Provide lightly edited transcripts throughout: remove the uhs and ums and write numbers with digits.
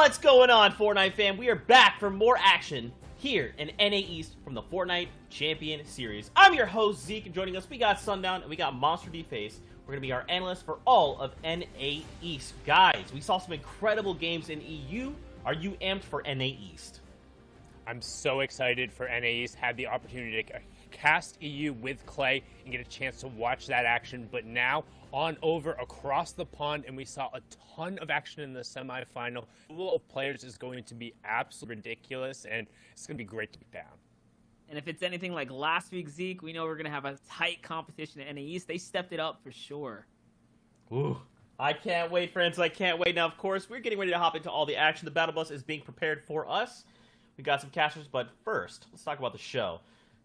What's going on, Fortnite fam? We are back for more action here in NA East from the Fortnite Champion Series. I'm your host, Zeke, and joining us, we got Sundown and we got Monster D-Face. We're going to be our analysts for all of NA East. Guys, we saw some incredible games in EU. Are you amped for NA East? I'm so excited for NA East. Had the opportunity to cast EU with Clay and get a chance to watch that action, but now on over across the pond, and we saw a ton of action in the semifinal. The pool of players is going to be absolutely ridiculous, and it's going to be great to be down. And if it's anything like last week, Zeke, we know we're going to have a tight competition at NA East. They stepped it up for sure. Ooh, I can't wait, friends. I can't wait. Now, of course, we're getting ready to hop into all the action. The battle bus is being prepared for us. We got some casters, but first, let's talk about the show.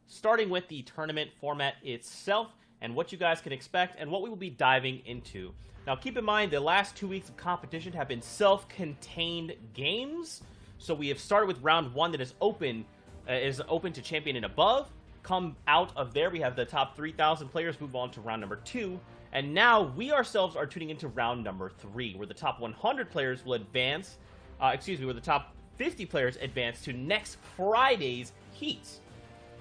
Starting with the tournament format itself and what you guys can expect and what we will be diving into. Now, keep in mind, the last 2 weeks of competition have been self-contained games. So we have started with round 1 that is open to champion and above. Come out of there, we have the top 3,000 players move on to round number 2. And now we ourselves are tuning into round number 3, where the top 100 players will advance, where the top 50 players advance to next Friday's heats.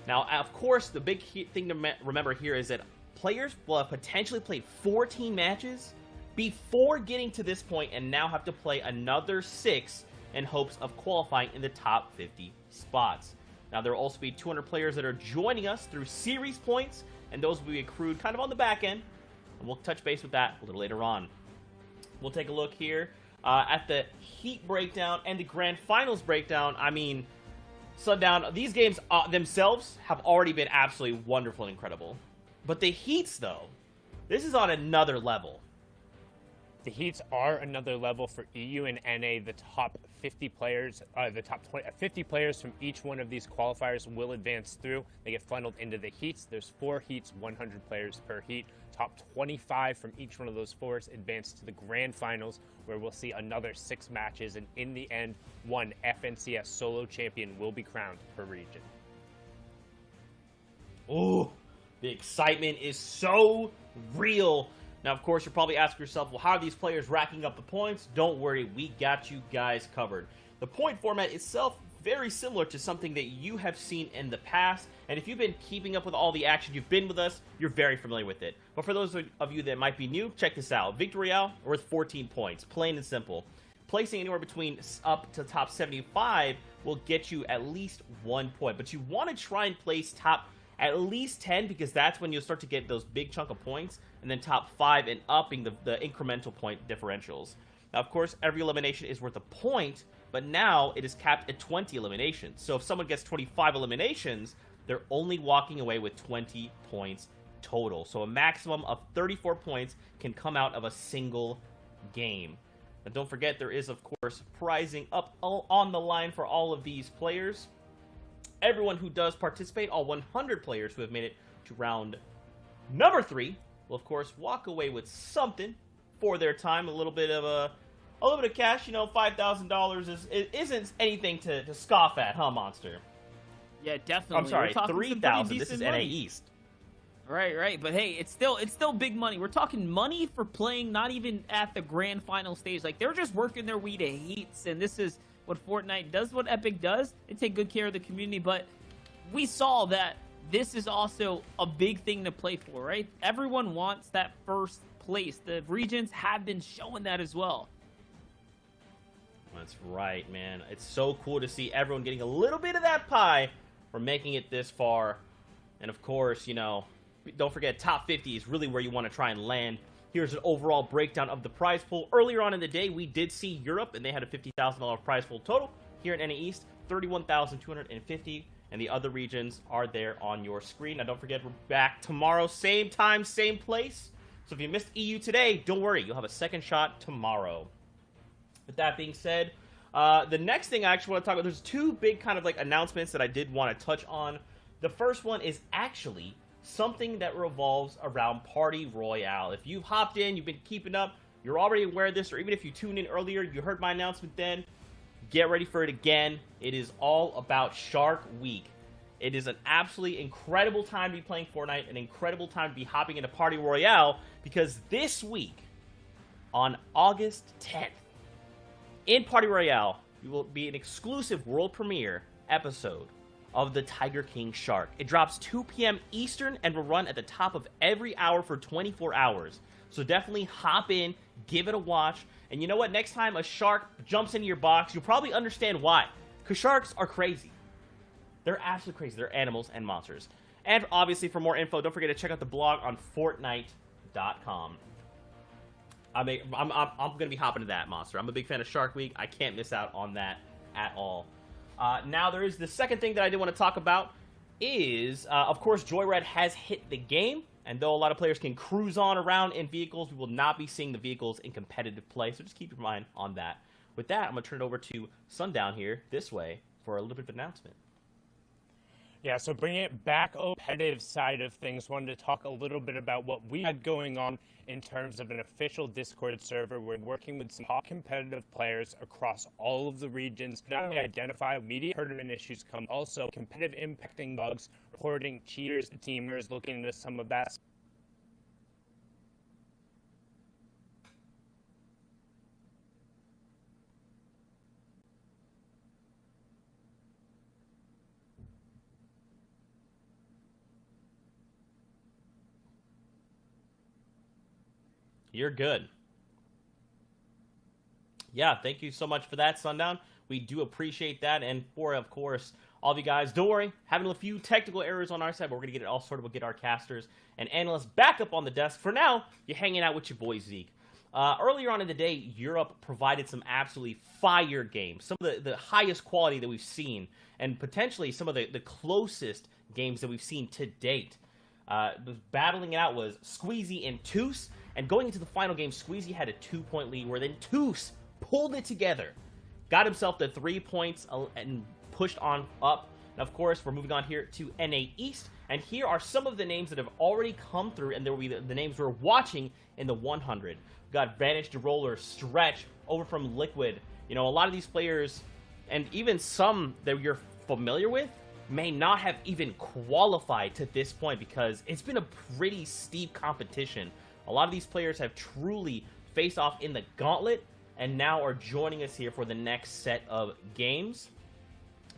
Now, of course, the big thing to remember here is that players will have potentially played 14 matches before getting to this point and now have to play another 6 in hopes of qualifying in the top 50 spots. Now, there will also be 200 players that are joining us through series points, and those will be accrued kind of on the back end, and we'll touch base with that a little later on. We'll take a look here at the heat breakdown and the grand finals breakdown. I mean, Sundown, these games themselves have already been absolutely wonderful and incredible. But the heats, though, this is on another level. The heats are another level for EU and NA. The top 50 players, the top 50 players from each one of these qualifiers will advance through. They get funneled into the heats. There's 4 heats, 100 players per heat. Top 25 from each one of those 4s advance to the grand finals, where we'll see another 6 matches, and in the end, one FNCS solo champion will be crowned per region. Ooh, the excitement is so real. Now, of course, you're probably asking yourself, well, how are these players racking up the points? Don't worry, we got you guys covered. The point format itself, very similar to something that you have seen in the past, and if you've been keeping up with all the action, you've been with us, you're very familiar with it. But for those of you that might be new, check this out. Victory Royale worth 14 points, plain and simple. Placing anywhere between up to top 75 will get you at least 1 point, but you want to try and place top at least 10, because that's when you'll start to get those big chunk of points, and then top 5 and up being the incremental point differentials. Now, of course, every elimination is worth a point, but now it is capped at 20 eliminations. So if someone gets 25 eliminations, they're only walking away with 20 points total. So a maximum of 34 points can come out of a single game. And don't forget, there is, of course, prizing up on the line for all of these players. Everyone who does participate, all 100 players who have made it to round number 3, will, of course, walk away with something for their time. A little bit of cash, you know. $5,000 isn't anything to scoff at, huh, Monster? Yeah, definitely. I'm sorry, 3,000. This is NA East. Right. But hey, it's still big money. We're talking money for playing not even at the grand final stage. Like, they're just working their way to heats, and this is what Fortnite does, what Epic does. They take good care of the community, but we saw that this is also a big thing to play for, right? Everyone wants that first place. The regions have been showing that as well. That's right, man. It's so cool to see everyone getting a little bit of that pie for making it this far. And of course, you know, don't forget, top 50 is really where you want to try and land. Here's an overall breakdown of the prize pool. Earlier on in the day, we did see Europe, and they had a $50,000 prize pool total. Here in NA East, $31,250, and the other regions are there on your screen. Now, don't forget, we're back tomorrow, same time, same place. So if you missed EU today, don't worry, you'll have a second shot tomorrow. With that being said, the next thing I actually want to talk about, there's 2 big kind of like announcements that I did want to touch on. The first one is actually something that revolves around Party Royale. If you've hopped in, you've been keeping up, you're already aware of this, or even if you tuned in earlier, you heard my announcement then, get ready for it again. It is all about Shark Week. It is an absolutely incredible time to be playing Fortnite, an incredible time to be hopping into Party Royale, because this week, on August 10th, in Party Royale, we will be an exclusive world premiere episode of the Tiger King Shark. It drops 2 p.m. Eastern and will run at the top of every hour for 24 hours. So definitely hop in, give it a watch, and you know what? Next time a shark jumps into your box, you'll probably understand why. Because sharks are crazy. They're absolutely crazy. They're animals and monsters. And obviously, for more info, don't forget to check out the blog on Fortnite.com. I'm going to be hopping to that, Monster. I'm a big fan of Shark Week. I can't miss out on that at all. Now, there is the second thing that I did want to talk about is, of course, Joyride has hit the game. And though a lot of players can cruise on around in vehicles, we will not be seeing the vehicles in competitive play. So just keep your mind on that. With that, I'm going to turn it over to Sundown here this way for a little bit of an announcement. Yeah, so bringing it back on the competitive side of things, wanted to talk a little bit about what we had going on in terms of an official Discord server. We're working with some top competitive players across all of the regions, not only identify immediate tournament issues, come also competitive impacting bugs, reporting cheaters, teamers, looking into some of that. You're good. Yeah, thank you so much for that, Sundown. We do appreciate that. And for, of course, all of you guys, don't worry. Having a few technical errors on our side, but we're going to get it all sorted. We'll get our casters and analysts back up on the desk. For now, you're hanging out with your boy, Zeke. Earlier on in the day, Europe provided some absolutely fire games. Some of the highest quality that we've seen. And potentially some of the closest games that we've seen to date. Battling it out was Squeezy and Toos. And going into the final game, Squeezy had a 2-point lead, where then Toos pulled it together, got himself the 3 points, and pushed on up. And of course, we're moving on here to NA East. And here are some of the names that have already come through, and there will be the names we're watching in the 100. We've got Vanish, DeRoller, Stretch, over from Liquid. You know, a lot of these players, and even some that you're familiar with, may not have even qualified to this point because it's been a pretty steep competition. A lot of these players have truly faced off in the gauntlet and now are joining us here for the next set of games.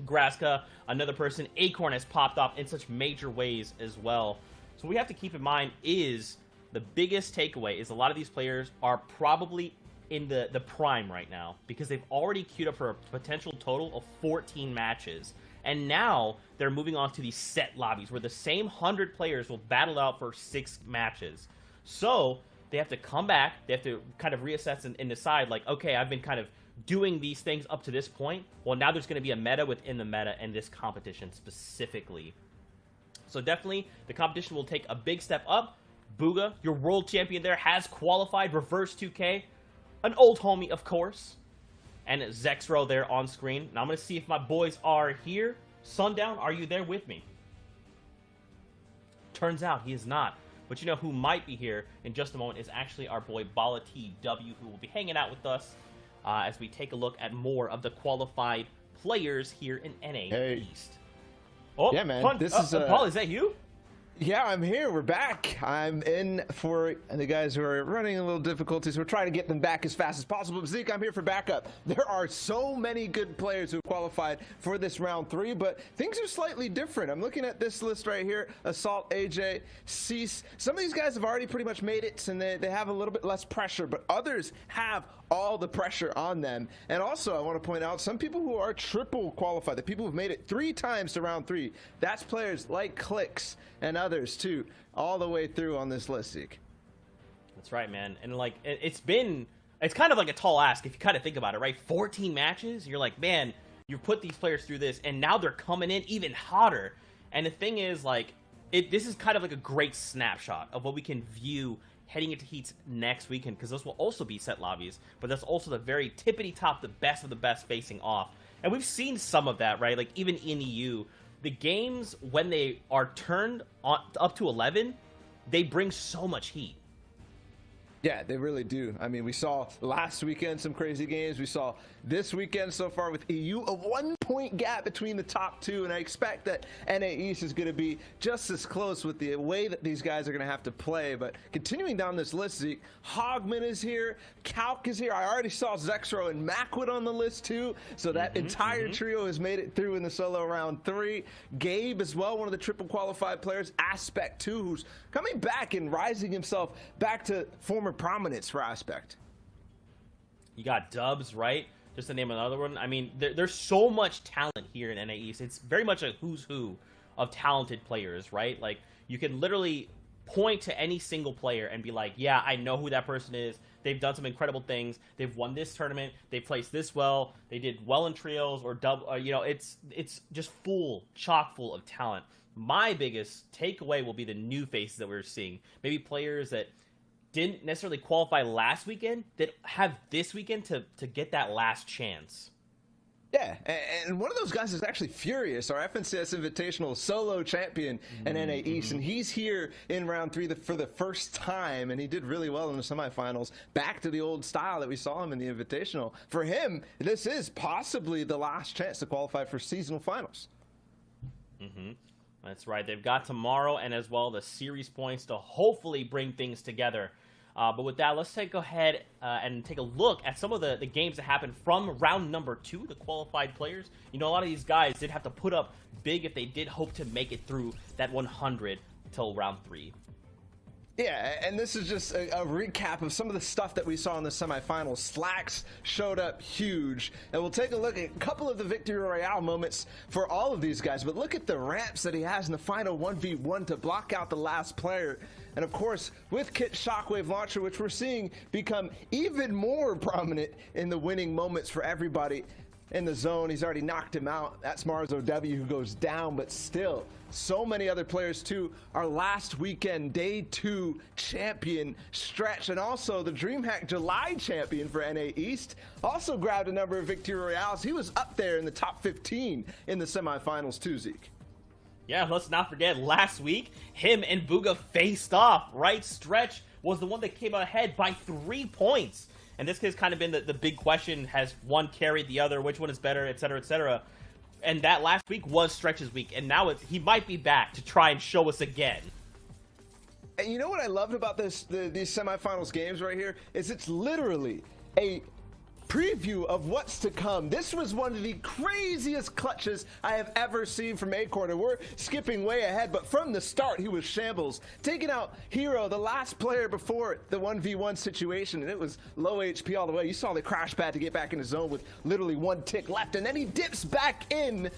Graska, another person, Acorn has popped off in such major ways as well. So what we have to keep in mind is the biggest takeaway is a lot of these players are probably in the prime right now because they've already queued up for a potential total of 14 matches. And now they're moving on to these set lobbies where the same 100 players will battle out for 6 matches. So they have to come back, they have to kind of reassess and decide, like, okay, I've been kind of doing these things up to this point. Well, now there's going to be a meta within the meta and this competition specifically. So definitely, the competition will take a big step up. Booga, your world champion there, has qualified. Reverse 2K, an old homie, of course. And Zexro there on screen. Now I'm going to see if my boys are here. Sundown, are you there with me? Turns out he is not. But you know who might be here in just a moment is actually our boy Bala TW, who will be hanging out with us as we take a look at more of the qualified players here in NA East. Oh, yeah, man. Fun. This is Paul, is that you? Yeah, I'm here. We're back. I'm in for the guys who are running a little difficulties. We're trying to get them back as fast as possible. But Zeke, I'm here for backup. There are so many good players who qualified for this round 3, but things are slightly different. I'm looking at this list right here. Assault, AJ, Cease. Some of these guys have already pretty much made it, and they have a little bit less pressure, but others have all the pressure on them. And also, I want to point out some people who are triple qualified, the people who've made it 3 times to round 3. That's players like Clicks and others too, all the way through on this list, Zeke. That's right, man. And like, it's kind of like a tall ask if you kind of think about it, right? 14 matches, you're like, man, you put these players through this, and now they're coming in even hotter. And the thing is, like, this is kind of like a great snapshot of what we can view heading into Heats next weekend, because those will also be set lobbies, but that's also the very tippity top, the best of the best facing off. And we've seen some of that, right? Like, even in EU, the games, when they are turned on up to 11, they bring so much heat. Yeah, they really do. I mean, we saw last weekend some crazy games. We saw this weekend so far with EU, a 1-point gap between the top two, and I expect that NA East is going to be just as close with the way that these guys are going to have to play. But continuing down this list, Zeke, Hogman is here, Calc is here. I already saw Zexro and Macwood on the list too, so that entire trio has made it through in the solo round 3. Gabe as well, one of the triple qualified players. Aspect too, who's coming back and rising himself back to former prominence for Aspect. You got Dubs, right? Just to name another one. I mean, there's so much talent here in NA East. It's very much a who's who of talented players, right? Like, you can literally point to any single player and be like, yeah, I know who that person is. They've done some incredible things. They've won this tournament. They placed this well. They did well in trios or you know, it's just chock full of talent. My biggest takeaway will be the new faces that we're seeing. Maybe players that didn't necessarily qualify last weekend that have this weekend to get that last chance. Yeah, and one of those guys is actually Furious, our FNCS Invitational solo champion in NA East, and he's here in round 3 for the first time, and he did really well in the semifinals, back to the old style that we saw him in the Invitational. For him, this is possibly the last chance to qualify for seasonal finals. That's right. They've got tomorrow and as well the series points to hopefully bring things together. But with that, let's go ahead and take a look at some of the games that happened from round number 2, the qualified players. You know, a lot of these guys did have to put up big if they did hope to make it through that 100 till round 3. Yeah, and this is just a recap of some of the stuff that we saw in the semifinals. Slacks showed up huge, and we'll take a look at a couple of the Victory Royale moments for all of these guys. But look at the ramps that he has in the final 1v1 to block out the last player. And of course, with Kit Shockwave Launcher, which we're seeing become even more prominent in the winning moments for everybody in the zone. He's already knocked him out. That's Marzo W who goes down, but still, so many other players too. Our last weekend, day 2 champion Stretch, and also the DreamHack July champion for NA East, also grabbed a number of Victory Royales. He was up there in the top 15 in the semifinals too, Zeke. Yeah, let's not forget, last week, him and Booga faced off, right? Stretch was the one that came ahead by 3 points. And this has kind of been the big question, has one carried the other, which one is better, et cetera, et cetera. And that last week was Stretch's week, and now he might be back to try and show us again. And you know what I loved about these semifinals games right here is it's literally a preview of what's to come. This was one of the craziest clutches I have ever seen from Acorn, and we're skipping way ahead, but from the start he was shambles, taking out Hero, the last player before the 1v1 situation, and it was low HP all the way. You saw the crash pad to get back in the zone with literally 1 tick left, and then he dips back in.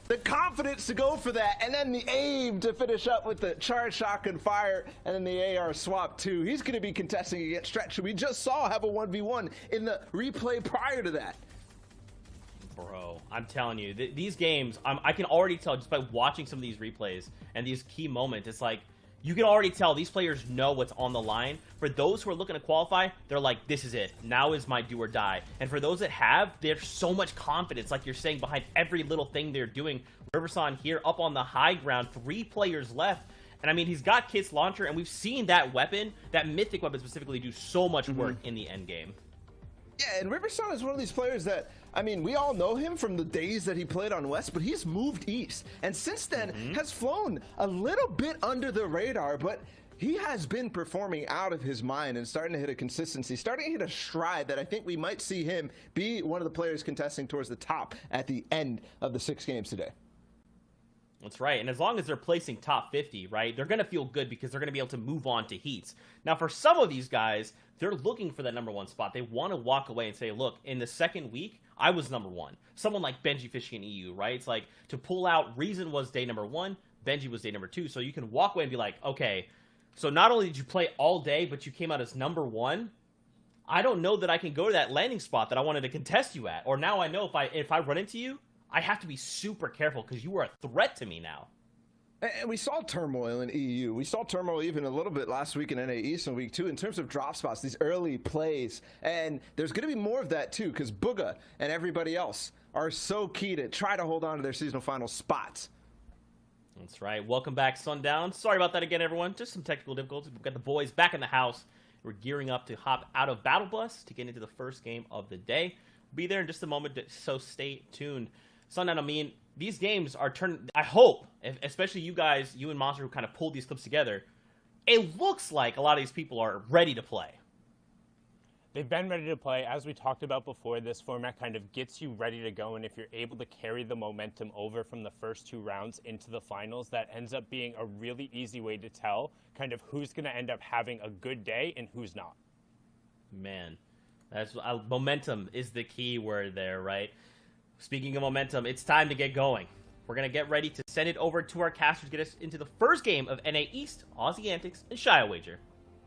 The confidence to go for that, and then the aim to finish up with the charge shotgun fire, and then the AR swap too. He's going to be contesting against Stretch, who we just saw have a 1v1 in the replay prior to that. Bro, I'm telling you, these games, I can already tell just by watching some of these replays and these key moments, it's like, you can already tell these players know what's on the line. For those who are looking to qualify, they're like, this is it. Now is my do or die. And for those that have, there's so much confidence, like you're saying, behind every little thing they're doing. Riverson here up on the high ground, 3 players left. And I mean, he's got Kit's launcher, and we've seen that weapon, that mythic weapon specifically, do so much work in the end game. Yeah, and Riverson is one of these players that, I mean, we all know him from the days that he played on West, but he's moved east, and since then has flown a little bit under the radar, but he has been performing out of his mind and starting to hit a consistency, starting to hit a stride that I think we might see him be one of the players contesting towards the top at the end of the 6 games today. That's right, and as long as they're placing top 50, right, they're going to feel good because they're going to be able to move on to heats. Now, for some of these guys, they're looking for that number 1 spot. They want to walk away and say, look, in the second week, I was number 1. Someone like Benji fishing in EU, right? It's like, to pull out, Reason was day number 1, Benji was day number 2, so you can walk away and be like, okay, so not only did you play all day, but you came out as number 1, I don't know that I can go to that landing spot that I wanted to contest you at. Or now I know if I run into you, I have to be super careful because you are a threat to me now. And we saw turmoil in EU. We saw turmoil even a little bit last week in NA East in week 2 in terms of drop spots, these early plays. And there's going to be more of that too because Booga and everybody else are so key to try to hold on to their seasonal final spots. That's right. Welcome back, Sundown. Sorry about that again, everyone. Just some technical difficulties. We've got the boys back in the house. We're gearing up to hop out of Battle Bus to get into the first game of the day. We'll be there in just a moment, so stay tuned. Sundown, I mean, these games are turning, I hope, especially you guys, you and Monster, who kind of pulled these clips together, it looks like a lot of these people are ready to play. They've been ready to play. As we talked about before, this format kind of gets you ready to go, and if you're able to carry the momentum over from the first 2 rounds into the finals, that ends up being a really easy way to tell kind of who's going to end up having a good day and who's not. Man, that's momentum is the key word there, right? Speaking of momentum, it's time to get going. We're going to get ready to send it over to our casters, get us into the first game of NA East, Aussie Antics, and Shy Wager.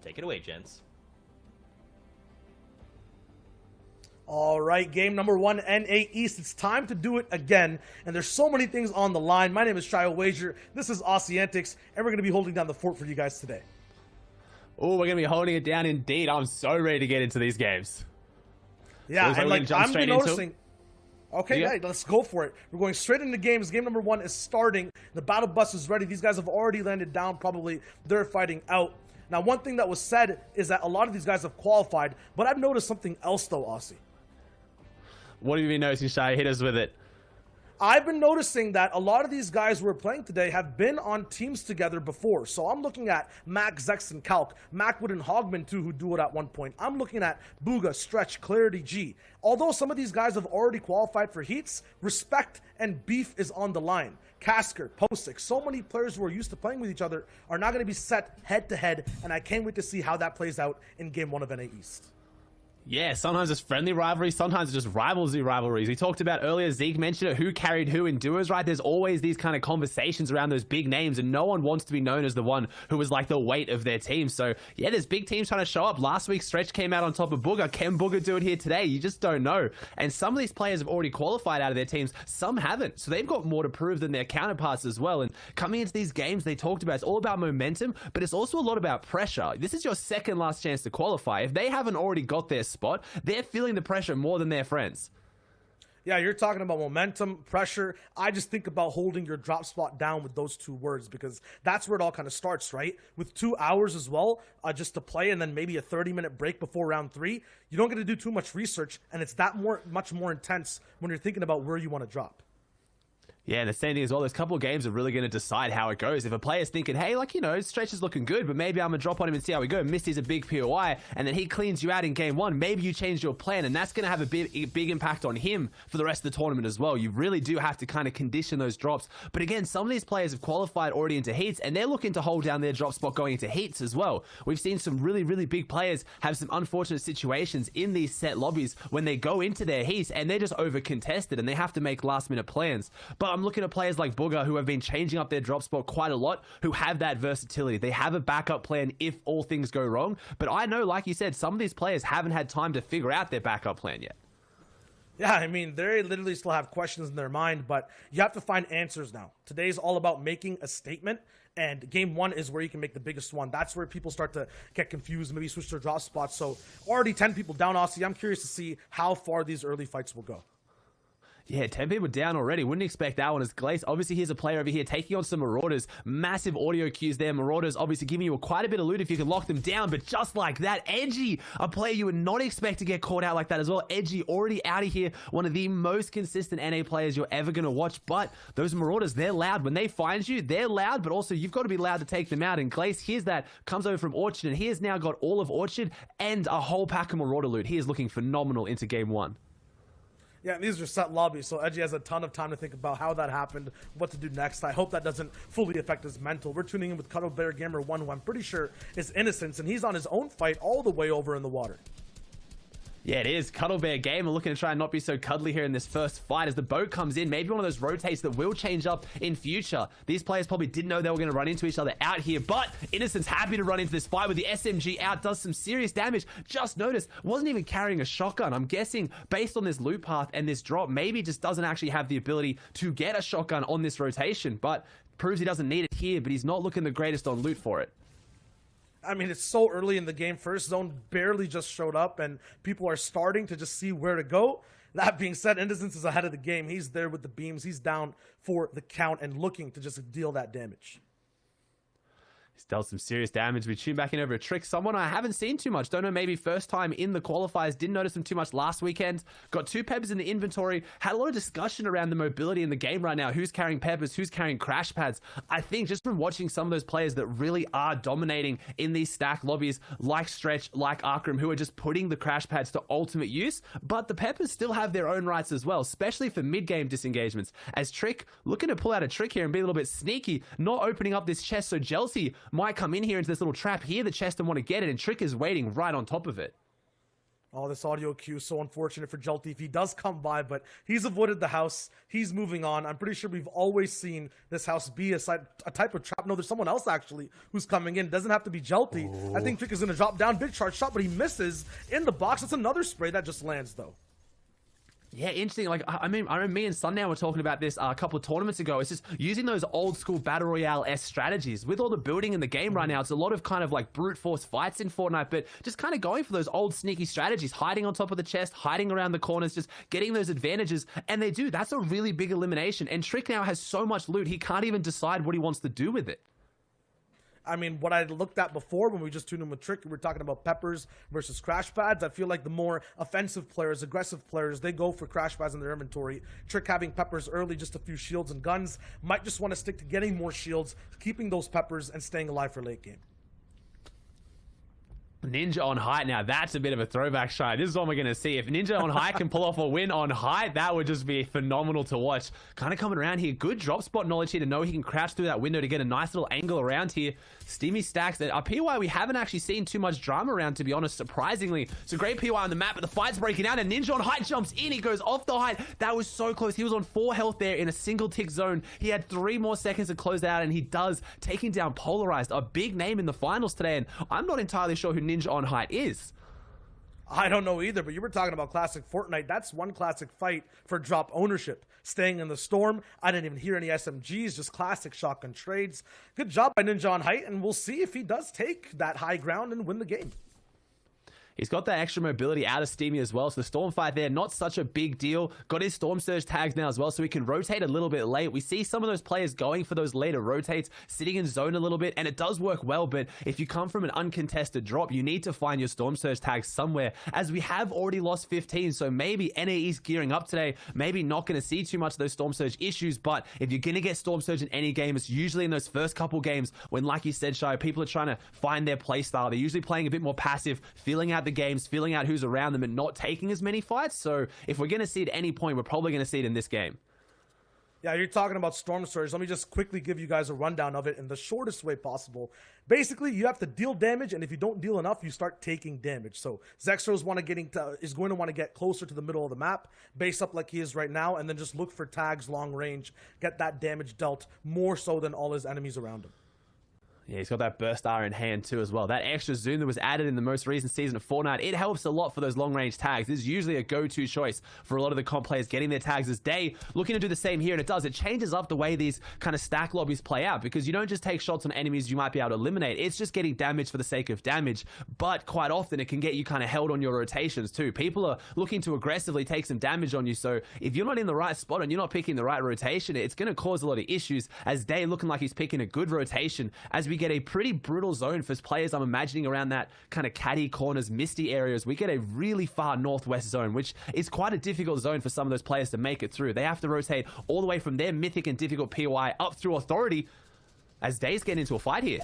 Take it away, gents. All right, game number 1, NA East. It's time to do it again, and there's so many things on the line. My name is Shy Wager. This is Aussie Antics, and we're going to be holding down the fort for you guys today. Oh, we're going to be holding it down indeed. I'm so ready to get into these games. Yeah, and like I'm noticing. Okay, yeah. Right, let's go for it. We're going straight into games. Game number 1 is starting. The battle bus is ready. These guys have already landed down. Probably they're fighting out. Now, one thing that was said is that a lot of these guys have qualified, but I've noticed something else though, Aussie. What have you been noticing, Shy? Hit us with it. I've been noticing that a lot of these guys who are playing today have been on teams together before. So I'm looking at Mac, Zex, and Calc. Macwood and Hogman, too, who do it at one point. I'm looking at Booga, Stretch, Clarity, G. Although some of these guys have already qualified for heats, respect and beef is on the line. Casker, Posick, so many players who are used to playing with each other are now going to be set head-to-head, and I can't wait to see how that plays out in Game 1 of NA East. Yeah, sometimes it's friendly rivalries, sometimes it's just rivalries. We talked about earlier, Zeke mentioned it, who carried who in duos, right? There's always these kind of conversations around those big names, and no one wants to be known as the one who was like the weight of their team. So yeah, there's big teams trying to show up. Last week, Stretch came out on top of Booger. Can Booger do it here today? You just don't know. And some of these players have already qualified out of their teams, some haven't. So they've got more to prove than their counterparts as well. And coming into these games, they talked about, it's all about momentum, but it's also a lot about pressure. This is your second last chance to qualify. If they haven't already got their spot, they're feeling the pressure more than their friends. Yeah, you're talking about momentum, pressure. I just think about holding your drop spot down with those 2 words, because that's where it all kind of starts, right? With 2 hours as well, just to play, and then maybe a 30-minute break before round 3. You don't get to do too much research, and it's that much more intense when you're thinking about where you want to drop. Yeah, the same thing as well. There's a couple of games that are really going to decide how it goes. If a player's thinking, hey, like, you know, Stretch is looking good, but maybe I'm going to drop on him and see how we go. Misty's a big POI, and then he cleans you out in game 1. Maybe you change your plan, and that's going to have a big impact on him for the rest of the tournament as well. You really do have to kind of condition those drops. But again, some of these players have qualified already into heats, and they're looking to hold down their drop spot going into heats as well. We've seen some really, really big players have some unfortunate situations in these set lobbies when they go into their heats, and they're just over-contested, and they have to make last-minute plans. But I'm looking at players like Booger, who have been changing up their drop spot quite a lot, who have that versatility. They have a backup plan if all things go wrong. But I know, like you said, some of these players haven't had time to figure out their backup plan yet. Yeah, I mean, they literally still have questions in their mind, but you have to find answers now. Today's all about making a statement, and game 1 is where you can make the biggest one. That's where people start to get confused, maybe switch their drop spots. So already 10 people down, Aussie. I'm curious to see how far these early fights will go. Yeah, 10 people down already. Wouldn't expect that one as Glace. Obviously, here's a player over here taking on some Marauders. Massive audio cues there. Marauders obviously giving you quite a bit of loot if you can lock them down. But just like that, Edgy, a player you would not expect to get caught out like that as well. Edgy already out of here. One of the most consistent NA players you're ever going to watch. But those Marauders, they're loud. When they find you, they're loud. But also, you've got to be loud to take them out. And Glace, here's that. Comes over from Orchard. And he has now got all of Orchard and a whole pack of Marauder loot. He is looking phenomenal into game 1. Yeah, and these are set lobbies, so Edgy has a ton of time to think about how that happened, what to do next. I hope that doesn't fully affect his mental. We're tuning in with Cuddle Bear Gamer 1, who I'm pretty sure is Innocence, and he's on his own fight all the way over in the water. Yeah, it is. Cuddle Bear Gamer looking to try and not be so cuddly here in this first fight as the boat comes in. Maybe one of those rotates that will change up in future. These players probably didn't know they were going to run into each other out here, but Innocent's happy to run into this fight with the SMG out. Does some serious damage. Just noticed, wasn't even carrying a shotgun. I'm guessing based on this loot path and this drop, maybe just doesn't actually have the ability to get a shotgun on this rotation, but proves he doesn't need it here, but he's not looking the greatest on loot for it. I mean, it's so early in the game. First zone barely just showed up, and people are starting to just see where to go. That being said, Innocence is ahead of the game. He's there with the beams. He's down for the count and looking to just deal that damage. Dealt some serious damage. We tune back in over a Trick. Someone I haven't seen too much. Don't know, maybe first time in the qualifiers. Didn't notice him too much last weekend. Got 2 Peppers in the inventory. Had a lot of discussion around the mobility in the game right now. Who's carrying Peppers? Who's carrying Crash Pads? I think just from watching some of those players that really are dominating in these stack lobbies, like Stretch, like Arkram, who are just putting the Crash Pads to ultimate use. But the Peppers still have their own rights as well, especially for mid-game disengagements. As Trick looking to pull out a trick here and be a little bit sneaky, not opening up this chest, so Jelty might come in here into this little trap, hear the chest and want to get it, and Trick is waiting right on top of it. Oh, this audio cue is so unfortunate for Jelty if he does come by, but he's avoided the house. He's moving on. I'm pretty sure we've always seen this house be a type of trap. No, there's someone else actually who's coming in. Doesn't have to be Jelty. Ooh. I think Trick is going to drop down. Big charge shot, but he misses in the box. It's another spray that just lands, though. Yeah, interesting. Like, I mean, I remember me and Sundown were talking about this a couple of tournaments ago. It's just using those old school Battle Royale-esque strategies. With all the building in the game right now, it's a lot of kind of like brute force fights in Fortnite, but just kind of going for those old sneaky strategies, hiding on top of the chest, hiding around the corners, just getting those advantages. And they do. That's a really big elimination. And Trick now has so much loot, he can't even decide what he wants to do with it. I mean, what I looked at before when we just tuned in with Trick, we were talking about Peppers versus Crash Pads. I feel like the more offensive players, aggressive players, they go for Crash Pads in their inventory. Trick having Peppers early, just a few shields and guns, might just want to stick to getting more shields, keeping those Peppers, and staying alive for late game. Ninja on height. Now that's a bit of a throwback shot. This is what we're going to see. If Ninja on height can pull off a win on height, that would just be phenomenal to watch. Kind of coming around here. Good drop spot knowledge here to know he can crouch through that window to get a nice little angle around here. Steamy stacks that up here. Why we haven't actually seen too much drama around, to be honest, surprisingly. It's a great PY on the map, but the fight's breaking out and Ninja on height jumps in. He goes off the height. That was so close. He was on 4 health there in a single tick zone. He had 3 more seconds to close out, and he does, taking down Polarized, a big name in the finals today. And I'm not entirely sure who Ninja on height is. I don't know either, but you were talking about classic Fortnite. That's one classic fight for drop ownership. Staying in the storm. I didn't even hear any SMGs, just classic shotgun trades. Good job by Ninja on height, and we'll see if he does take that high ground and win the game. He's got that extra mobility out of Steamy as well, so the Storm fight there, not such a big deal. Got his Storm Surge tags now as well, so he can rotate a little bit late. We see some of those players going for those later rotates, sitting in zone a little bit, and it does work well, but if you come from an uncontested drop, you need to find your Storm Surge tags somewhere, as we have already lost 15, so maybe NAE's gearing up today, maybe not going to see too much of those Storm Surge issues, but if you're going to get Storm Surge in any game, it's usually in those first couple games when, like you said, Shy, people are trying to find their play style. They're usually playing a bit more passive, feeling out the games, feeling out who's around them, and not taking as many fights. So if we're going to see it at any point, we're probably going to see it in this game. Yeah, you're talking about Storm Surge. Let me just quickly give you guys a rundown of it in the shortest way possible. Basically, you have to deal damage, and if you don't deal enough, you start taking damage. So Zexros is going to want to get closer to the middle of the map, base up like he is right now, and then just look for tags long range, get that damage dealt more so than all his enemies around him. Yeah, he's got that burst R in hand too as well. That extra zoom that was added in the most recent season of Fortnite, it helps a lot for those long-range tags. This is usually a go-to choice for a lot of the comp players getting their tags as Day, looking to do the same here, and it does. It changes up the way these kind of stack lobbies play out, because you don't just take shots on enemies you might be able to eliminate. It's just getting damage for the sake of damage, but quite often it can get you kind of held on your rotations too. People are looking to aggressively take some damage on you, so if you're not in the right spot and you're not picking the right rotation, it's going to cause a lot of issues, as Day looking like he's picking a good rotation, as we get a pretty brutal zone for players. I'm imagining around that kind of caddy corners, misty areas. We get a really far northwest zone, which is quite a difficult zone for some of those players to make it through. They have to rotate all the way from their mythic and difficult POI up through authority, as Day's getting into a fight here.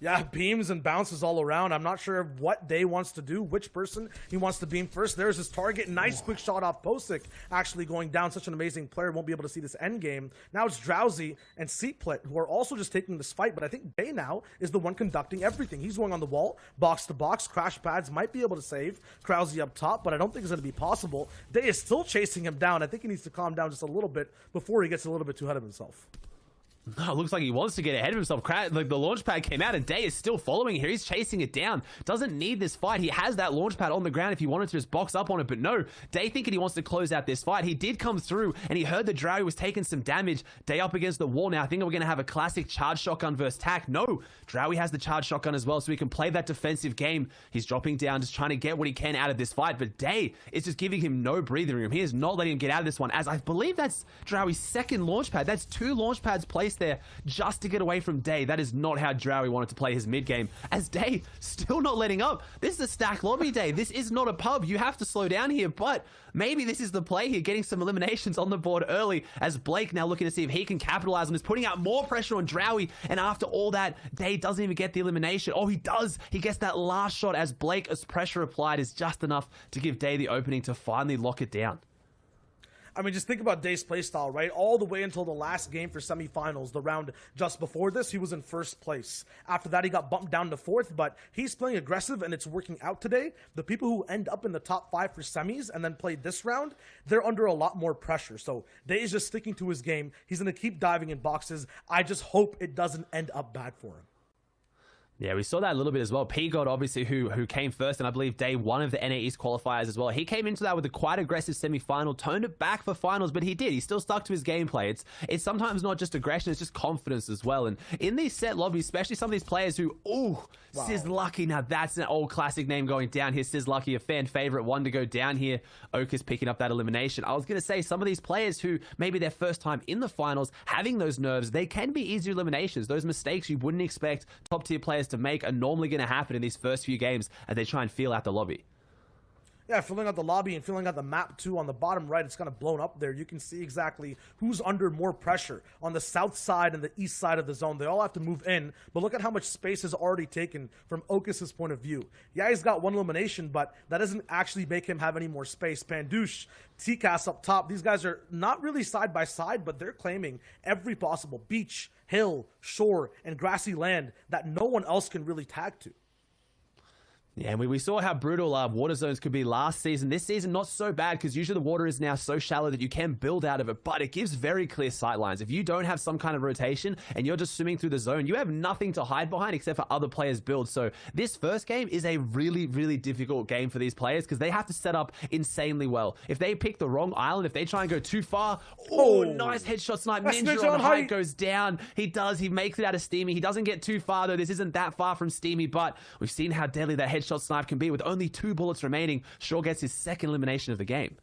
Yeah, beams and bounces all around. I'm not sure what Day wants to do, which person he wants to beam first. There's his target. Nice quick shot off Posick, actually going down. Such an amazing player. Won't be able to see this end game. Now it's Drowsy and Seatplit, who are also just taking this fight, but I think Day now is the one conducting everything. He's going on the wall, box to box. Crash Pads might be able to save Krause up top, but I don't think it's going to be possible. Day is still chasing him down. I think he needs to calm down just a little bit before he gets a little bit too ahead of himself. No, it looks like he wants to get ahead of himself. Like the launch pad came out and Day is still following here. He's chasing it down. Doesn't need this fight. He has that launch pad on the ground if he wanted to just box up on it. But no, Day thinking he wants to close out this fight. He did come through and he heard the Drowie was taking some damage. Day up against the wall now. I think we're going to have a classic charge shotgun versus tack. No, Drowie has the charge shotgun as well, so he can play that defensive game. He's dropping down, just trying to get what he can out of this fight. But Day is just giving him no breathing room. He is not letting him get out of this one, as I believe that's Drowie's second launch pad. That's 2 launch pads placed space there just to get away from Day. That is not how Drowie wanted to play his mid game, as Day still not letting up. This is a stack lobby, Day. This is not a pub. You have to slow down here, but maybe this is the play here, getting some eliminations on the board early, as Blake now looking to see if he can capitalize on this, putting out more pressure on Drowie, and after all that, Day doesn't even get the elimination. Oh, he does. He gets that last shot as Blake, as pressure applied, is just enough to give Day the opening to finally lock it down. I mean, just think about Day's playstyle, right? All the way until the last game for semifinals, the round just before this, he was in first place. After that, he got bumped down to fourth, but he's playing aggressive and it's working out today. The people who end up in the top 5 for semis and then play this round, they're under a lot more pressure. So Day is just sticking to his game. He's going to keep diving in boxes. I just hope it doesn't end up bad for him. Yeah, we saw that a little bit as well. P-God, obviously, who came first, and I believe day 1 of the NA East qualifiers as well. He came into that with a quite aggressive semi-final, toned it back for finals, but he did. He still stuck to his gameplay. It's sometimes not just aggression, it's just confidence as well. And in these set lobbies, especially some of these players who, wow. Sizz Lucky, now that's an old classic name going down here. Sizz Lucky, a fan favorite one to go down here. Oak is picking up that elimination. I was going to say, some of these players who maybe their first time in the finals, having those nerves, they can be easy eliminations. Those mistakes you wouldn't expect top tier players to make are normally going to happen in these first few games as they try and feel out the lobby. Yeah, filling out the lobby and filling out the map too. On the bottom right, it's kind of blown up there. You can see exactly who's under more pressure on the south side and the east side of the zone. They all have to move in, but look at how much space is already taken from Okus's point of view. Yeah, he's got 1 elimination, but that doesn't actually make him have any more space. Pandoosh, TCAS up top. These guys are not really side by side, but they're claiming every possible beach, hill, shore, and grassy land that no one else can really tag to. Yeah, and we saw how brutal water zones could be last season. This season, not so bad, because usually the water is now so shallow that you can build out of it, but it gives very clear sight lines. If you don't have some kind of rotation and you're just swimming through the zone, you have nothing to hide behind except for other players' builds. So this first game is a really, really difficult game for these players because they have to set up insanely well. If they pick the wrong island, if they try and go too far, nice headshot snipe. Ninja on height goes down. He does. He makes it out of Steamy. He doesn't get too far, though. This isn't that far from Steamy, but we've seen how deadly that headshot snipe can be. With only 2 bullets remaining, Shaw gets his 2nd elimination of the game.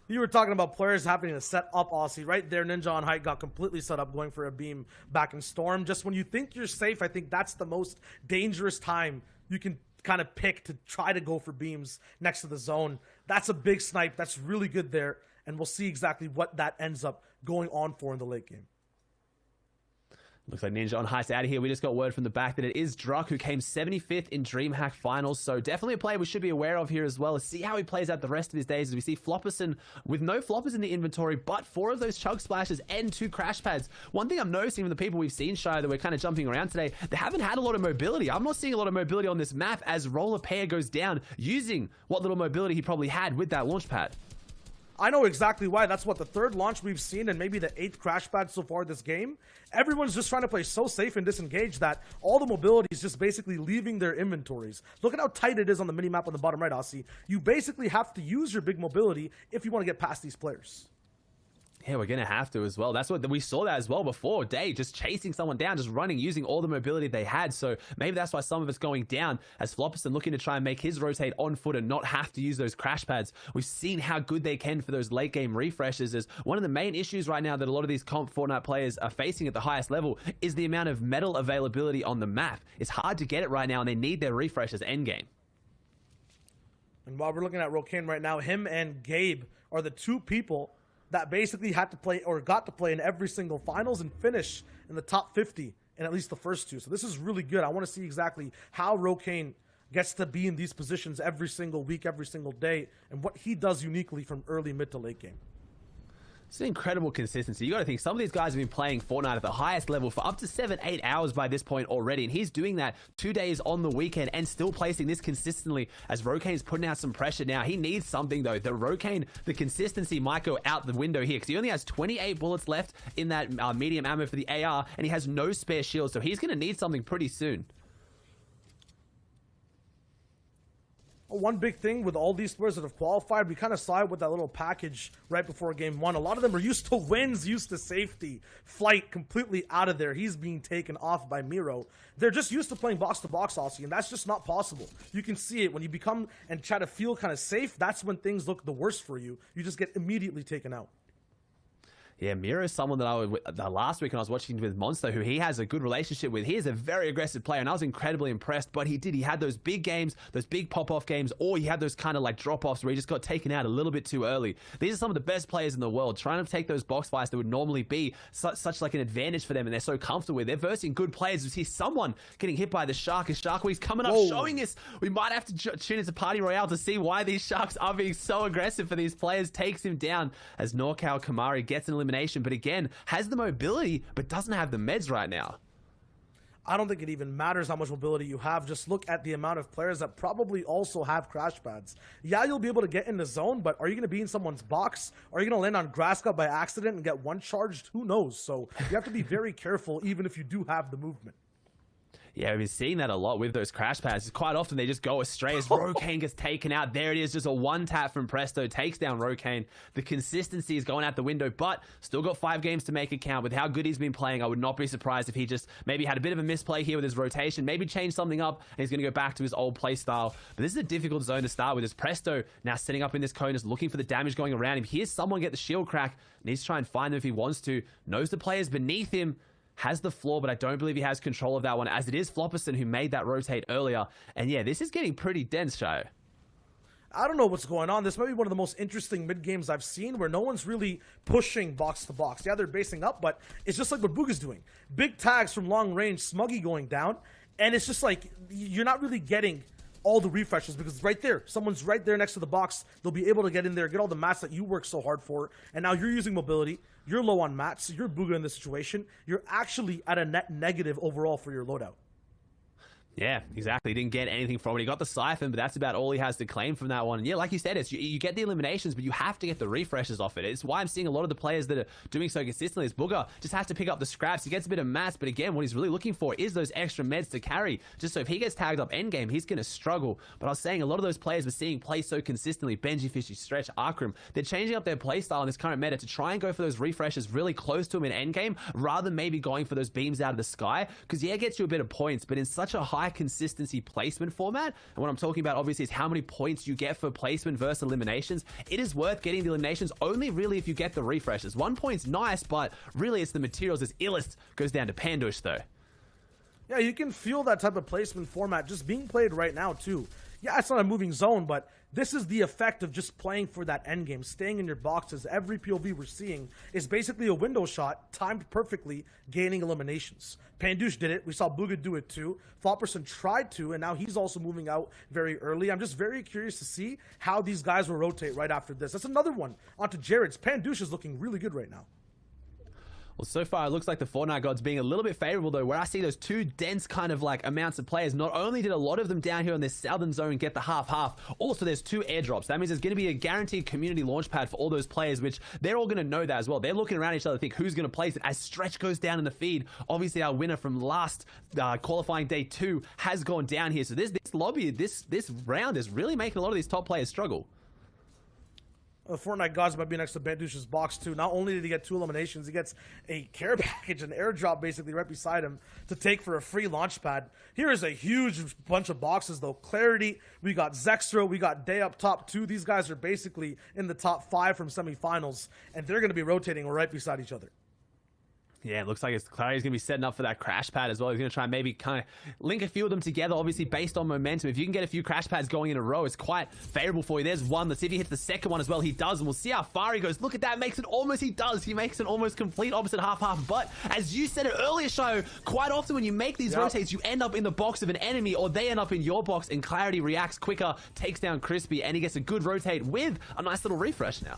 You were talking about players having to set up, Aussie. Right there, Ninja on height got completely set up going for a beam back in Storm. Just when you think you're safe, I think that's the most dangerous time you can kind of pick to try to go for beams next to the zone. That's a big snipe. That's really good there. And we'll see exactly what that ends up going on for in the late game. Looks like Ninja on Heist out of here. We just got word from the back that it is Druck who came 75th in DreamHack Finals. So definitely a player we should be aware of here as well. See how he plays out the rest of his days as we see Flopperson with no floppers in the inventory, but 4 of those chug splashes and 2 crash pads. One thing I'm noticing from the people we've seen, Shire, that we're kind of jumping around today, they haven't had a lot of mobility. I'm not seeing a lot of mobility on this map as Roller Pair goes down using what little mobility he probably had with that launch pad. I know exactly why. That's what the 3rd launch we've seen and maybe the 8th crash pad so far this game. Everyone's just trying to play so safe and disengaged that all the mobility is just basically leaving their inventories. Look at how tight it is on the minimap on the bottom right, Aussie. You basically have to use your big mobility if you want to get past these players. Yeah, we're going to have to as well. That's what we saw that as well before. Day just chasing someone down, just running, using all the mobility they had. So maybe that's why some of it's going down as Flopperson looking to try and make his rotate on foot and not have to use those crash pads. We've seen how good they can for those late game refreshes. As one of the main issues right now that a lot of these comp Fortnite players are facing at the highest level is the amount of metal availability on the map. It's hard to get it right now and they need their refreshes endgame. And while we're looking at Rokane right now, him and Gabe are the 2 people that basically had to play or got to play in every single finals and finish in the top 50 in at least the first 2. So this is really good. I want to see exactly how Rokane gets to be in these positions every single week, every single day, and what he does uniquely from early, mid to late game. It's an incredible consistency. You got to think some of these guys have been playing Fortnite at the highest level for up to 7-8 hours by this point already, and he's doing that 2 days on the weekend and still placing this consistently as Rokane's putting out some pressure now. He needs something though. The Rokane, the consistency might go out the window here because he only has 28 bullets left in that medium ammo for the AR, and he has no spare shields, so he's going to need something pretty soon. One big thing with all these players that have qualified, we kind of saw it with that little package right before game 1. A lot of them are used to wins, used to safety. Flight completely out of there. He's being taken off by Miro. They're just used to playing box-to-box, Aussie, and that's just not possible. You can see it. When you become and try to feel kind of safe, that's when things look the worst for you. You just get immediately taken out. Yeah, Miro is someone that last week when I was watching with Monster, who he has a good relationship with. He is a very aggressive player, and I was incredibly impressed. But he had those big games, those big pop-off games, or he had those kind of like drop-offs where he just got taken out a little bit too early. These are some of the best players in the world, trying to take those box fights that would normally be such like an advantage for them, and they're so comfortable with. They're versing good players. We see someone getting hit by the Shark, and Shark Week's coming up, showing us we might have to tune into Party Royale to see why these Sharks are being so aggressive for these players. Takes him down as NorCal Kamari gets an elimination, but again, has the mobility, but doesn't have the meds right now. I don't think it even matters how much mobility you have. Just look at the amount of players that probably also have crash pads. Yeah, you'll be able to get in the zone, but are you going to be in someone's box? Are you going to land on grass cut by accident and get one charged? Who knows? So you have to be very careful, even if you do have the movement. Yeah, we've been seeing that a lot with those crash pads. Quite often they just go astray as Rokane gets taken out. There it is, just a one tap from Presto, takes down Rokane. The consistency is going out the window, but still got 5 games to make it count. With how good he's been playing, I would not be surprised if he just maybe had a bit of a misplay here with his rotation, maybe change something up, and he's going to go back to his old play style. But this is a difficult zone to start with, as Presto now setting up in this cone, is looking for the damage going around him. Here's someone get the shield crack, needs to try and find them if he wants to, knows the players beneath him, has the floor, but I don't believe he has control of that one, as it is Flopperson who made that rotate earlier. And yeah, this is getting pretty dense, Sho. I don't know what's going on. This might be one of the most interesting mid-games I've seen, where no one's really pushing box to box. Yeah, they're basing up, but it's just like what Booga's doing. Big tags from long range, Smuggy going down, and it's just like you're not really getting all the refreshes, because right there, someone's right there next to the box. They'll be able to get in there, get all the mats that you work so hard for, and now you're using mobility. You're low on mats. You're Booga in this situation. You're actually at a net negative overall for your loadout. Yeah, exactly. He didn't get anything from it. He got the siphon, but that's about all he has to claim from that one. And yeah, like you said, it's you get the eliminations, but you have to get the refreshes off it. It's why I'm seeing a lot of the players that are doing so consistently. Is Booga just has to pick up the scraps. He gets a bit of mats, but again, what he's really looking for is those extra meds to carry. Just so if he gets tagged up endgame, he's going to struggle. But I was saying a lot of those players we're seeing play so consistently, Benji, Fishy, Stretch, Arkrim, they're changing up their play style in this current meta to try and go for those refreshes really close to him in endgame, rather than maybe going for those beams out of the sky. Because yeah, it gets you a bit of points, but in such a high consistency placement format, and what I'm talking about obviously is how many points you get for placement versus eliminations, it is worth getting the eliminations only really if you get the refreshes. 1 point's nice, but really it's the materials. As illest goes down to Pandush though. Yeah, you can feel that type of placement format just being played right now too. Yeah, it's not a moving zone, but this is the effect of just playing for that end game, staying in your boxes. Every POV we're seeing is basically a window shot, timed perfectly, gaining eliminations. Pandush did it. We saw Booga do it too. Flopperson tried to, and now he's also moving out very early. I'm just very curious to see how these guys will rotate right after this. That's another one. Onto Jared's. Pandush is looking really good right now. Well, so far it looks like the Fortnite gods being a little bit favorable though, where I see those two dense kind of like amounts of players. Not only did a lot of them down here in this southern zone get the half-half, also there's 2 airdrops. That means there's going to be a guaranteed community launch pad for all those players, which they're all going to know that as well. They're looking around each other to think who's going to place it. As Stretch goes down in the feed, obviously our winner from last qualifying day 2 has gone down here. So this lobby, this round is really making a lot of these top players struggle. The Fortnite gods might be next to Bandush's box too. Not only did he get 2 eliminations, he gets a care package, an airdrop basically right beside him to take for a free launch pad. Here is a huge bunch of boxes though. Clarity, we got Zextra, we got Day up top too. These guys are basically in the top 5 from semifinals, and they're going to be rotating right beside each other. Yeah, it looks like Clary's going to be setting up for that crash pad as well. He's going to try and maybe kind of link a few of them together, obviously based on momentum. If you can get a few crash pads going in a row, it's quite favorable for you. There's one. Let's see if he hits the second one as well. He does, and we'll see how far he goes. Look at that. Makes it almost, he does. He makes an almost complete opposite half-half. But as you said it earlier, Show, quite often when you make these rotates, you end up in the box of an enemy, or they end up in your box, and Clarity reacts quicker, takes down Crispy, and he gets a good rotate with a nice little refresh now.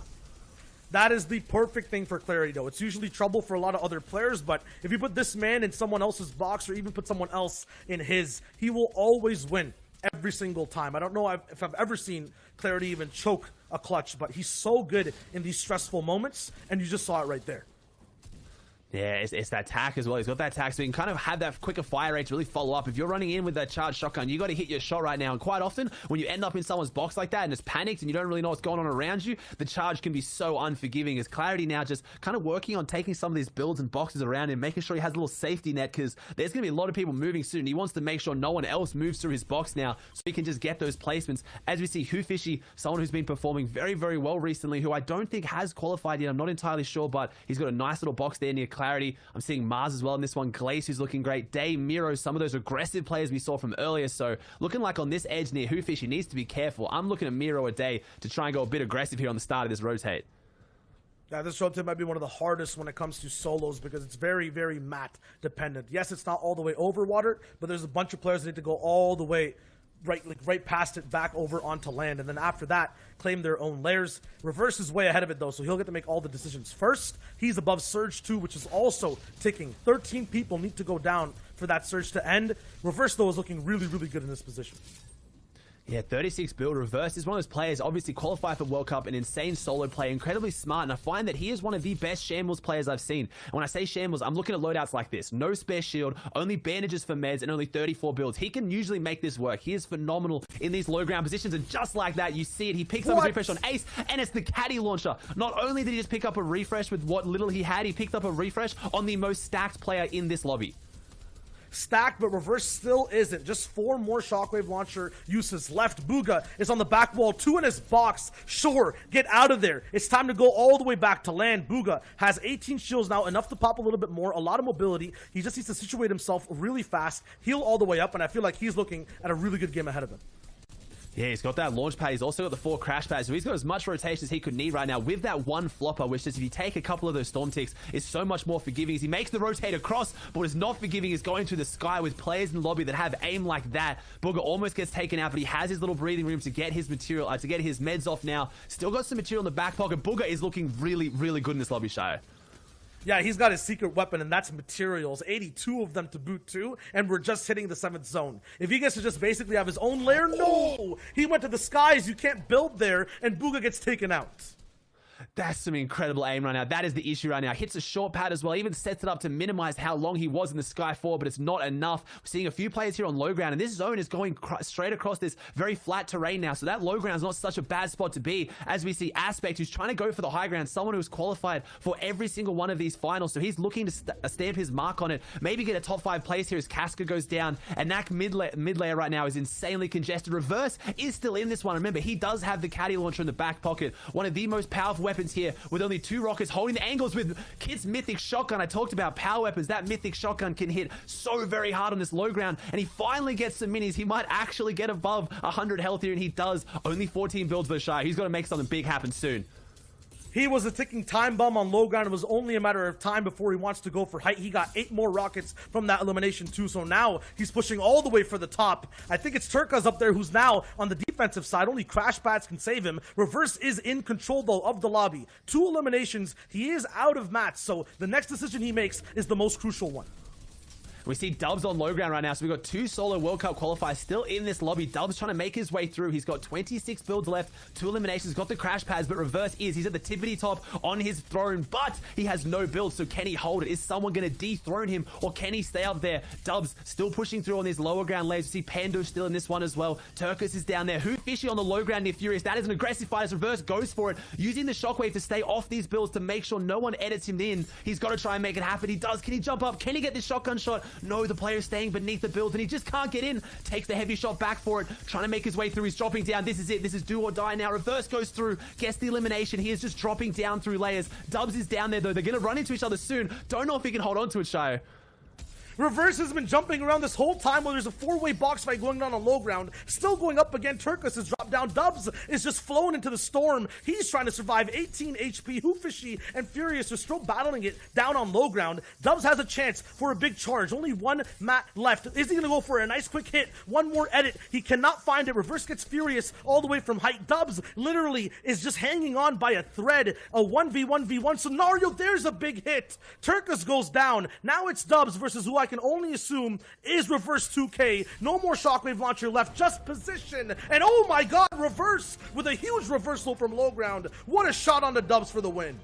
That is the perfect thing for Clarity, though. It's usually trouble for a lot of other players, but if you put this man in someone else's box, or even put someone else in his, he will always win every single time. I don't know if I've ever seen Clarity even choke a clutch, but he's so good in these stressful moments, and you just saw it right there. Yeah, it's that tack as well. He's got that tack, so you can kind of have that quicker fire rate to really follow up. If you're running in with that charged shotgun, you got to hit your shot right now. And quite often, when you end up in someone's box like that and it's panicked and you don't really know what's going on around you, the charge can be so unforgiving. As Clarity now just kind of working on taking some of these builds and boxes around him, making sure he has a little safety net, because there's going to be a lot of people moving soon. He wants to make sure no one else moves through his box now, so he can just get those placements. As we see, Fishy, someone who's been performing very, very well recently, who I don't think has qualified yet. I'm not entirely sure, but he's got a nice little box there near Clarity. I'm seeing Mars as well in this one. Glace, who's looking great. Day, Miro, some of those aggressive players we saw from earlier. So looking like on this edge near Whofish, he needs to be careful. I'm looking at Miro a Day to try and go a bit aggressive here on the start of this rotate. Yeah, this rotate might be one of the hardest when it comes to solos because it's very, very mat dependent. Yes, it's not all the way over water, but there's a bunch of players that need to go all the way right past it, back over onto land, and then after that claim their own layers. Reverse is way ahead of it though, so he'll get to make all the decisions first. He's above Surge 2, which is also ticking. 13 people need to go down for that Surge to end. Reverse though is looking really, really good in this position. Yeah, 36 build. Reverse is one of those players, obviously qualified for World Cup, an insane solo play, incredibly smart, and I find that he is one of the best shambles players I've seen. And when I say shambles, I'm looking at loadouts like this. No spare shield, only bandages for meds, and only 34 builds. He can usually make this work. He is phenomenal in these low ground positions, and just like that, you see it. He picks up a refresh on Ace, and it's the caddy launcher. Not only did he just pick up a refresh with what little he had, he picked up a refresh on the most stacked player in this lobby. Stacked, but Reverse still isn't. Just 4 more shockwave launcher uses left. Booga is on the back wall, 2 in his box. Sure, get out of there. It's time to go all the way back to land. Booga has 18 shields now, enough to pop a little bit more, a lot of mobility. He just needs to situate himself really fast, heal all the way up, and I feel like he's looking at a really good game ahead of him. Yeah, he's got that launch pad. He's also got the 4 crash pads. So he's got as much rotation as he could need right now with that 1 flopper, which is, if you take a couple of those storm ticks, is so much more forgiving as he makes the rotate across. But what is not forgiving is going through the sky with players in the lobby that have aim like that. Booga almost gets taken out, but he has his little breathing room to get his material, to get his meds off now. Still got some material in the back pocket. Booga is looking really, really good in this lobby, Shire. Yeah, he's got his secret weapon, and that's materials. 82 of them to boot too, and we're just hitting the 7th zone. If he gets to just basically have his own lair, no! He went to the skies, you can't build there, and Booga gets taken out. That's some incredible aim right now. That is the issue right now. Hits a short pad as well. Even sets it up to minimize how long he was in the sky for, but it's not enough. We're seeing a few players here on low ground, and this zone is going straight across this very flat terrain now. So that low ground is not such a bad spot to be, as we see Aspect, who's trying to go for the high ground, someone who's qualified for every single one of these finals. So he's looking to stamp his mark on it. Maybe get a top 5 place here as Casca goes down. And Knack mid layer right now is insanely congested. Reverse is still in this one. Remember, he does have the caddy launcher in the back pocket. One of the most powerful weapons here, with only 2 rockets holding the angles with Kit's mythic shotgun. I talked about power weapons. That mythic shotgun can hit so very hard on this low ground, and he finally gets some minis. He might actually get above 100 health here, and he does. Only 14 builds for Shy. He's got to make something big happen soon. He was a ticking time bomb on low ground. It was only a matter of time before he wants to go for height. He got 8 more rockets from that elimination too, so now he's pushing all the way for the top. I think it's Turka's up there who's now on the defensive side. Only crash pads can save him. Reverse is in control though of the lobby. 2 eliminations. He is out of mats, so the next decision he makes is the most crucial one. We see Dubs on low ground right now, so we've got 2 solo World Cup qualifiers still in this lobby. Dubs trying to make his way through. He's got 26 builds left, 2 eliminations, got the crash pads, but Reverse he's at the tippity top on his throne, but he has no build, so can he hold it? Is someone going to dethrone him, or can he stay up there? Dubs still pushing through on these lower ground layers. We see Pando still in this one as well. Turkus is down there. Fishy on the low ground near Furious. That is an aggressive fight as Reverse goes for it, using the shockwave to stay off these builds to make sure no one edits him in. He's got to try and make it happen. He does. Can he jump up? Can he get this shotgun shot? No, the player is staying beneath the build, and he just can't get in. Takes the heavy shot back for it, trying to make his way through. He's dropping down. This is it. This is do or die now. Reverse goes through, gets the elimination. He is just dropping down through layers. Dubs is down there though. They're going to run into each other soon. Don't know if he can hold on to it, Shio. Reverse has been jumping around this whole time while there's a 4-way box fight going on low ground. Still going up again. Turkus has dropped down. Dubs is just flowing into the storm. He's trying to survive. 18 HP. Hoofishy and Furious are still battling it down on low ground. Dubs has a chance for a big charge. Only 1 mat left. Is he going to go for a nice quick hit? 1 more edit. He cannot find it. Reverse gets Furious all the way from height. Dubs literally is just hanging on by a thread. A 1v1v1 scenario. There's a big hit. Turkus goes down. Now it's Dubs versus who I can only assume is Reverse 2K. No more shockwave launcher left, just position. And oh my god, Reverse with a huge reversal from low ground. What a shot on the Dubs for the win.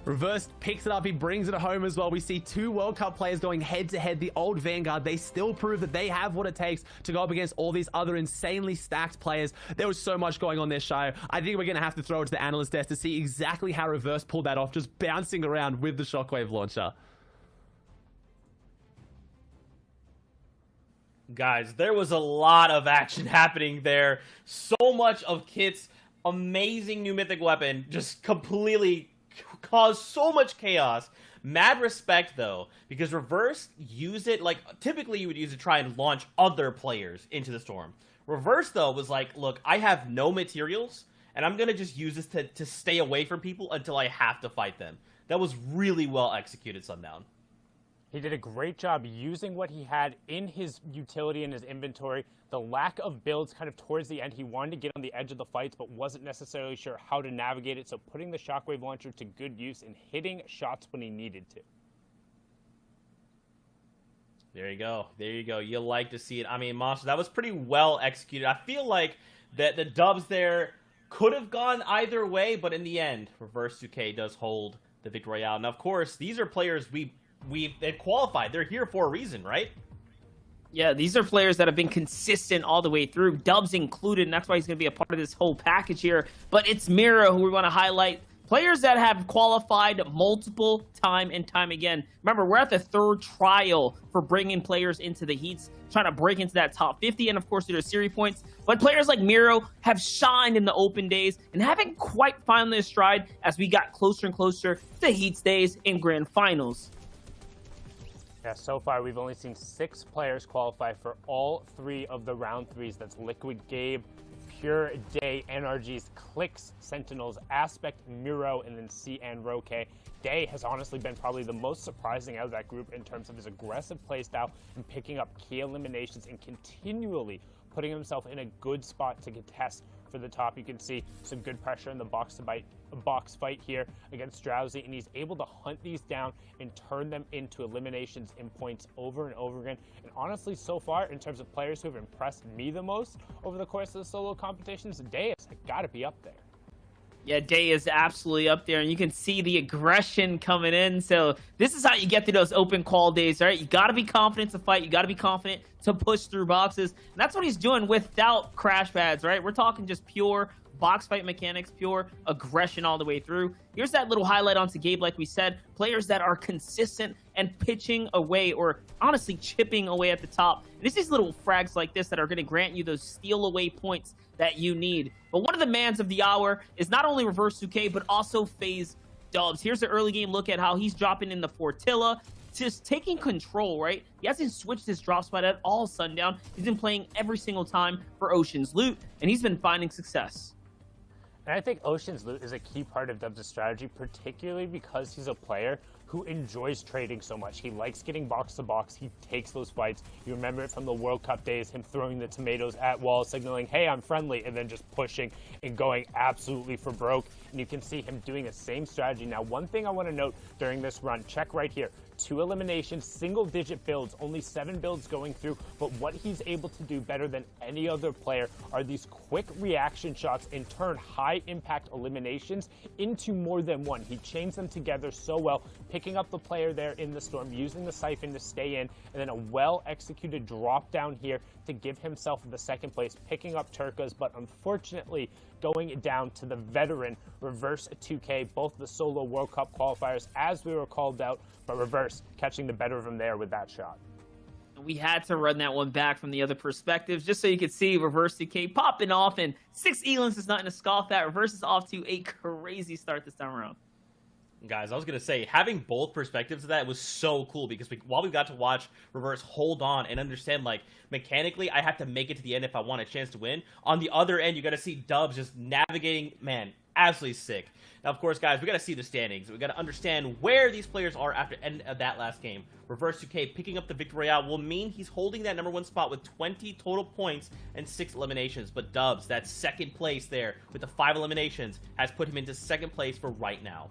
Reverse picks it up. He brings it home as well. We see two World Cup players going head to head. The old Vanguard, they still prove that they have what it takes to go up against all these other insanely stacked players. There was so much going on there, Shio. I think we're going to have to throw it to the analyst desk to see exactly how Reverse pulled that off, just bouncing around with the Shockwave launcher. Guys, there was a lot of action happening there. So much of Kit's amazing new mythic weapon just completely caused so much chaos. Mad respect, though, because Reverse used it, like, typically you would use it to try and launch other players into the storm. Reverse, though, was like, look, I have no materials, and I'm going to just use this to stay away from people until I have to fight them. That was really well executed, Sundown. He did a great job using what he had in his utility and his inventory. The lack of builds kind of towards the end, he wanted to get on the edge of the fights, but wasn't necessarily sure how to navigate it. So putting the Shockwave launcher to good use and hitting shots when he needed to. There you go. There you go. You like to see it. I mean, Monster, that was pretty well executed. I feel like that the dubs there could have gone either way, but in the end, Reverse 2K does hold the victory out. Now, of course, these are players they've qualified. They're here for a reason, right? Yeah, these are players that have been consistent all the way through, Dubs included, and that's why he's going to be a part of this whole package here. But it's Mira who we want to highlight. Players that have qualified multiple time and time again. Remember, we're at the third trial for bringing players into the heats, trying to break into that top 50, and of course, their series points. But players like Miro have shined in the open days and haven't quite found their stride as we got closer and closer to heats days and grand finals. Yeah, so far we've only seen 6 players qualify for all 3 of the round 3s. That's Liquid Gabe, Pure, Day, NRGs, Clicks, Sentinels, Aspect, Miro, and then C and Roque. Day has honestly been probably the most surprising out of that group in terms of his aggressive playstyle and picking up key eliminations and continually putting himself in a good spot to contest for the top. You can see some good pressure in the box fight here against Drowsy, and he's able to hunt these down and turn them into eliminations in points over and over again. And honestly, so far, in terms of players who have impressed me the most over the course of the solo competitions, Day has got to be up there. Yeah, Day is absolutely up there, and you can see the aggression coming in. So this is how you get to those open call days, right? You got to be confident to fight. You got to be confident to push through boxes. And that's what he's doing without crash pads, right? We're talking just pure box fight mechanics, pure aggression all the way through. Here's that little highlight onto Gabe, like we said. Players that are consistent and pitching away, or honestly chipping away at the top. And it's these little frags like this that are going to grant you those steal away points that you need. But one of the mans of the hour is not only Reverse 2K, but also FaZe Dubs. Here's the early game look at how he's dropping in the Fortilla, just taking control, right? He hasn't switched his drop spot at all, Sundown. He's been playing every single time for Ocean's Loot, and he's been finding success. And I think Ocean's Loot is a key part of Dubs' strategy, particularly because he's a player who enjoys trading so much. He likes getting box to box. He takes those fights. You remember it from the World Cup days, him throwing the tomatoes at walls, signaling, hey, I'm friendly, and then just pushing and going absolutely for broke. And you can see him doing the same strategy. Now, one thing I want to note during this run, check right here. 2 eliminations, single-digit builds, only 7 builds going through, but what he's able to do better than any other player are these quick reaction shots and turn high-impact eliminations into more than one. He chains them together so well, picking up the player there in the storm, using the siphon to stay in, and then a well-executed drop down here to give himself the second place, picking up Turkas, but unfortunately going down to the veteran Reverse 2K, both the solo World Cup qualifiers as we were called out, but Reverse catching the better of him there with that shot. We had to run that one back from the other perspectives just so you could see Reverse 2K popping off, and 6 Elans is nothing to scoff at. Reverse is off to a crazy start this time around. Guys, I was going to say, having both perspectives of that was so cool, because while we got to watch Reverse hold on and understand, like, mechanically, I have to make it to the end if I want a chance to win. On the other end, you got to see Dubs just navigating, man, absolutely sick. Now, of course, guys, we got to see the standings. We got to understand where these players are after the end of that last game. Reverse 2K picking up the victory royale will mean he's holding that #1 spot with 20 total points and 6 eliminations. But Dubs, that second place there with the 5 eliminations, has put him into second place for right now.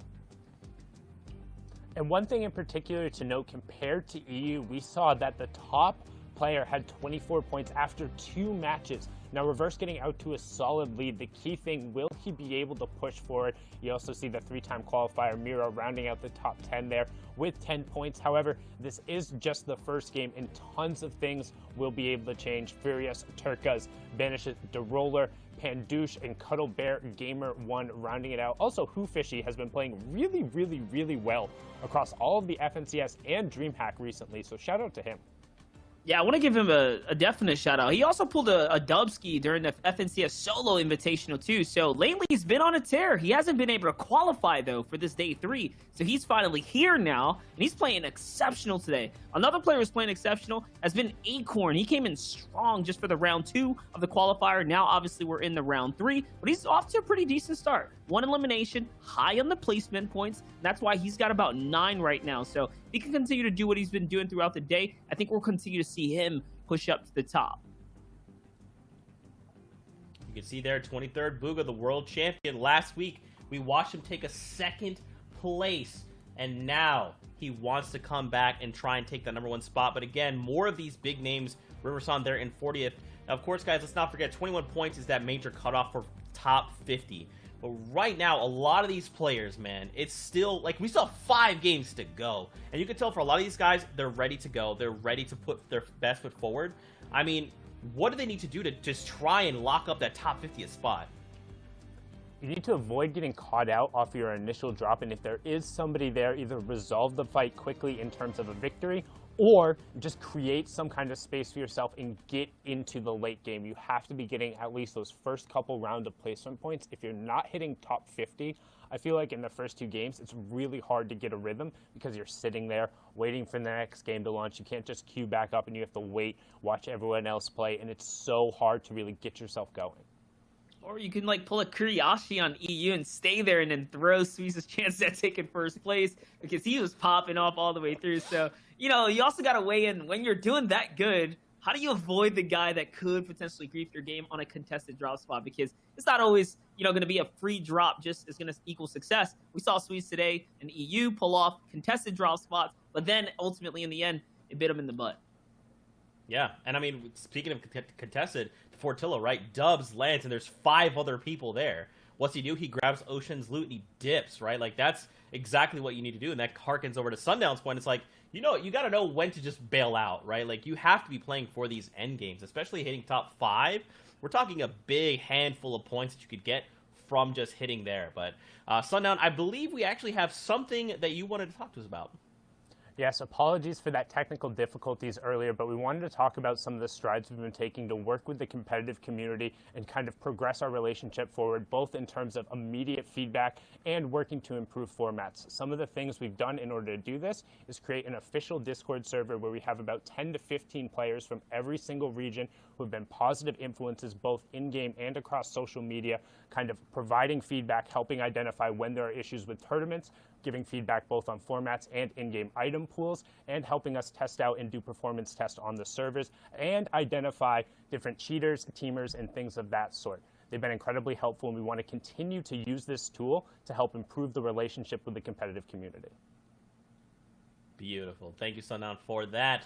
And one thing in particular to note, compared to EU, we saw that the top player had 24 points after 2 matches. Now, Reverse getting out to a solid lead. The key thing, will he be able to push forward? You also see the 3-time qualifier Mira rounding out the top 10 there with 10 points. However, this is just the first game, and tons of things will be able to change. Furious, Turkas, Banishes, DeRoller, Pandouche, and Cuddle Bear Gamer 1 rounding it out. Also, Who Fishy has been playing really well across all of the FNCS and DreamHack recently, so shout out to him. Yeah, I want to give him a definite shout out. He also pulled a Dubski during the FNCS solo invitational too. So lately he's been on a tear. He hasn't been able to qualify though for this day 3. So he's finally here now, and he's playing exceptional today. Another player who's playing exceptional has been Acorn. He came in strong just for the round 2 of the qualifier. Now obviously we're in the round 3, but he's off to a pretty decent start. 1 elimination, high on the placement points. That's why he's got about 9 right now. So if he can continue to do what he's been doing throughout the day, I think we'll continue to see him push up to the top. You can see there, 23rd Bugha, the world champion. Last week, we watched him take a 2nd place, and now he wants to come back and try and take the #1 spot. But again, more of these big names. Riverson there in 40th. Now, of course, guys, let's not forget, 21 points is that major cutoff for top 50. But right now, a lot of these players, man, it's still, like, we still have 5 games to go. And you can tell for a lot of these guys, they're ready to go. They're ready to put their best foot forward. I mean, what do they need to do to just try and lock up that top 50th spot? You need to avoid getting caught out off your initial drop, and if there is somebody there, either resolve the fight quickly in terms of a victory, or just create some kind of space for yourself and get into the late game. You have to be getting at least those first couple round of placement points. If you're not hitting top 50, I feel like in the first 2 games, it's really hard to get a rhythm because you're sitting there waiting for the next game to launch. You can't just queue back up and you have to wait, watch everyone else play, and it's so hard to really get yourself going. Or you can like pull a Kuriyashi on EU and stay there and then throw Sweeze's chance at taking first place because he was popping off all the way through. So, you know, you also got to weigh in when you're doing that good. How do you avoid the guy that could potentially grief your game on a contested drop spot? Because it's not always, you know, going to be a free drop just is going to equal success. We saw Sweeze today and EU pull off contested drop spots, but then ultimately in the end, it bit him in the butt. Yeah, and I mean, speaking of contested, Fortilla, right? Dubs lands, and there's 5 other people there. What's he do? He grabs Ocean's loot and he dips, right? Like, that's exactly what you need to do, and that harkens over to Sundown's point. It's like, you know, you got to know when to just bail out, right? Like, you have to be playing for these end games, especially hitting top 5. We're talking a big handful of points that you could get from just hitting there. But Sundown, I believe we actually have something that you wanted to talk to us about. Yes, apologies for that technical difficulties earlier, but we wanted to talk about some of the strides we've been taking to work with the competitive community and kind of progress our relationship forward, both in terms of immediate feedback and working to improve formats. Some of the things we've done in order to do this is create an official Discord server where we have about 10 to 15 players from every single region who have been positive influences both in-game and across social media, kind of providing feedback, helping identify when there are issues with tournaments, giving feedback both on formats and in-game item pools, and helping us test out and do performance tests on the servers, and identify different cheaters, teamers, and things of that sort. They've been incredibly helpful, and we want to continue to use this tool to help improve the relationship with the competitive community. Beautiful. Thank you, Sundown, for that.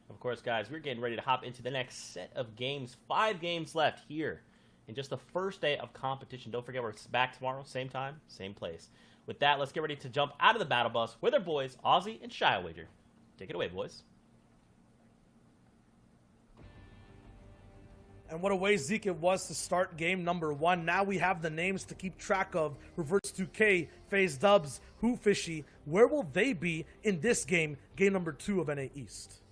Of course, guys, we're getting ready to hop into the next set of games. 5 games left here in just the first day of competition. Don't forget, we're back tomorrow, same time, same place. With that, let's get ready to jump out of the battle bus with our boys, Ozzy and Shy Wager. Take it away, boys. And what a way, Zeke, it was to start game number 1. Now we have the names to keep track of. Reverse 2K, FaZe Dubs, Who Fishy. Where will they be in this game, game number 2 of NA East?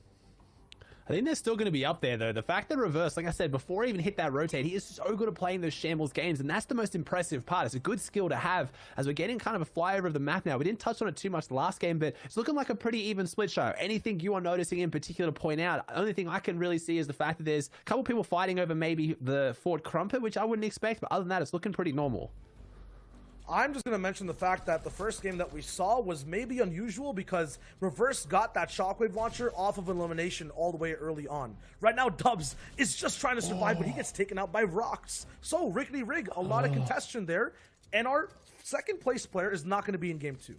I think they're still going to be up there, though. The fact that Reverse, like I said, before he even hit that rotate, he is so good at playing those shambles games, and that's the most impressive part. It's a good skill to have as we're getting kind of a flyover of the map now. We didn't touch on it too much last game, but it's looking like a pretty even split show. Anything you are noticing in particular to point out? The only thing I can really see is the fact that there's a couple people fighting over maybe the Fort Crumpet, which I wouldn't expect, but other than that, it's looking pretty normal. I'm just going to mention the fact that the first game that we saw was maybe unusual because Reverse got that shockwave launcher off of elimination all the way early on. Right now, Dubs is just trying to survive, but he gets taken out by rocks. So, Rickety Rig, a lot of contention there, and our second place player is not going to be in game 2.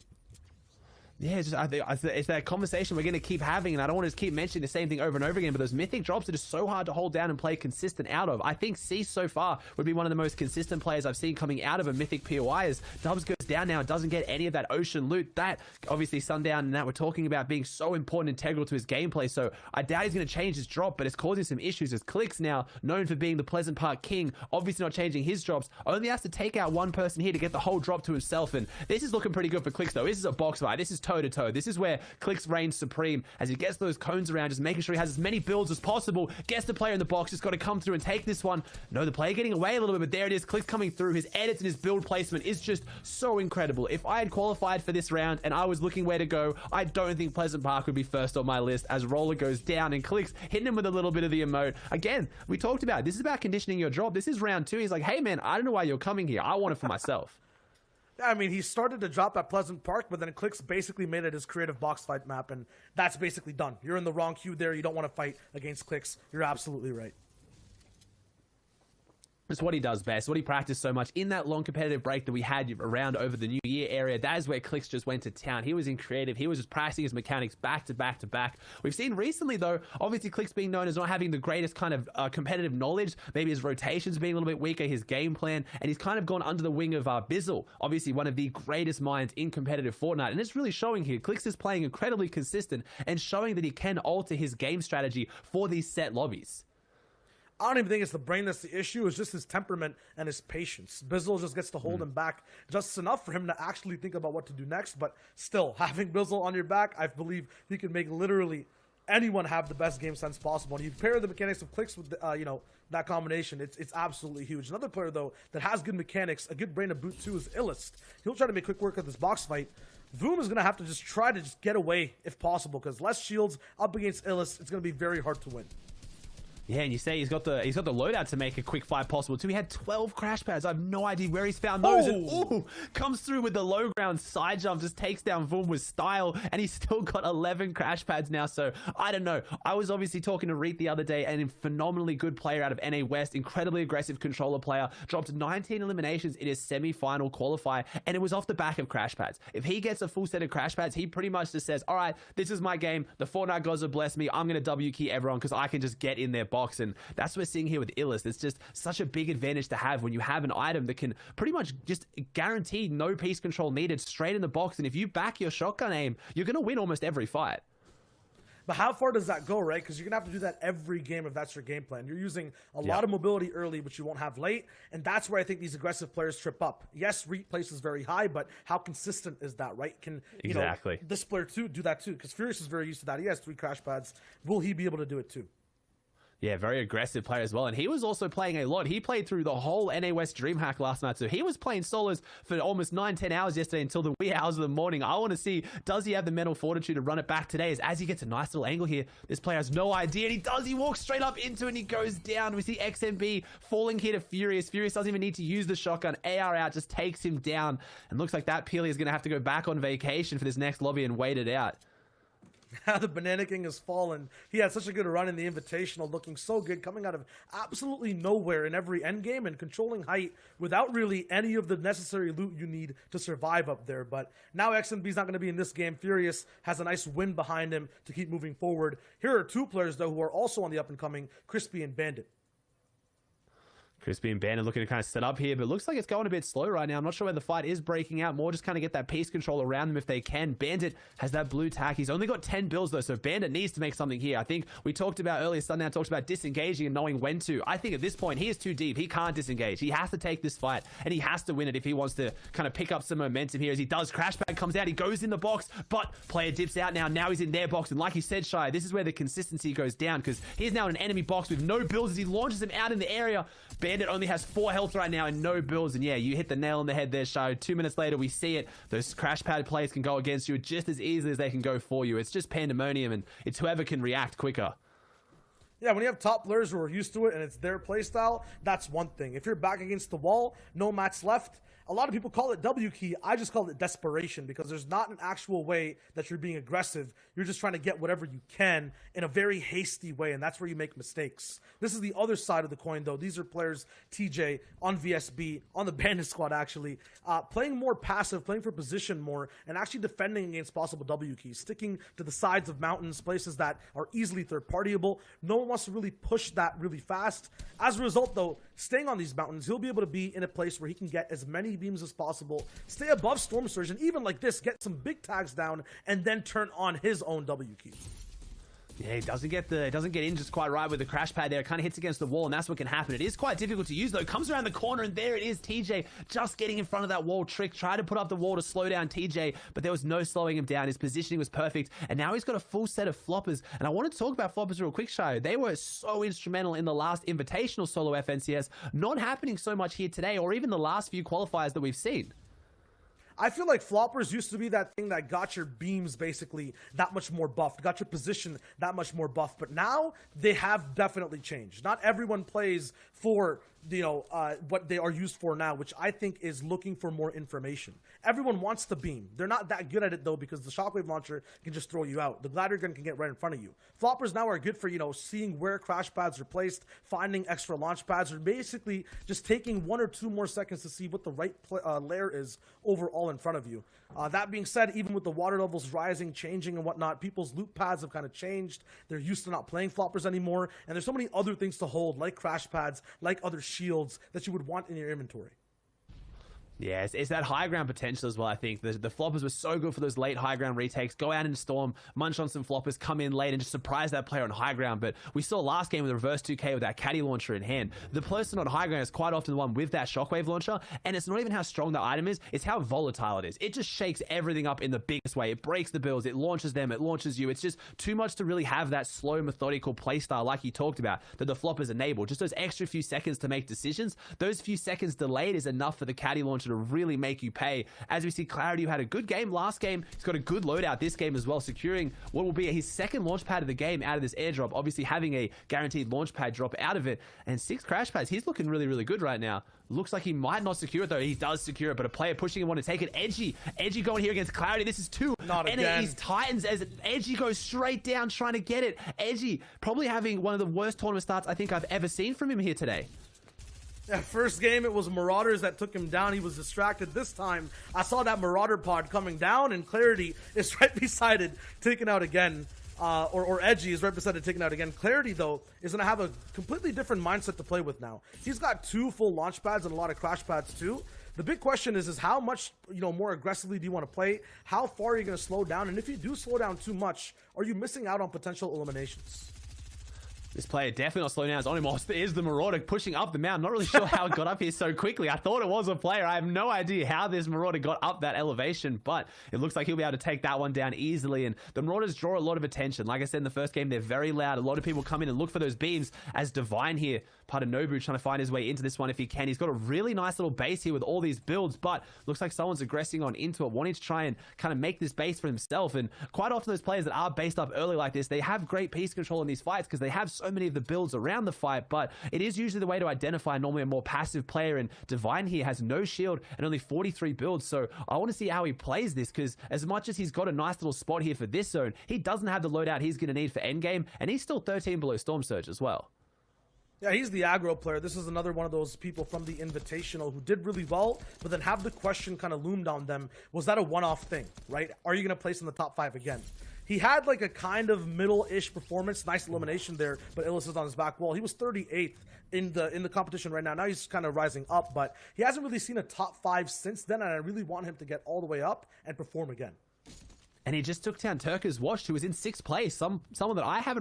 Yeah, I think it's that conversation we're going to keep having, and I don't want to keep mentioning the same thing over and over again, but those mythic drops are just so hard to hold down and play consistent out of. I think C so far would be one of the most consistent players I've seen coming out of a mythic POI as Dubs goes down now and doesn't get any of that ocean loot. That, obviously, Sundown and that we're talking about being so important, integral to his gameplay, so I doubt he's going to change his drop, but it's causing some issues as Clicks now, known for being the Pleasant Park king, obviously not changing his drops, only has to take out one person here to get the whole drop to himself, and this is looking pretty good for Clicks, though. This is a box fight. This is toe-to-toe. This is where Clicks reigns supreme as he gets those cones around, just making sure he has as many builds as possible, gets the player in the box, just got to come through and take this one. No, the player getting away a little bit, but there it is, Clicks coming through. His edits and his build placement is just so incredible. If I had qualified for this round and I was looking where to go, I don't think Pleasant Park would be first on my list as Roller goes down and Clicks hitting him with a little bit of the emote. Again, we talked about, this is about conditioning your drop. This is round 2. He's like, hey man, I don't know why you're coming here. I want it for myself. I mean, he started to drop at Pleasant Park, but then Clicks basically made it his creative box fight map, and that's basically done. You're in the wrong queue there. You don't want to fight against Clicks. You're absolutely right. It's what he does best, what he practiced so much in that long competitive break that we had around over the New Year area. That is where Clicks just went to town. He was in creative. He was just practicing his mechanics back to back to back. We've seen recently, though, obviously Clicks being known as not having the greatest kind of competitive knowledge. Maybe his rotations being a little bit weaker, his game plan, and he's kind of gone under the wing of Bizzle, obviously one of the greatest minds in competitive Fortnite. And it's really showing here. Clicks is playing incredibly consistent and showing that he can alter his game strategy for these set lobbies. I don't even think it's the brain that's the issue. It's just his temperament and his patience. Bizzle just gets to hold him back just enough for him to actually think about what to do next. But still, having Bizzle on your back, I believe he can make literally anyone have the best game sense possible. And you pair the mechanics of Clicks with, that combination, it's absolutely huge. Another player, though, that has good mechanics, a good brain to boot too, is Illust. He'll try to make quick work of this box fight. Voom is going to have to just try to just get away if possible, because less shields up against Illust, it's going to be very hard to win. Yeah, and you say he's got the loadout to make a quick fight possible too. He had 12 crash pads. I have no idea where he's found those. And comes through with the low ground side jump, just takes down Voom with style, and he's still got 11 crash pads now. So I don't know. I was obviously talking to Reet the other day, and a phenomenally good player out of NA West, incredibly aggressive controller player, dropped 19 eliminations in his semi-final qualifier, and it was off the back of crash pads. If he gets a full set of crash pads, he pretty much just says, all right, this is my game. The Fortnite gods have blessed me. I'm going to W key everyone because I can just get in their box. And that's what we're seeing here with Illust. It's just such a big advantage to have when you have an item that can pretty much just guarantee no piece control needed straight in the box. And if you back your shotgun aim, you're going to win almost every fight. But how far does that go, right? Because you're going to have to do that every game if that's your game plan. You're using a lot of mobility early, which you won't have late. And that's where I think these aggressive players trip up. Yes, Reet places very high, but how consistent is that, right? Can this player too do that too? Because Furious is very used to that. He has 3 crash pads. Will he be able to do it too? Yeah, very aggressive player as well. And he was also playing a lot. He played through the whole NA West DreamHack last night. So he was playing solos for almost 9-10 hours yesterday until the wee hours of the morning. I want to see, does he have the mental fortitude to run it back today? As he gets a nice little angle here, this player has no idea. And he does. He walks straight up into it and he goes down. We see XMB falling here to Furious. Furious doesn't even need to use the shotgun. AR out just takes him down. And looks like that Peely is going to have to go back on vacation for this next lobby and wait it out. The Banana King has fallen. He had such a good run in the Invitational, looking so good, coming out of absolutely nowhere in every endgame and controlling height without really any of the necessary loot you need to survive up there. But now XMB's not going to be in this game. Furious has a nice win behind him to keep moving forward. Here are 2 players, though, who are also on the up-and-coming, Crispy and Bandit. Crispy and Bandit looking to kind of set up here, but it looks like it's going a bit slow right now. I'm not sure where the fight is breaking out. More just kind of get that piece control around them if they can. Bandit has that blue tack. He's only got 10 builds though, so Bandit needs to make something here. I think we talked about earlier, Sundown talked about disengaging and knowing when to. I think at this point, he is too deep. He can't disengage. He has to take this fight, and he has to win it if he wants to kind of pick up some momentum here as he does. Crashback comes out. He goes in the box, but player dips out now. Now he's in their box, and like you said, Shy, this is where the consistency goes down because he's now in an enemy box with no builds as he launches him out in the area. Bandit only has 4 health right now and no builds, and yeah, you hit the nail on the head there, Shy. 2 minutes later, we see it. Those crash pad plays can go against you just as easily as they can go for you. It's just pandemonium, and it's whoever can react quicker. Yeah, when you have top players who are used to it and it's their playstyle, that's one thing. If you're back against the wall, no mats left, a lot of people call it W key. I just call it desperation because there's not an actual way that you're being aggressive. You're just trying to get whatever you can in a very hasty way, and that's where you make mistakes. This is the other side of the coin, though. These are players, TJ, on VSB, on the Bandit squad, actually, playing more passive, playing for position more, and actually defending against possible W keys, sticking to the sides of mountains, places that are easily third-partyable. No one wants to really push that really fast. As a result, though, staying on these mountains, he'll be able to be in a place where he can get as many beams as possible, stay above Storm Surge, and even like this, get some big tags down, and then turn on his own W key. Yeah, it doesn't get in just quite right with the crash pad there. It kind of hits against the wall, and that's what can happen. It is quite difficult to use, though. Comes around the corner, and there it is, TJ just getting in front of that wall trick. Tried to put up the wall to slow down TJ, but there was no slowing him down. His positioning was perfect, and now he's got a full set of floppers. And I wanted to talk about floppers real quick, Shayo. They were so instrumental in the last Invitational solo FNCS. Not happening so much here today, or even the last few qualifiers that we've seen. I feel like floppers used to be that thing that got your beams basically that much more buffed, got your position that much more buffed, but now they have definitely changed. Not everyone plays for, what they are used for now, which I think is looking for more information. Everyone wants the beam. They're not that good at it, though, because the shockwave launcher can just throw you out. The glider gun can get right in front of you. Floppers now are good for, seeing where crash pads are placed, finding extra launch pads, or basically just taking 1 or 2 more seconds to see what the right layer is overall in front of you. That being said, even with the water levels rising, changing, and whatnot, people's loot pads have kind of changed. They're used to not playing floppers anymore, and there's so many other things to hold, like crash pads, like other shields that you would want in your inventory. Yeah, it's that high ground potential as well, I think. The floppers were so good for those late high ground retakes. Go out into Storm, munch on some floppers, come in late, and just surprise that player on high ground. But we saw last game with the reverse 2K with that caddy launcher in hand. The person on high ground is quite often the one with that shockwave launcher, and it's not even how strong the item is, it's how volatile it is. It just shakes everything up in the biggest way. It breaks the builds, it launches them, it launches you. It's just too much to really have that slow, methodical playstyle like he talked about that the floppers enable. Just those extra few seconds to make decisions. Those few seconds delayed is enough for the caddy launcher to really make you pay. As we see, Clarity, who had a good game last game, he's got a good loadout this game as well, securing what will be his second launch pad of the game out of this airdrop, obviously having a guaranteed launch pad drop out of it, and 6 crash pads. He's looking really, really good right now. Looks like he might not secure it, though. He does secure it, but a player pushing him on to take it. Edgy going here against Clarity. This is 2 NAE's Titans as Edgy goes straight down trying to get it. Edgy probably having one of the worst tournament starts I think I've ever seen from him here today. Yeah, first game, it was Marauders that took him down. He was distracted. This time, I saw that Marauder pod coming down, and Clarity is right beside it, taken out again. Or Edgy is right beside it, taken out again. Clarity, though, is going to have a completely different mindset to play with now. He's got 2 full launch pads and a lot of crash pads, too. The big question is how much, more aggressively do you want to play? How far are you going to slow down? And if you do slow down too much, are you missing out on potential eliminations? This player definitely not slowing down. It's Onymos. There's the Marauder pushing up the mountain. Not really sure how it got up here so quickly. I thought it was a player. I have no idea how this Marauder got up that elevation, but it looks like he'll be able to take that one down easily. And the Marauders draw a lot of attention. Like I said in the first game, they're very loud. A lot of people come in and look for those beams, as Divine here, part of Nobu, trying to find his way into this one if he can. He's got a really nice little base here with all these builds, but looks like someone's aggressing on into it, wanting to try and kind of make this base for himself. And quite often those players that are based up early like this, they have great piece control in these fights because they have so many of the builds around the fight, but it is usually the way to identify normally a more passive player, and Divine here has no shield and only 43 builds, so I want to see how he plays this, because as much as he's got a nice little spot here for this zone, he doesn't have the loadout he's going to need for endgame, and he's still 13 below Storm Surge as well. Yeah, he's the aggro player. This is another one of those people from the Invitational who did really well, but then have the question kind of loomed on them, was that a one-off thing, right? Are you going to place in the top 5 again? He had like a kind of middle-ish performance, nice elimination there, but Illis is on his back wall. He was 38th in the competition right now. Now he's kind of rising up, but he hasn't really seen a top 5 since then, and I really want him to get all the way up and perform again. And he just took down Turker's Watch, who was in 6th place. Someone that I'm happy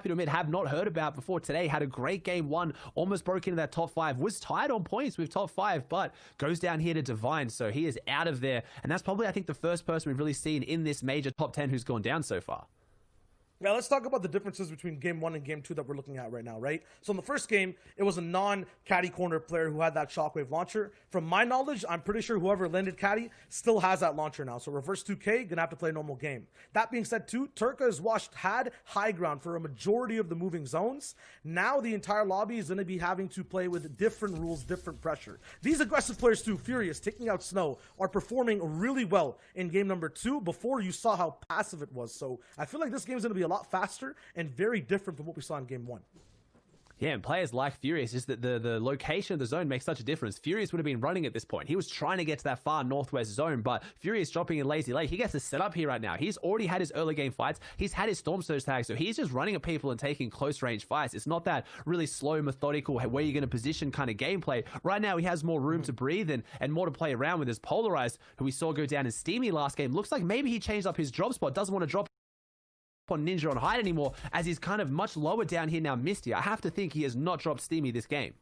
to admit, have not heard about before today. Had a great game 1, almost broke into that top 5, was tied on points with top 5, but goes down here to Divine, so he is out of there. And that's probably, I think, the first person we've really seen in this major top 10 who's gone down so far. Now, let's talk about the differences between Game 1 and Game 2 that we're looking at right now, right? So in the first game, it was a non-Caddy Corner player who had that Shockwave launcher. From my knowledge, I'm pretty sure whoever landed Caddy still has that launcher now. So Reverse 2K, gonna have to play a normal game. That being said, too, Turka has had high ground for a majority of the moving zones. Now the entire lobby is gonna be having to play with different rules, different pressure. These aggressive players, too, Furious, taking out Snow, are performing really well in game number 2 before you saw how passive it was. So I feel like this game's gonna be a lot faster and very different from what we saw in game 1. Yeah, and players like Furious, just that the location of the zone makes such a difference. Furious would have been running at this point. He was trying to get to that far northwest zone, but Furious dropping in Lazy Lake, he gets to set up here right now. He's already had his early game fights. He's had his Storm Surge tag, so he's just running at people and taking close range fights. It's not that really slow, methodical, where you're going to position kind of gameplay. Right now, he has more room to breathe and more to play around with. His Polarized, who we saw go down in Steamy last game. Looks like maybe he changed up his drop spot, doesn't want to drop on Ninja on Hide anymore, as he's kind of much lower down here now. Misty, I have to think he has not dropped Steamy this game.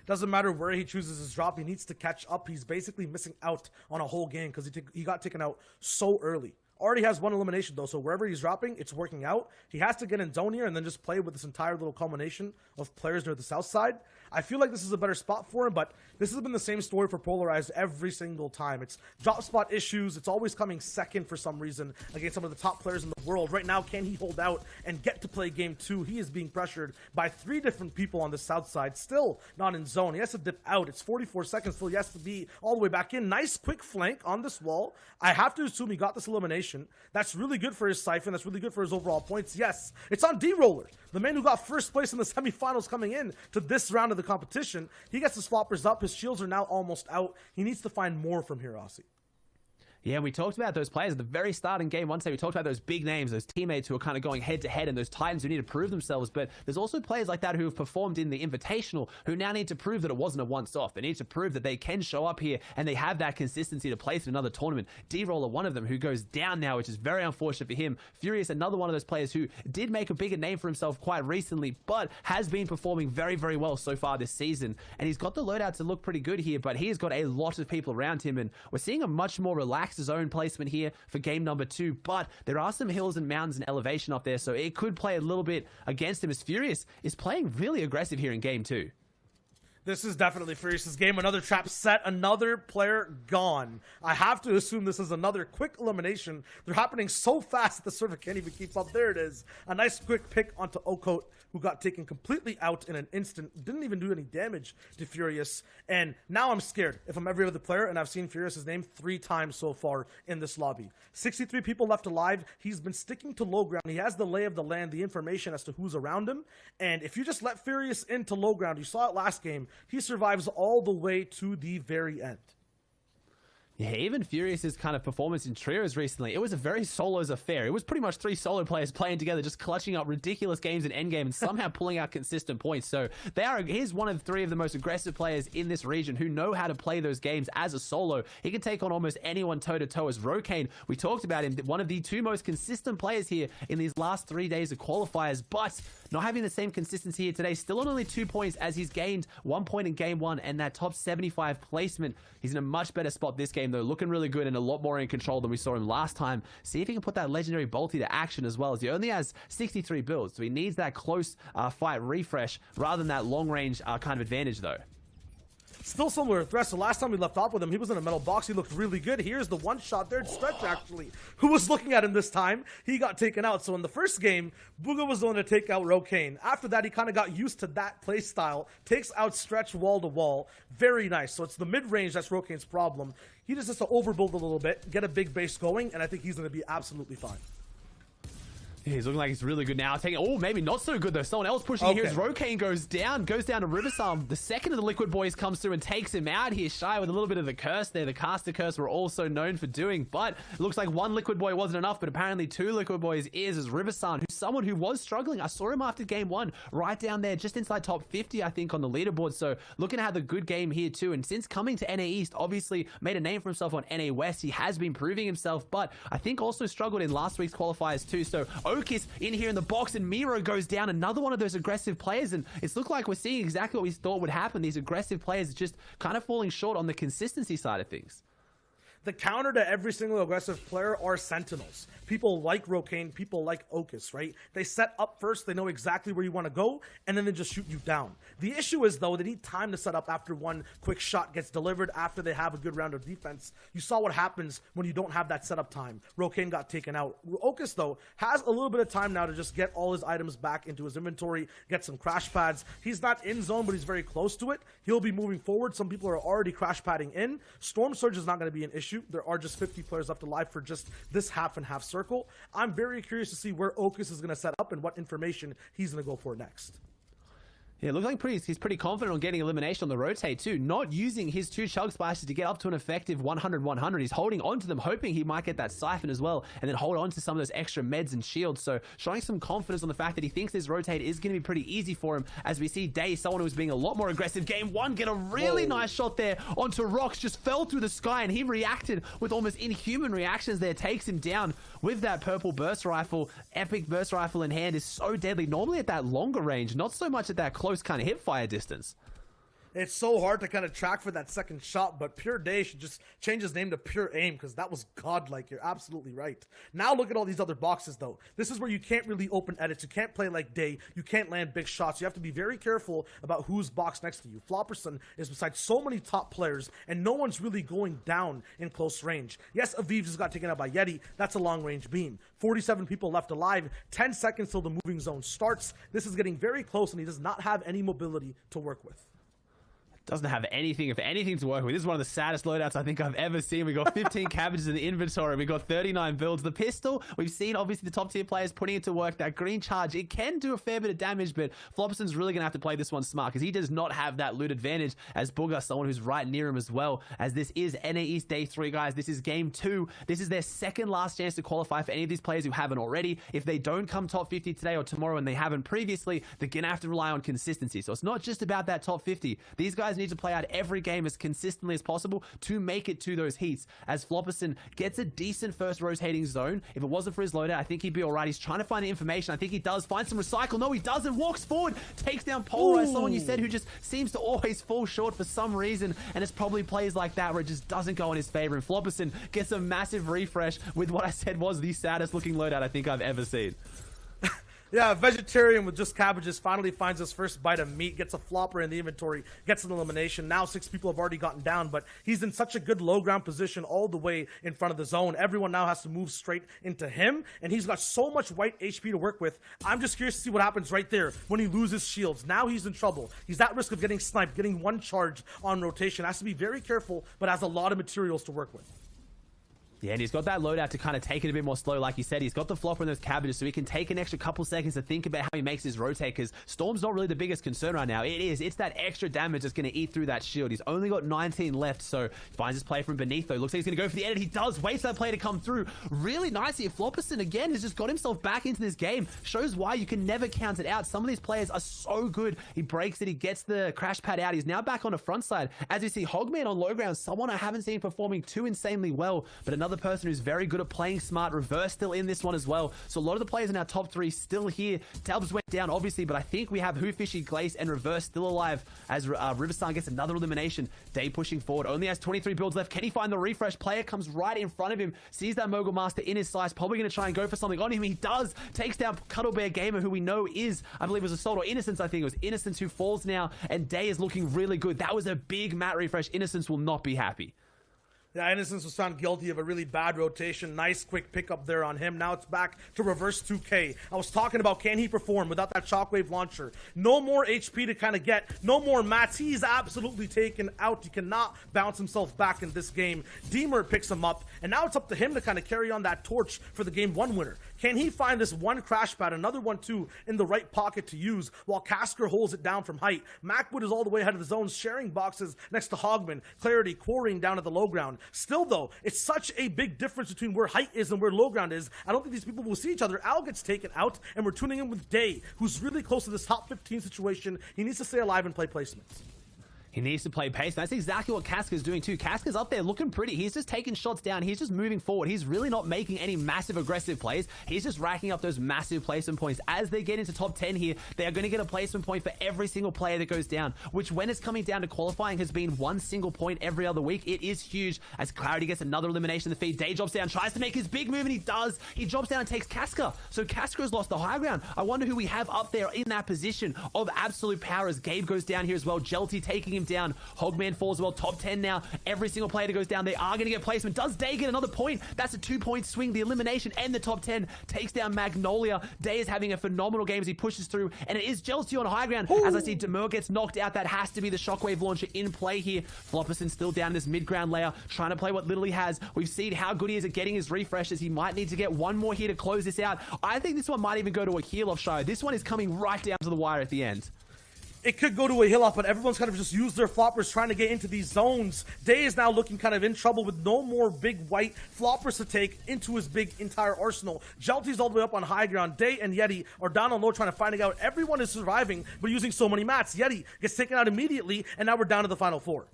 Doesn't matter where he chooses his drop, he needs to catch up. He's basically missing out on a whole game because he got taken out so early. Already has one elimination though, so wherever he's dropping, it's working out. He has to get in zone here and then just play with this entire little combination of players near the south side. I feel like this is a better spot for him, but this has been the same story for Polarized every single time. It's drop spot issues. It's always coming second for some reason against some of the top players in the world. Right now, can he hold out and get to play game 2? He is being pressured by 3 different people on the south side. Still not in zone. He has to dip out. It's 44 seconds till he has to be all the way back in. Nice quick flank on this wall. I have to assume he got this elimination. That's really good for his Siphon. That's really good for his overall points. Yes, it's on D-Roller, the man who got first place in the semifinals coming in to this round of the competition. He gets his floppers up. His shields are now almost out. He needs to find more from here, Aussie. Yeah, we talked about those players at the very start in game 1. So we talked about those big names, those teammates who are kind of going head to head, and those Titans who need to prove themselves. But there's also players like that who have performed in the Invitational who now need to prove that it wasn't a once-off. They need to prove that they can show up here and they have that consistency to place in another tournament. D-Roller, one of them, who goes down now, which is very unfortunate for him. Furious, another one of those players who did make a bigger name for himself quite recently, but has been performing very, very well so far this season. And he's got the loadout to look pretty good here, but he's got a lot of people around him, and we're seeing a much more relaxed zone placement here for game number 2, but there are some hills and mountains and elevation up there, so it could play a little bit against him, as Furious is playing really aggressive here in game 2. This is definitely Furious's game. Another trap set, another player gone. I have to assume this is another quick elimination. They're happening so fast that the server can't even keep up. There it is. A nice quick pick onto Okote, who got taken completely out in an instant. Didn't even do any damage to Furious. And now I'm scared if I'm every other player, and I've seen Furious's name 3 times so far in this lobby. 63 people left alive. He's been sticking to low ground. He has the lay of the land, the information as to who's around him. And if you just let Furious into low ground, you saw it last game, he survives all the way to the very end. Yeah, even Furious's kind of performance in trios recently, it was a very solos affair. It was pretty much 3 solo players playing together, just clutching up ridiculous games in endgame and somehow pulling out consistent points. So he's one of 3 of the most aggressive players in this region who know how to play those games as a solo. He can take on almost anyone toe-to-toe. As Rokane, we talked about him, one of the 2 most consistent players here in these last 3 days of qualifiers, but not having the same consistency here today. Still on only 2 points, as he's gained 1 point in game 1 and that top 75 placement. He's in a much better spot this game though, looking really good and a lot more in control than we saw him last time. See if he can put that legendary Bolty to action, as well as he only has 63 builds, so he needs that close fight refresh rather than that long range kind of advantage though. Still similar threats. The last time we left off with him, he was in a metal box. He looked really good. Here's the one shot there. Stretch, actually, who was looking at him this time. He got taken out. So in the first game, Booga was the one to take out Rokane. After that, he kind of got used to that play style. Takes out Stretch wall to wall. Very nice. So it's the mid-range that's Rokane's problem. He just has to overbuild a little bit, get a big base going, and I think he's going to be absolutely fine. Yeah, he's looking like he's really good now. Oh, maybe not so good though. Someone else pushing here as Rokane goes down to Riversarm. The second of the Liquid Boys comes through and takes him out here. Shy with a little bit of the curse there. The caster curse we're also known for doing, but it looks like 1 Liquid Boy wasn't enough, but apparently 2 Liquid Boys is, as Riversarm, who's someone who was struggling. I saw him after game 1, right down there, just inside top 50, I think, on the leaderboard. So looking to have a good game here too. And since coming to NA East, obviously made a name for himself on NA West. He has been proving himself, but I think also struggled in last week's qualifiers too. So Okis in here in the box, and Miro goes down, another one of those aggressive players, and it's looked like we're seeing exactly what we thought would happen. These aggressive players just kind of falling short on the consistency side of things. The counter to every single aggressive player are sentinels. People like Rocane, people like Ocus, right? They set up first, they know exactly where you want to go, and then they just shoot you down. The issue is, though, they need time to set up after one quick shot gets delivered, after they have a good round of defense. You saw what happens when you don't have that setup time. Rocane got taken out. Ocus, though, has a little bit of time now to just get all his items back into his inventory, get some crash pads. He's not in zone, but he's very close to it. He'll be moving forward. Some people are already crash padding in. Storm Surge is not going to be an issue. There are just 50 players left alive for just this half and half circle. I'm very curious to see where Ocus is going to set up and what information he's going to go for next. Yeah, it looks like he's pretty confident on getting elimination on the rotate too, not using his 2 chug splashes to get up to an effective 100-100. He's holding on to them, hoping he might get that siphon as well, and then hold on to some of those extra meds and shields. So showing some confidence on the fact that he thinks this rotate is going to be pretty easy for him, as we see Day, someone who's being a lot more aggressive. Game 1, get a really nice shot there onto Rocks, just fell through the sky, and he reacted with almost inhuman reactions there, takes him down with that purple burst rifle. Epic burst rifle in hand is so deadly, normally at that longer range, not so much at that close kind of hip fire distance. It's so hard to kind of track for that second shot, but Pure Day should just change his name to Pure Aim, because that was godlike. You're absolutely right. Now look at all these other boxes, though. This is where you can't really open edits. You can't play like Day. You can't land big shots. You have to be very careful about who's boxed next to you. Flopperson is beside so many top players, and no one's really going down in close range. Yes, Aviv just got taken out by Yeti. That's a long-range beam. 47 people left alive. 10 seconds till the moving zone starts. This is getting very close, and he does not have any mobility to work with. Doesn't have anything, if anything, to work with. This is one of the saddest loadouts I think I've ever seen. We got 15 cabbages in the inventory. We got 39 builds. The pistol, we've seen obviously the top tier players putting it to work. That green charge, it can do a fair bit of damage, but Flopperson's really going to have to play this one smart, because he does not have that loot advantage as Booger, someone who's right near him as well, as this is NA East Day 3, guys. This is game 2. This is their second last chance to qualify for any of these players who haven't already. If they don't come top 50 today or tomorrow, and they haven't previously, they're going to have to rely on consistency. So it's not just about that top 50. These guys need to play out every game as consistently as possible to make it to those heats, as Flopperson gets a decent first rotating zone. If it wasn't for his loadout, I think he'd be alright. He's trying to find the information. I think he does find some recycle. No, he doesn't. Walks forward, takes down Polarized, someone you said who just seems to always fall short for some reason, and it's probably plays like that where it just doesn't go in his favor, and Flopperson gets a massive refresh with what I said was the saddest looking loadout I think I've ever seen. Yeah, a vegetarian with just cabbages finally finds his first bite of meat, gets a flopper in the inventory, gets an elimination. Now 6 people have already gotten down, but he's in such a good low ground position all the way in front of the zone. Everyone now has to move straight into him, and he's got so much white HP to work with. I'm just curious to see what happens right there when he loses shields. Now he's in trouble. He's at risk of getting sniped, getting one charge on rotation. Has to be very careful, but has a lot of materials to work with. Yeah, and he's got that loadout to kind of take it a bit more slow. Like you said, he's got the flopper in those cabbages, so he can take an extra couple seconds to think about how he makes his rotate, because Storm's not really the biggest concern right now. It's that extra damage that's going to eat through that shield. He's only got 19 left, so he finds his play from beneath, though. Looks like he's going to go for the edit. He does. Waits for that play to come through. Really nice here. Flopperson, again, has just got himself back into this game. Shows why you can never count it out. Some of these players are so good. He breaks it. He gets the crash pad out. He's now back on the front side. As you see, Hogman on low ground, someone I haven't seen performing too insanely well, but another person who's very good at playing smart. Reverse still in this one as well. So a lot of the players in our top 3 still here. Talbs went down, obviously, but I think we have Who Fishy, Glace, and Reverse still alive as Riverstar gets another elimination. Day pushing forward. Only has 23 builds left. Can he find the refresh? Player comes right in front of him. Sees that Mogul Master in his sights. Probably going to try and go for something on him. He does. Takes down Cuddle Bear Gamer, who we know is, I believe it was Assault or Innocence, I think it was Innocence, who falls now. And Day is looking really good. That was a big mat refresh. Innocence will not be happy. Yeah, Innocence was found guilty of a really bad rotation. Nice quick pickup there on him. Now it's back to Reverse 2K. I was talking about, can he perform without that shockwave launcher? No more HP to kind of get. No more mats. He's absolutely taken out. He cannot bounce himself back in this game. Deemer picks him up, and now it's up to him to kind of carry on that torch for the game 1 winner. Can he find this one crash pad, another one too, in the right pocket to use while Casker holds it down from height? Macwood is all the way ahead of the zone, sharing boxes next to Hogman. Clarity quarrying down at the low ground. Still, though, it's such a big difference between where height is and where low ground is. I don't think these people will see each other. Al gets taken out, and we're tuning in with Day, who's really close to this top 15 situation. He needs to stay alive and play placements. He needs to play pace. That's exactly what Casca's doing too. Casca's up there looking pretty. He's just taking shots down. He's just moving forward. He's really not making any massive aggressive plays. He's just racking up those massive placement points. As they get into top 10 here, they are going to get a placement point for every single player that goes down, which when it's coming down to qualifying has been one single point every other week. It is huge as Clarity gets another elimination in the feed. Day drops down, tries to make his big move, and he does. He drops down and takes Casca. So Casca has lost the high ground. I wonder who we have up there in that position of absolute power as Gabe goes down here as well. Jelty taking him down. Hogman falls well. Top 10 now. Every single player that goes down, they are going to get placement. Does Day get another point? That's a 2-point swing. The elimination and the top 10 takes down Magnolia. Day is having a phenomenal game as he pushes through, and it is Jelty on high ground. As I see Demur gets knocked out, that has to be the shockwave launcher in play here. Flopperson still down in this mid-ground layer, trying to play what little he has. We've seen how good he is at getting his refreshes. He might need to get one more here to close this out. I think this one might even go to a heal-off show. This one is coming right down to the wire at the end. It could go to a heal-off, but everyone's kind of just used their floppers trying to get into these zones. Day is now looking kind of in trouble with no more big white floppers to take into his big entire arsenal. Jelty's all the way up on high ground. Day and Yeti are down on low trying to find out. Everyone is surviving, but using so many mats. Yeti gets taken out immediately, and now we're down to the final 4.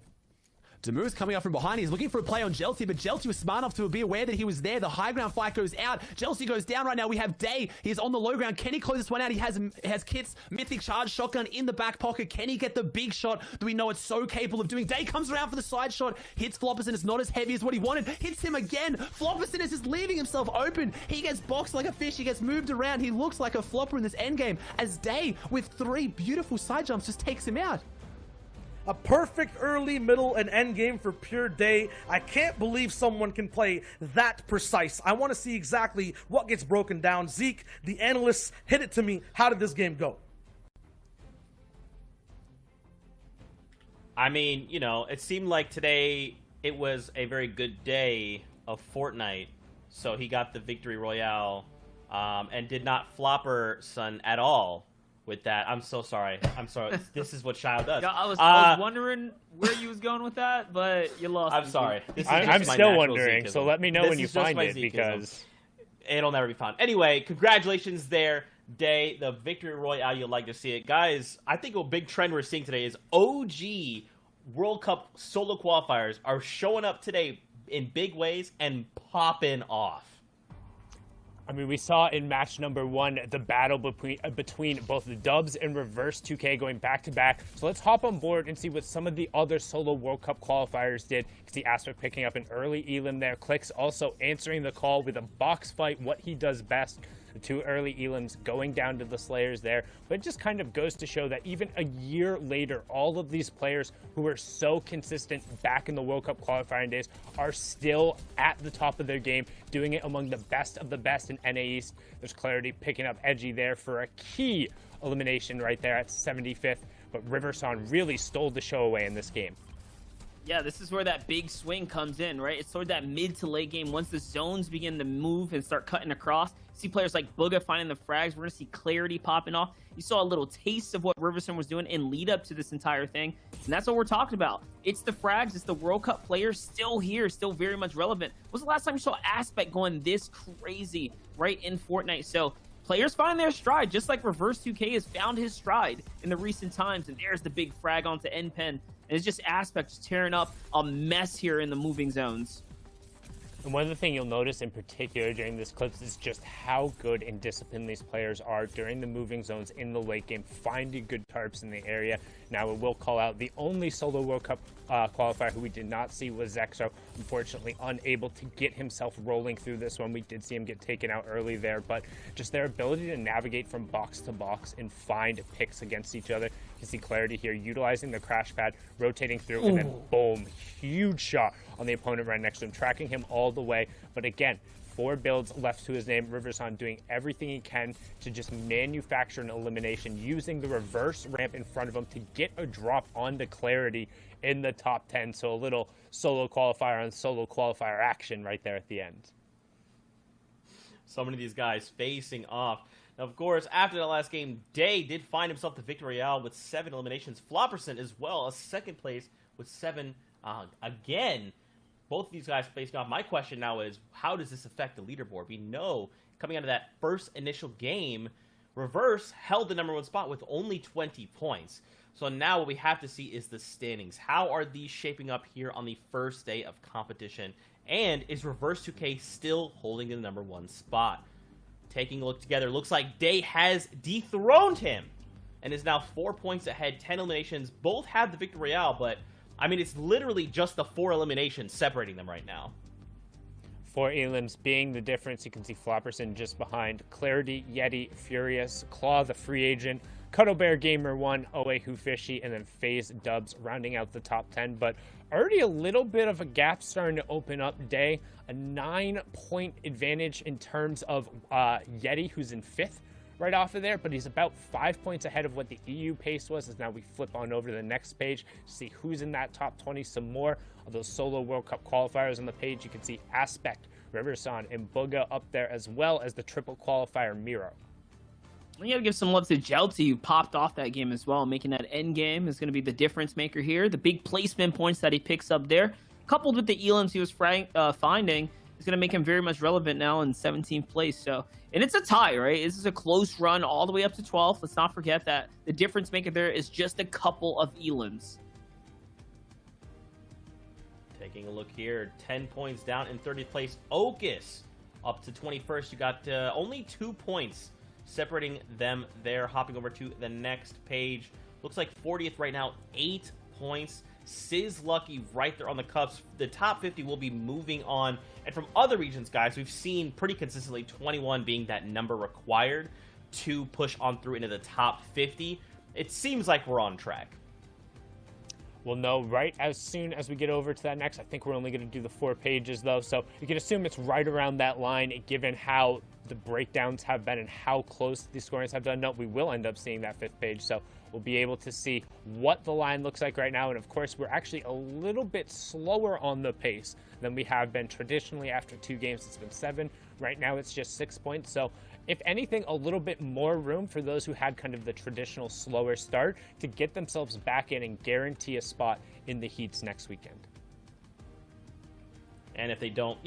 Demur's coming up from behind. He's looking for a play on Jelty, but Jelty was smart enough to be aware that he was there. The high ground fight goes out. Jelty goes down right now. We have Day. He's on the low ground. Can he close this one out? He has Kit's Mythic Charge Shotgun in the back pocket. Can he get the big shot that we know it's so capable of doing? Day comes around for the side shot. Hits Flopperson. It's not as heavy as what he wanted. Hits him again. Flopperson is just leaving himself open. He gets boxed like a fish. He gets moved around. He looks like a flopper in this endgame as Day, with 3 beautiful side jumps, just takes him out. A perfect early, middle, and end game for pure Day. I can't believe someone can play that precise. I want to see exactly what gets broken down. Zeke, the analysts, hit it to me. How did this game go? I mean, you know, it seemed like today it was a very good day of Fortnite. So he got the victory royale and did not flopper Son at all with that. I'm so sorry. I'm sorry. This is what Shao does. Yeah, I was wondering where you was going with that, but you lost. I'm sorry. I'm still wondering, Zekism. so let me know when you find it, Zekism. because it'll never be found. Anyway, congratulations there, Day. The victory royale, you'll like to see it. Guys, I think a big trend we're seeing today is OG World Cup solo qualifiers are showing up today in big ways and popping off. I mean, we saw in match number 1 the battle between both the Dubs and Reverse 2K going back-to-back. So let's hop on board and see what some of the other solo World Cup qualifiers did. You can see Aspect picking up an early elim there. Clicks also answering the call with a box fight, what he does best. The 2 early elims going down to the Slayers there. But it just kind of goes to show that even a year later, all of these players who were so consistent back in the World Cup qualifying days are still at the top of their game, doing it among the best of the best in NA East. There's Clarity picking up Edgy there for a key elimination right there at 75th. But Riverson really stole the show away in this game. Yeah, this is where that big swing comes in, right? It's sort of that mid to late game. Once the zones begin to move and start cutting across, you see players like Booga finding the frags. We're going to see Clarity popping off. You saw a little taste of what Riverson was doing in lead up to this entire thing. And that's what we're talking about. It's the frags. It's the World Cup players still here, still very much relevant. When was the last time you saw Aspect going this crazy right in Fortnite? So players find their stride, just like Reverse 2K has found his stride in the recent times. And there's the big frag onto N-Pen. And it's just Aspect just tearing up a mess here in the moving zones. And one of the things you'll notice in particular during this clip is just how good and disciplined these players are during the moving zones in the late game, finding good tarps in the area. Now, we will call out the only solo World Cup qualifier who we did not see was Zexo, unfortunately unable to get himself rolling through this one. We did see him get taken out early there, but just their ability to navigate from box to box and find picks against each other. You can see Clarity here utilizing the crash pad, rotating through, and then boom, huge shot on the opponent right next to him, tracking him all the way. But again, 4 builds left to his name. Riverson doing everything he can to just manufacture an elimination, using the reverse ramp in front of him to get a drop onto Clarity in the top 10. So a little solo qualifier on solo qualifier action right there at the end. So many of these guys facing off. Now, of course, after that last game, Day did find himself the victory royale with 7 eliminations. Flopperson as well, a second place with 7 again. Both of these guys facing off. My question now is, how does this affect the leaderboard? We know coming out of that first initial game, Reverse held the #1 spot with only 20 points. So now what we have to see is the standings. How are these shaping up here on the first day of competition? And is Reverse 2K still holding the #1 spot? Taking a look together, looks like Day has dethroned him and is now 4 points ahead, 10 eliminations. Both have the Victory Royale, but, I mean, it's literally just the 4 eliminations separating them right now. 4 elims being the difference. You can see Flopperson just behind. Clarity, Yeti, Furious, Claw, the free agent, Cuddle Bear Gamer 1, Oe Who Fishy, and then FaZe Dubs rounding out the top 10. But already a little bit of a gap starting to open up. Day, a 9-point advantage in terms of Yeti, who's in 5th right off of there, but he's about 5 points ahead of what the EU pace was. As now we flip on over to the next page to see who's in that top 20. Some more of those solo World Cup qualifiers on the page. You can see Aspect, Riverson, and Booga up there, as well as the triple qualifier Miro. You gotta give some love to Jelty, who popped off that game as well, making that end game is going to be the difference maker here. The big placement points that he picks up there, coupled with the elims he was finding, is going to make him very much relevant now in 17th place. So, and it's a tie, right? This is a close run all the way up to 12th. Let's not forget that the difference maker there is just a couple of elims. Taking a look here, 10 points down in 30th place. Okus up to 21st. You got only 2 points separating them there. Hopping over to the next page. Looks like 40th right now, 8 points. Sizz Lucky right there on the cups. The top 50 will be moving on. And from other regions, guys, we've seen pretty consistently 21 being that number required to push on through into the top 50. It seems like we're on track. We'll know right as soon as we get over to that next. I think we're only going to do the 4 pages, though, so you can assume it's right around that line, given how the breakdowns have been and how close the scorings have done. No, we will end up seeing that 5th page, so we'll be able to see what the line looks like right now. And, of course, we're actually a little bit slower on the pace than we have been traditionally. After 2 games, it's been 7. Right now, it's just 6 points, so if anything, a little bit more room for those who had kind of the traditional slower start to get themselves back in and guarantee a spot in the heats next weekend. And if they don't,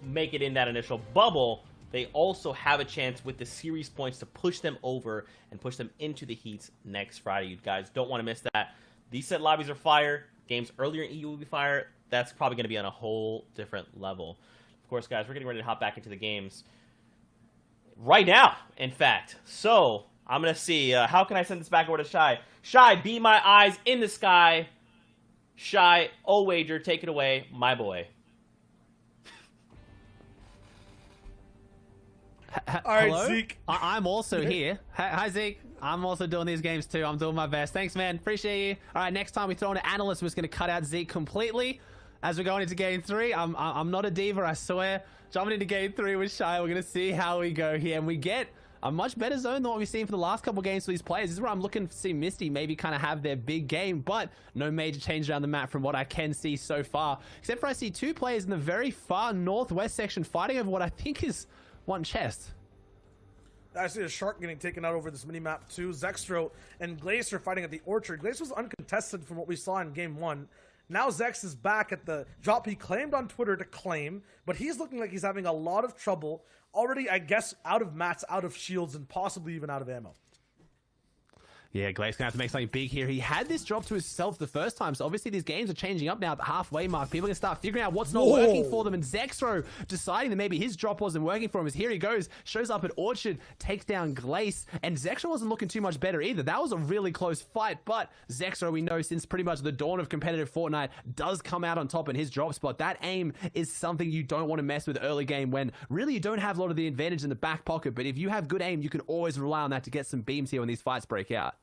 make it in that initial bubble, they also have a chance with the series points to push them over and push them into the heats next Friday. You guys don't want to miss that. These set lobbies are fire. Games earlier in EU will be fire. That's probably going to be on a whole different level. Of course, guys, we're getting ready to hop back into the games right now, in fact. So, I'm going to see, how can I send this back over to Shy? Shy, be my eyes in the sky. Shy, Wager, take it away, my boy. All right, Hello? Zeke. I'm also here. Hi, Zeke. I'm also doing these games too. I'm doing my best. Thanks, man. Appreciate you. All right, next time we throw in an analyst, we're just going to cut out Zeke completely. As we're going into game 3, I'm not a diva, I swear. Jumping into game 3 with Shy, we're going to see how we go here. And we get a much better zone than what we've seen for the last couple games for these players. This is where I'm looking to see Misty maybe kind of have their big game, but no major change around the map from what I can see so far. Except for I see 2 players in the very far northwest section fighting over what I think is one chest. I see a shark getting taken out over this mini-map too. Zextro and Glace are fighting at the Orchard. Glace was uncontested from what we saw in game 1. Now Zex is back at the drop he claimed on Twitter to claim, but he's looking like he's having a lot of trouble. Already, I guess, out of mats, out of shields, and possibly even out of ammo. Yeah, Glade's gonna have to make something big here. He had this drop to himself the first time, so obviously these games are changing up now at the halfway mark. People are gonna start figuring out what's not working for them, and Zexro deciding that maybe his drop wasn't working for him. As here he goes, shows up at Orchard, takes down Glace, and Zexro wasn't looking too much better either. That was a really close fight, but Zexro, we know since pretty much the dawn of competitive Fortnite, does come out on top in his drop spot. That aim is something you don't want to mess with early game when really you don't have a lot of the advantage in the back pocket, but if you have good aim, you can always rely on that to get some beams here when these fights break out.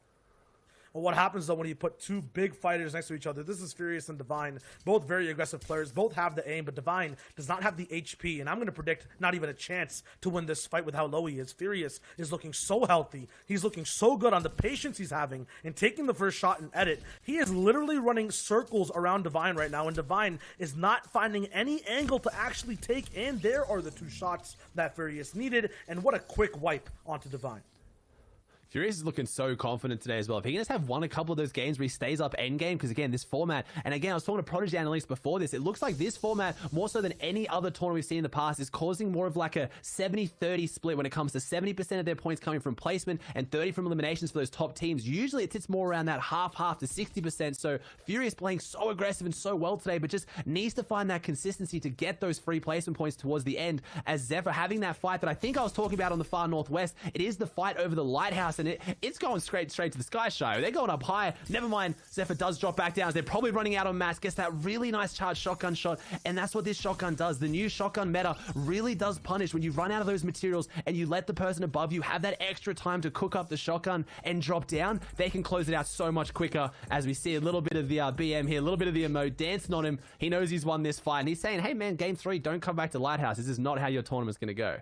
Well, what happens though when you put 2 big fighters next to each other? This is Furious and Divine, both very aggressive players, both have the aim, but Divine does not have the HP, and I'm going to predict not even a chance to win this fight with how low he is. Furious is looking so healthy. He's looking so good on the patience he's having and taking the first shot and edit. He is literally running circles around Divine right now, and Divine is not finding any angle to actually take in. There are the 2 shots that Furious needed, and what a quick wipe onto Divine. Furious is looking so confident today as well. If he can just have won a couple of those games where he stays up end game, because again, this format, and again, I was talking to Prodigy Analytics before this, it looks like this format, more so than any other tournament we've seen in the past, is causing more of like a 70-30 split when it comes to 70% of their points coming from placement and 30 from eliminations for those top teams. Usually it sits more around that half to 60%. So Furious playing so aggressive and so well today, but just needs to find that consistency to get those free placement points towards the end. As Zephyr having that fight that I think I was talking about on the far northwest, it is the fight over the lighthouse, and it's going straight to the sky show. They're going up high. Never mind, Zephyr does drop back down. They're probably running out on mass, gets that really nice charged shotgun shot, and that's what this shotgun does. The new shotgun meta really does punish when you run out of those materials and you let the person above you have that extra time to cook up the shotgun and drop down. They can close it out so much quicker. As we see a little bit of the BM here, a little bit of the emote dancing on him. He knows he's won this fight, and he's saying, hey man, game 3, don't come back to Lighthouse. This is not how your tournament's going to go.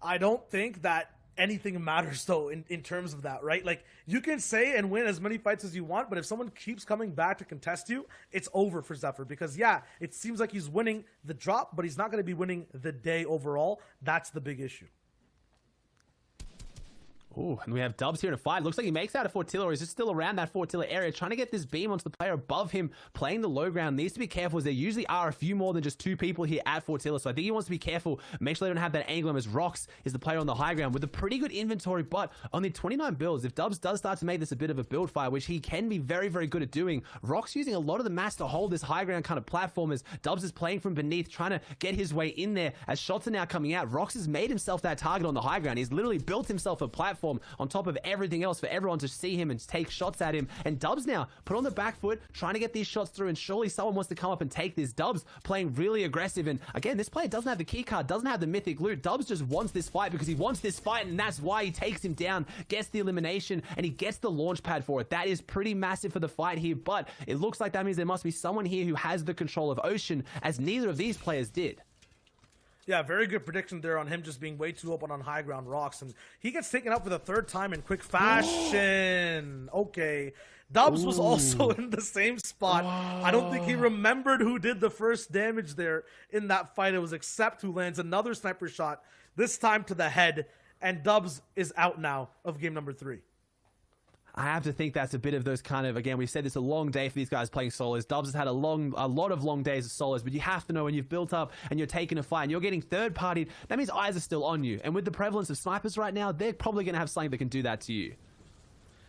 I don't think that anything matters though in terms of that, right? Like, you can say and win as many fights as you want, but if someone keeps coming back to contest you, it's over for Zephyr, because yeah, it seems like he's winning the drop, but he's not going to be winning the day overall. That's the big issue. Ooh, and we have Dubs here in a fight. Looks like he makes out a Fortilla, or he's just still around that Fortilla area, trying to get this beam onto the player above him, playing the low ground. Needs to be careful, as there usually are a few more than just 2 people here at Fortilla, so I think he wants to be careful, make sure they don't have that angle, as Rox is the player on the high ground with a pretty good inventory, but only 29 builds. If Dubs does start to make this a bit of a build fight, which he can be very, very good at doing, Rox using a lot of the mass to hold this high ground kind of platform, as Dubs is playing from beneath, trying to get his way in there. As shots are now coming out, Rox has made himself that target on the high ground. He's literally built himself a platform on top of everything else for everyone to see him and take shots at him. And Dubs now put on the back foot, trying to get these shots through, and surely someone wants to come up and take this. Dubs playing really aggressive, and again, this player doesn't have the key card, doesn't have the mythic loot. Dubs just wants this fight because he wants this fight, and that's why he takes him down, gets the elimination, and he gets the launch pad for it. That is pretty massive for the fight here, but it looks like that means there must be someone here who has the control of Ocean, as neither of these players did. Yeah, very good prediction there on him just being way too open on high ground rocks. And he gets taken out for the 3rd time in quick fashion. Okay. Dubs was also in the same spot. I don't think he remembered who did the first damage there in that fight. It was Accept, who lands another sniper shot, this time to the head. And Dubs is out now of game number 3. I have to think that's a bit of those kind of, again, we've said it's a long day for these guys playing solos. Dubs has had a lot of long days of solos, but you have to know when you've built up and you're taking a fight and you're getting third-partied, that means eyes are still on you. And with the prevalence of snipers right now, they're probably going to have something that can do that to you.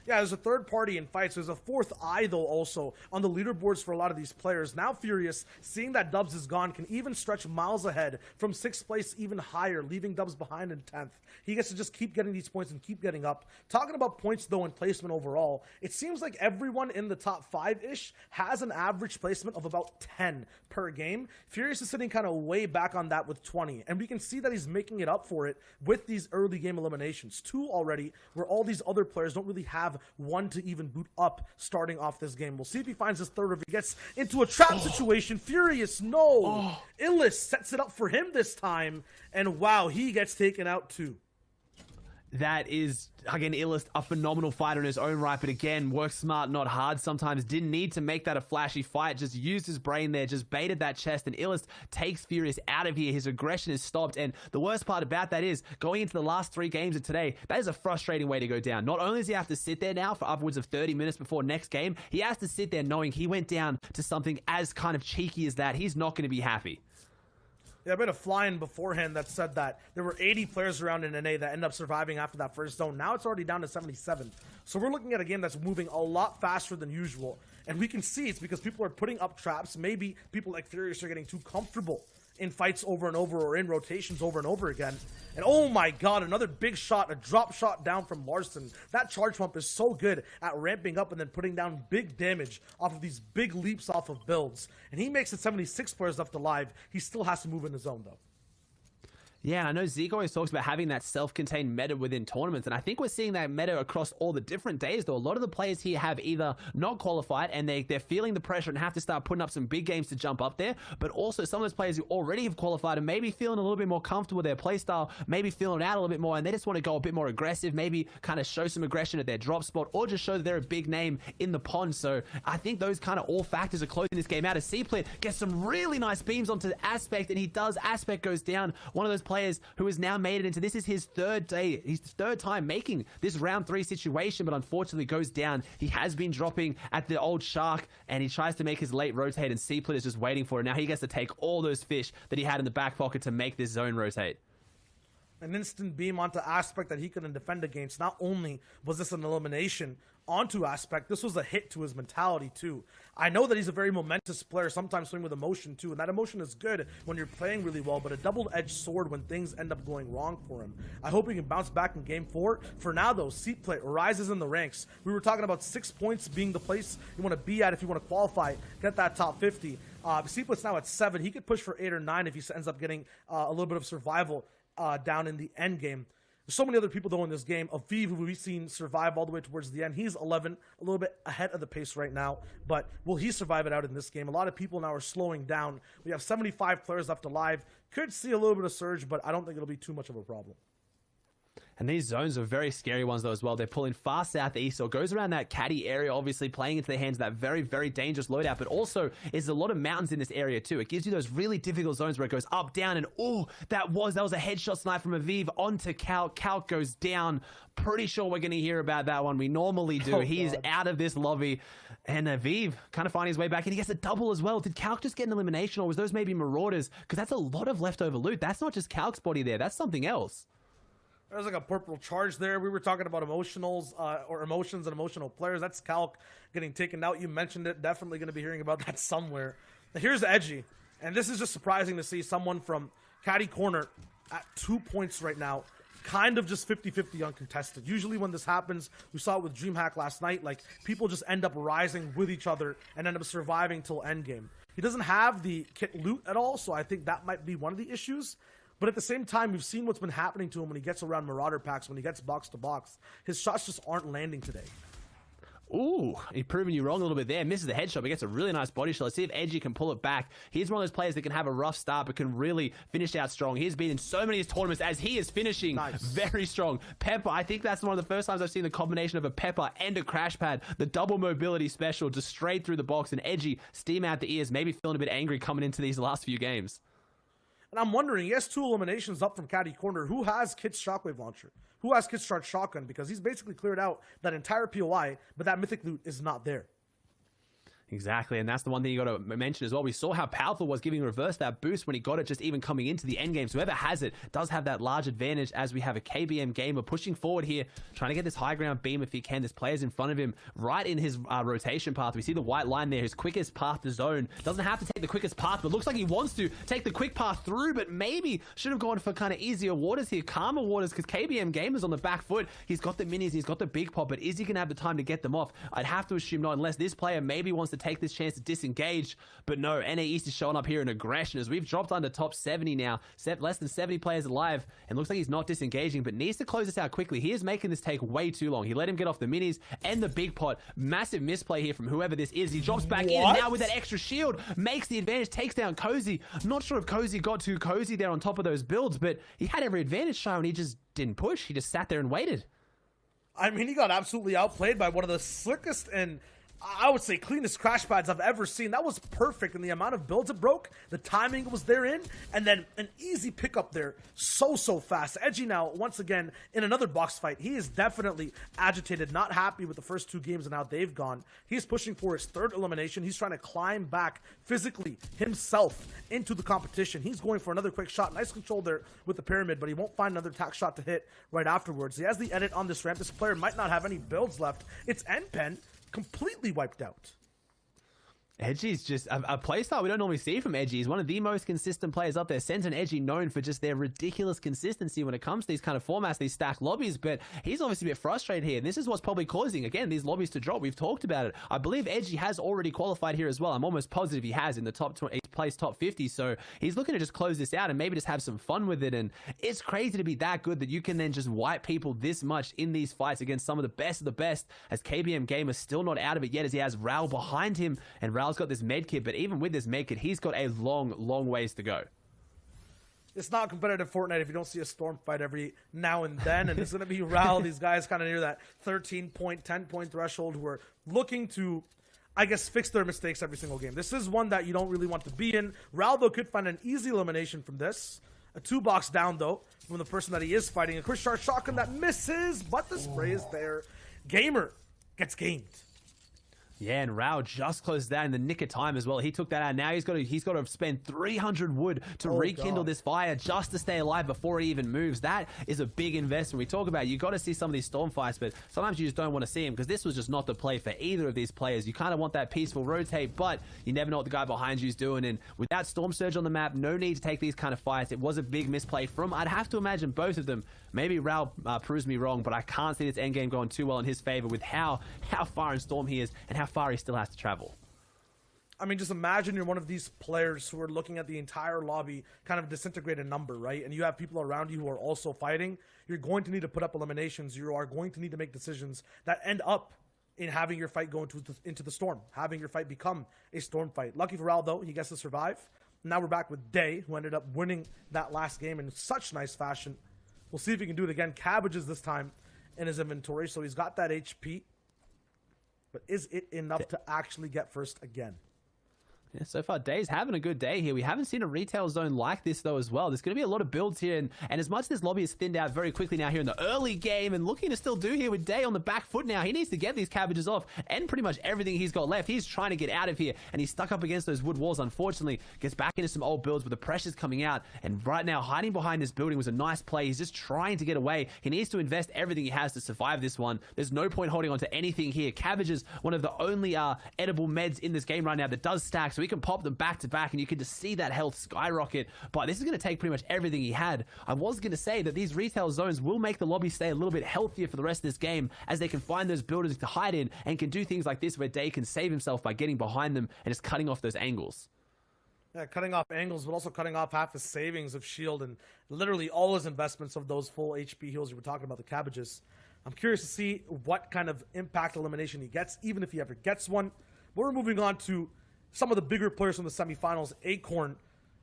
Yeah, there's a third party in fights. There's a 4th eye, though, also on the leaderboards for a lot of these players. Now Furious, seeing that Dubs is gone, can even stretch miles ahead from 6th place even higher, leaving Dubs behind in 10th. He gets to just keep getting these points and keep getting up. Talking about points, though, and placement overall, it seems like everyone in the top 5-ish has an average placement of about 10 per game. Furious is sitting kind of way back on that with 20, and we can see that he's making it up for it with these early game eliminations. 2 already, where all these other players don't really have one to even boot up starting off this game. We'll see if he finds his 3rd, or if he gets into a trap situation. Furious, no! Illis sets it up for him this time, and wow, he gets taken out too. That is, again, Illist, a phenomenal fighter in his own right, but again, works smart, not hard sometimes. Didn't need to make that a flashy fight, just used his brain there, just baited that chest, and Illist takes Furious out of here. His aggression is stopped, and the worst part about that is, going into the last 3 games of today, that is a frustrating way to go down. Not only does he have to sit there now for upwards of 30 minutes before next game, he has to sit there knowing he went down to something as kind of cheeky as that. He's not going to be happy. Yeah, a bit of flying beforehand that said that there were 80 players around in NA that end up surviving after that first zone. Now it's already down to 77. So we're looking at a game that's moving a lot faster than usual. And we can see it's because people are putting up traps. Maybe people like Furious are getting too comfortable in fights over and over, or in rotations over and over again. And oh my god, another big shot, a drop shot down from Larson. That charge pump is so good at ramping up and then putting down big damage off of these big leaps off of builds. And he makes it 76 players left alive. He still has to move in the zone though. Yeah, and I know Zeke always talks about having that self-contained meta within tournaments, and I think we're seeing that meta across all the different days, though. A lot of the players here have either not qualified, and they're feeling the pressure and have to start putting up some big games to jump up there, but also some of those players who already have qualified and maybe feeling a little bit more comfortable with their playstyle, maybe feeling out a little bit more, and they just want to go a bit more aggressive, maybe kind of show some aggression at their drop spot, or just show that they're a big name in the pond. So I think those kind of all factors are closing this game out. As C-Plit gets some really nice beams onto Aspect, and he does. Aspect goes down. One of those players players who has now made it into, this is his third time making this round 3 situation, but unfortunately goes down. He has been dropping at the old shark, and he tries to make his late rotate, and Seaplit is just waiting for it. Now he gets to take all those fish that he had in the back pocket to make this zone rotate. An instant beam onto Aspect that he couldn't defend against. Not only was this an elimination onto Aspect, this was a hit to his mentality too. I know that he's a very momentous player, sometimes playing with emotion too, and that emotion is good when you're playing really well, but a double-edged sword when things end up going wrong for him. I hope he can bounce back in game 4. For now though, Seatplate rises in the ranks. We were talking about 6 points being the place you want to be at if you want to qualify, get that top 50. Seaplate's now at 7. He could push for 8 or 9 if he ends up getting a little bit of survival down in the end game. There's so many other people though in this game. Aviv, who we've seen survive all the way towards the end, he's 11, a little bit ahead of the pace right now, but will he survive it out in this game? A lot of people now are slowing down. We have 75 players left alive. Could see a little bit of surge, but I don't think it'll be too much of a problem. And these zones are very scary ones though as well. They're pulling far southeast, so it goes around that caddy area, obviously playing into the hands of that very, very dangerous loadout, but also is a lot of mountains in this area too. It gives you those really difficult zones where it goes up, down, and oh, that was a headshot snipe from Aviv onto Calc. Calc goes down. Pretty sure we're going to hear about that one. We normally do. He is out of this lobby. And Aviv kind of finding his way back, and he gets a double as well. Did Calc just get an elimination, or was those maybe Marauders? Because that's a lot of leftover loot. That's not just Calc's body there. That's something else. There's like a purple charge there. We were talking about emotionals or emotions and emotional players. That's Calc getting taken out. You mentioned it. Definitely going to be hearing about that somewhere. Here's Edgy. And this is just surprising to see someone from Caddy Corner at 2 points right now. Kind of just 50-50 uncontested. Usually when this happens, we saw it with DreamHack last night, like people just end up rising with each other and end up surviving till endgame. He doesn't have the kit loot at all, so I think that might be one of the issues. But at the same time, we've seen what's been happening to him when he gets around Marauder packs, when he gets box to box. His shots just aren't landing today. Ooh, he's proving you wrong a little bit there. Misses the headshot, but gets a really nice body shot. Let's see if Edgy can pull it back. He's one of those players that can have a rough start, but can really finish out strong. He's been in so many of his tournaments as he is finishing very strong. Pepper, I think that's one of the first times I've seen the combination of a Pepper and a crash pad. The double mobility special just straight through the box, and Edgy steam out the ears, maybe feeling a bit angry coming into these last few games. And I'm wondering, he has 2 eliminations up from Caddy Corner. Who has Kit's Shockwave Launcher? Who has Kit's Charge Shotgun? Because he's basically cleared out that entire POI, but that mythic loot is not there. Exactly, and that's the one thing you got to mention as well. We saw how powerful it was giving reverse that boost when he got it just even coming into the end game. So whoever has it does have that large advantage as we have a KBM gamer pushing forward here, trying to get this high ground beam if he can. This player's in front of him right in his rotation path. We see the white line there, his quickest path to zone. Doesn't have to take the quickest path, but looks like he wants to take the quick path through, but maybe should have gone for kind of easier waters here, calmer waters, because KBM gamer's on the back foot. He's got the minis, he's got the big pop, but is he going to have the time to get them off? I'd have to assume not, unless this player maybe wants to take this chance to disengage, but no, NA East is showing up here in aggression as we've dropped under top 70 now, less than 70 players alive, and looks like he's not disengaging, but needs to close this out quickly. He is making this take way too long. He let him get off the minis and the big pot. Massive misplay here from whoever this is. He drops back in, and now with that extra shield, makes the advantage, takes down Cozy. I'm not sure if Cozy got too cozy there on top of those builds, but he had every advantage, Shai, and he just didn't push. He just sat there and waited. I mean, he got absolutely outplayed by one of the slickest and I would say cleanest crash pads I've ever seen. That was perfect in the amount of builds it broke, the timing was therein, and then an easy pickup there so fast. Edgy now, once again, in another box fight. He is definitely agitated, not happy with the first 2 games and how they've gone. He's pushing for his 3rd elimination. He's trying to climb back physically himself into the competition. He's going for another quick shot. Nice control there with the pyramid, but he won't find another tack shot to hit right afterwards. He has the edit on this ramp. This player might not have any builds left. It's N-Pen completely wiped out. Edgy's just a playstyle we don't normally see from Edgy. He's one of the most consistent players up there. Sent and Edgy known for just their ridiculous consistency when it comes to these kind of formats, these stacked lobbies, but he's obviously a bit frustrated here. And this is what's probably causing, again, these lobbies to drop. We've talked about it. I believe Edgy has already qualified here as well. I'm almost positive he has in the top 20, place top 50. So he's looking to just close this out and maybe just have some fun with it. And it's crazy to be that good that you can then just wipe people this much in these fights against some of the best, as KBM Gamer still not out of it yet, as he has Raul behind him, and Raul's got this med kit, but even with this med kit, he's got a long ways to go. It's not competitive Fortnite if you don't see a storm fight every now and then, and it's going to be Raul, these guys kind of near that 13-point, 10-point threshold who are looking to, I guess, fix their mistakes every single game. This is one that you don't really want to be in. Raul, though, could find an easy elimination from this. A 2-box down, though, from the person that he is fighting. A quick sharp shotgun that misses, but the spray is there. Gamer gets gamed. Yeah, and Rao just closed that in the nick of time as well. He took that out. Now he's got to spend 300 wood to rekindle this fire just to stay alive before he even moves. That is a big investment. We talk about you got to see some of these storm fights, but sometimes you just don't want to see them because this was just not the play for either of these players. You kind of want that peaceful rotate, but you never know what the guy behind you is doing. And without Storm Surge on the map, no need to take these kind of fights. It was a big misplay from, I'd have to imagine, both of them. Maybe Rao proves me wrong, but I can't see this endgame going too well in his favor with how far in Storm he is and how far he still has to travel. I mean, just imagine you're one of these players who are looking at the entire lobby kind of disintegrate a number, right? And you have people around you who are also fighting. You're going to need to put up eliminations. You are going to need to make decisions that end up in having your fight go into the storm, having your fight become a storm fight. Lucky for Rao, though, he gets to survive. Now we're back with Day, who ended up winning that last game in such nice fashion. We'll see if he can do it again. Cabbages this time in his inventory, so he's got that HP. But is it enough to actually get first again? Yeah, so far, Day's having a good day here. We haven't seen a retail zone like this, though, as well. There's going to be a lot of builds here, and as much as this lobby is thinned out very quickly now here in the early game, and looking to still do here with Day on the back foot now, he needs to get these cabbages off, and pretty much everything he's got left. He's trying to get out of here, and he's stuck up against those wood walls, unfortunately. Gets back into some old builds, but the pressure's coming out, and right now, hiding behind this building was a nice play. He's just trying to get away. He needs to invest everything he has to survive this one. There's no point holding on to anything here. Cabbages, one of the only edible meds in this game right now that does stack, so he can pop them back to back, and you can just see that health skyrocket. But this is going to take pretty much everything he had. I was going to say that these retail zones will make the lobby stay a little bit healthier for the rest of this game, as they can find those buildings to hide in and can do things like this where Day can save himself by getting behind them and just cutting off those angles. Yeah, cutting off angles, but also cutting off half his savings of shield and literally all his investments of those full HP heals you were talking about, the cabbages. I'm curious to see what kind of impact elimination he gets, even if he ever gets one. But we're moving on to some of the bigger players from the semifinals. Acorn,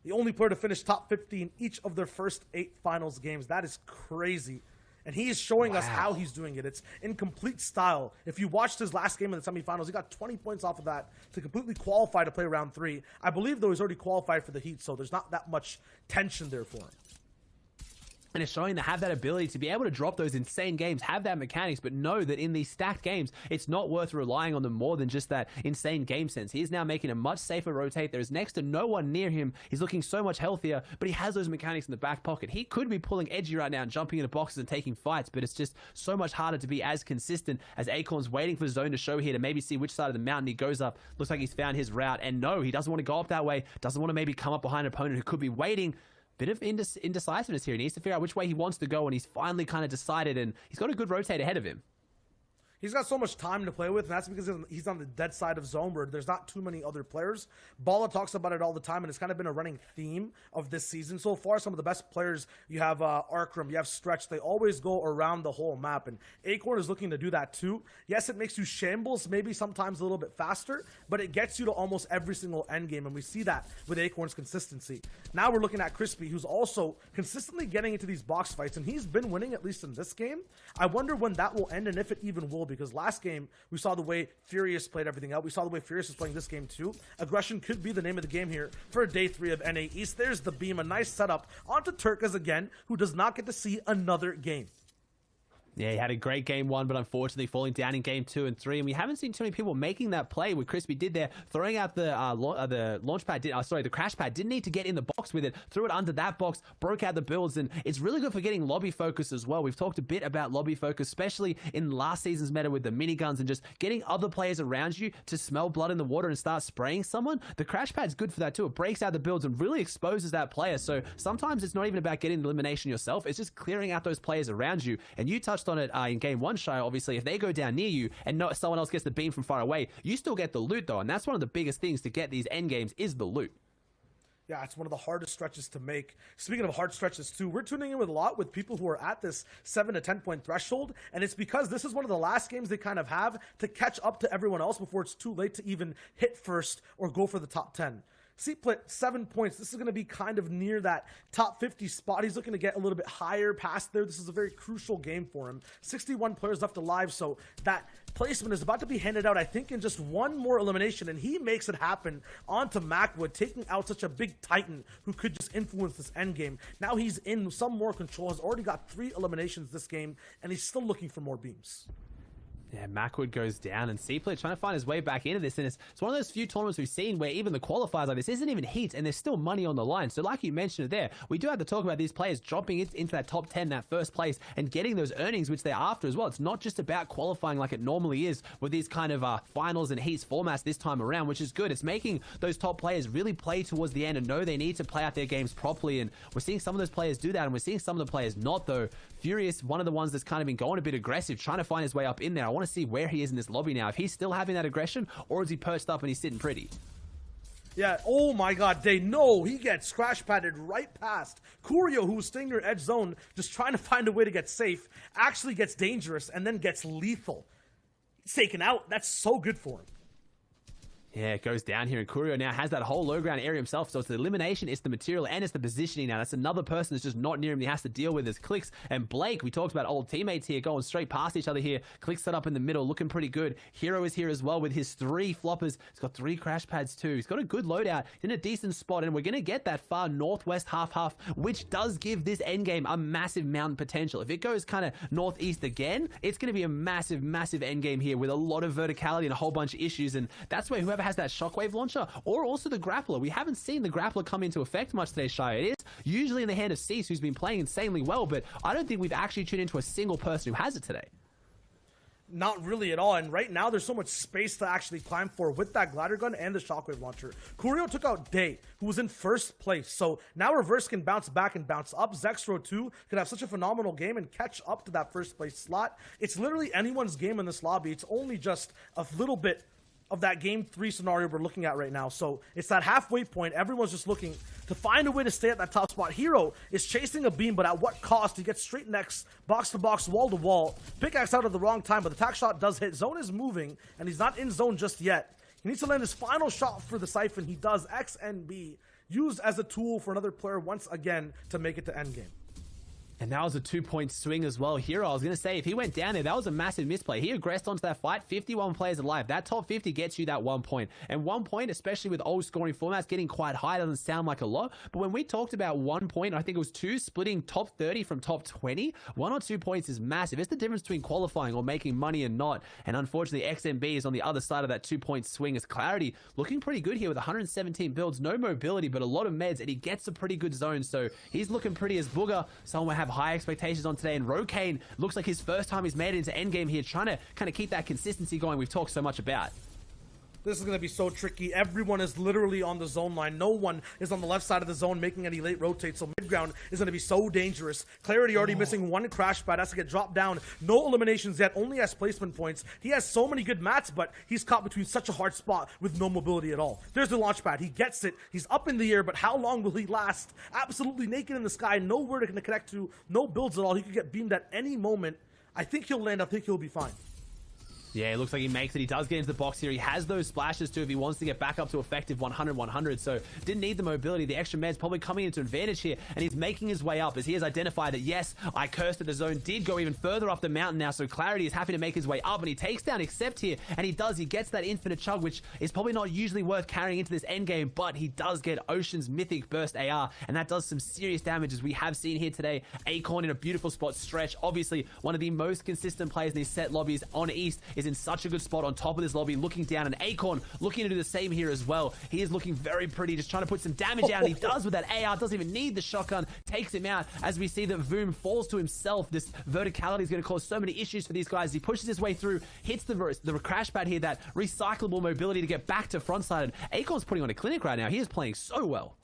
the only player to finish top 50 in each of their first 8 finals games. That is crazy. And he is showing us how he's doing it. It's in complete style. If you watched his last game in the semifinals, he got 20 points off of that to completely qualify to play round 3. I believe, though, he's already qualified for the Heat, so there's not that much tension there for him. And it's showing to have that ability to be able to drop those insane games, have that mechanics, but know that in these stacked games, it's not worth relying on them more than just that insane game sense. He's now making a much safer rotate. There's next to no one near him. He's looking so much healthier, but he has those mechanics in the back pocket. He could be pulling edgy right now and jumping into boxes and taking fights, but it's just so much harder to be as consistent as Acorn's waiting for the zone to show here to maybe see which side of the mountain he goes up. Looks like he's found his route, and no, he doesn't want to go up that way. Doesn't want to maybe come up behind an opponent who could be waiting. Bit of indecisiveness here. He needs to figure out which way he wants to go, and he's finally kind of decided, and he's got a good rotate ahead of him. He's got so much time to play with, and that's because he's on the dead side of zone where there's not too many other players. Bala talks about it all the time, and it's kind of been a running theme of this season so far. Some of the best players, you have Arkram, you have Stretch, they always go around the whole map, and Acorn is looking to do that too. Yes, it makes you shambles, maybe sometimes a little bit faster, but it gets you to almost every single endgame, and we see that with Acorn's consistency. Now we're looking at Crispy, who's also consistently getting into these box fights, and he's been winning, at least in this game. I wonder when that will end, and if it even will, because last game, we saw the way Furious played everything out. We saw the way Furious is playing this game too. Aggression could be the name of the game here for day 3 of NA East. There's the beam, a nice setup onto Turkas again, who does not get to see another game. Yeah, he had a great game 1, but unfortunately falling down in game 2 and 3. And we haven't seen too many people making that play what Crispy did there, throwing out the launch pad. The crash pad. Didn't need to get in the box with it. Threw it under that box, broke out the builds, and it's really good for getting lobby focus as well. We've talked a bit about lobby focus, especially in last season's meta with the miniguns and just getting other players around you to smell blood in the water and start spraying someone. The crash pad's good for that too. It breaks out the builds and really exposes that player. So sometimes it's not even about getting the elimination yourself. It's just clearing out those players around you. And you touched on it in game 1, Shire. Obviously, if they go down near you and someone else gets the beam from far away, you still get the loot though, and that's one of the biggest things to get these end games is the loot. Yeah, it's one of the hardest stretches to make. Speaking of hard stretches too, we're tuning in with a lot with people who are at this 7 to 10 point threshold, and it's because this is one of the last games they kind of have to catch up to everyone else before it's too late to even hit first or go for the top 10. Seatplit, 7 points. This is going to be kind of near that top 50 spot. He's looking to get a little bit higher past there. This is a very crucial game for him. 61 players left alive, so that placement is about to be handed out, I think, in just one more elimination, and he makes it happen onto Macwood, taking out such a big titan who could just influence this end game. Now he's in some more control, has already got 3 eliminations this game, and he's still looking for more beams. Yeah, Macwood goes down, and Seaplit trying to find his way back into this, and it's one of those few tournaments we've seen where even the qualifiers like this isn't even heats, and there's still money on the line. So like you mentioned it there, we do have to talk about these players dropping into that top 10, that first place, and getting those earnings which they're after as well. It's not just about qualifying like it normally is with these kind of finals and heats formats this time around, which is good. It's making those top players really play towards the end and know they need to play out their games properly, and we're seeing some of those players do that, and we're seeing some of the players not, though. Furious, one of the ones that's kind of been going a bit aggressive, trying to find his way up in there. I want to see where he is in this lobby now. If he's still having that aggression, or is he perched up and he's sitting pretty? Yeah, oh my god, they know he gets crash padded right past. Kurio, who was staying near edge zone, just trying to find a way to get safe, actually gets dangerous and then gets lethal. He's taken out. That's so good for him. Yeah, it goes down here, and Kurio now has that whole low ground area himself, so it's the elimination, it's the material, and it's the positioning now. That's another person that's just not near him he has to deal with his Clicks. And Blake, we talked about old teammates here going straight past each other here. Clicks set up in the middle, looking pretty good. Hero is here as well with his 3 floppers. He's got 3 crash pads too. He's got a good loadout in a decent spot, and we're going to get that far northwest half-half, which does give this endgame a massive mountain potential. If it goes kind of northeast again, it's going to be a massive, massive endgame here with a lot of verticality and a whole bunch of issues, and that's where whoever has that shockwave launcher, or also the grappler. We haven't seen the grappler come into effect much today, Shia. It is usually in the hand of Cease, who's been playing insanely well, but I don't think we've actually tuned into a single person who has it today. Not really at all, and right now there's so much space to actually climb for with that glider gun and the shockwave launcher. Kurio took out Day, who was in first place, so now Reverse can bounce back and bounce up. Zexro too could have such a phenomenal game and catch up to that first place slot. It's literally anyone's game in this lobby. It's only just a little bit of that game 3 scenario we're looking at right now. So it's that halfway point. Everyone's just looking to find a way to stay at that top spot. Hero is chasing a beam, but at what cost? He gets straight next, box to box, wall to wall. Pickaxe out at the wrong time, but the tack shot does hit. Zone is moving, and he's not in zone just yet. He needs to land his final shot for the Siphon. He does. XNB used as a tool for another player once again to make it to endgame. And that was a 2-point swing as well. Hero, I was going to say, if he went down there, that was a massive misplay. He aggressed onto that fight, 51 players alive. That top 50 gets you that 1 point. And 1 point, especially with old scoring formats, getting quite high doesn't sound like a lot. But when we talked about 1 point, I think it was 2, splitting top 30 from top 20, 1 or 2 points is massive. It's the difference between qualifying or making money and not. And unfortunately, XMB is on the other side of that 2-point swing as Clarity looking pretty good here with 117 builds, no mobility, but a lot of meds, and he gets a pretty good zone. So he's looking pretty as Booger. Someone will have high expectations on today, and Rokane looks like his first time he's made it into endgame here, trying to kind of keep that consistency going we've talked so much about. This is going to be so tricky. Everyone is literally on the zone line. No one is on the left side of the zone making any late rotates, so mid-ground is going to be so dangerous. Clarity already missing 1 crash pad, has to get dropped down. No eliminations yet, only has placement points. He has so many good mats, but he's caught between such a hard spot with no mobility at all. There's the launch pad. He gets it. He's up in the air, but how long will he last? Absolutely naked in the sky, nowhere to connect to, no builds at all. He could get beamed at any moment. I think he'll land. I think he'll be fine. Yeah, it looks like he makes it. He does get into the box here. He has those splashes too if he wants to get back up to effective 100-100. So didn't need the mobility. The extra meds probably coming into advantage here. And he's making his way up as he has identified that, yes, I cursed at the zone. Did go even further up the mountain now. So Clarity is happy to make his way up. And he takes down Accept here. And he does. He gets that infinite chug, which is probably not usually worth carrying into this endgame. But he does get Ocean's Mythic Burst AR. And that does some serious damage as we have seen here today. Acorn in a beautiful spot. Stretch, obviously one of the most consistent players in these set lobbies on East, is in such a good spot on top of this lobby, looking down, and Acorn looking to do the same here as well. He is looking very pretty, just trying to put some damage out, and he does with that AR, doesn't even need the shotgun, takes him out as we see that Voom falls to himself. This verticality is going to cause so many issues for these guys. He pushes his way through, hits the crash pad here, that recyclable mobility to get back to frontside, and Acorn's putting on a clinic right now. He is playing so well.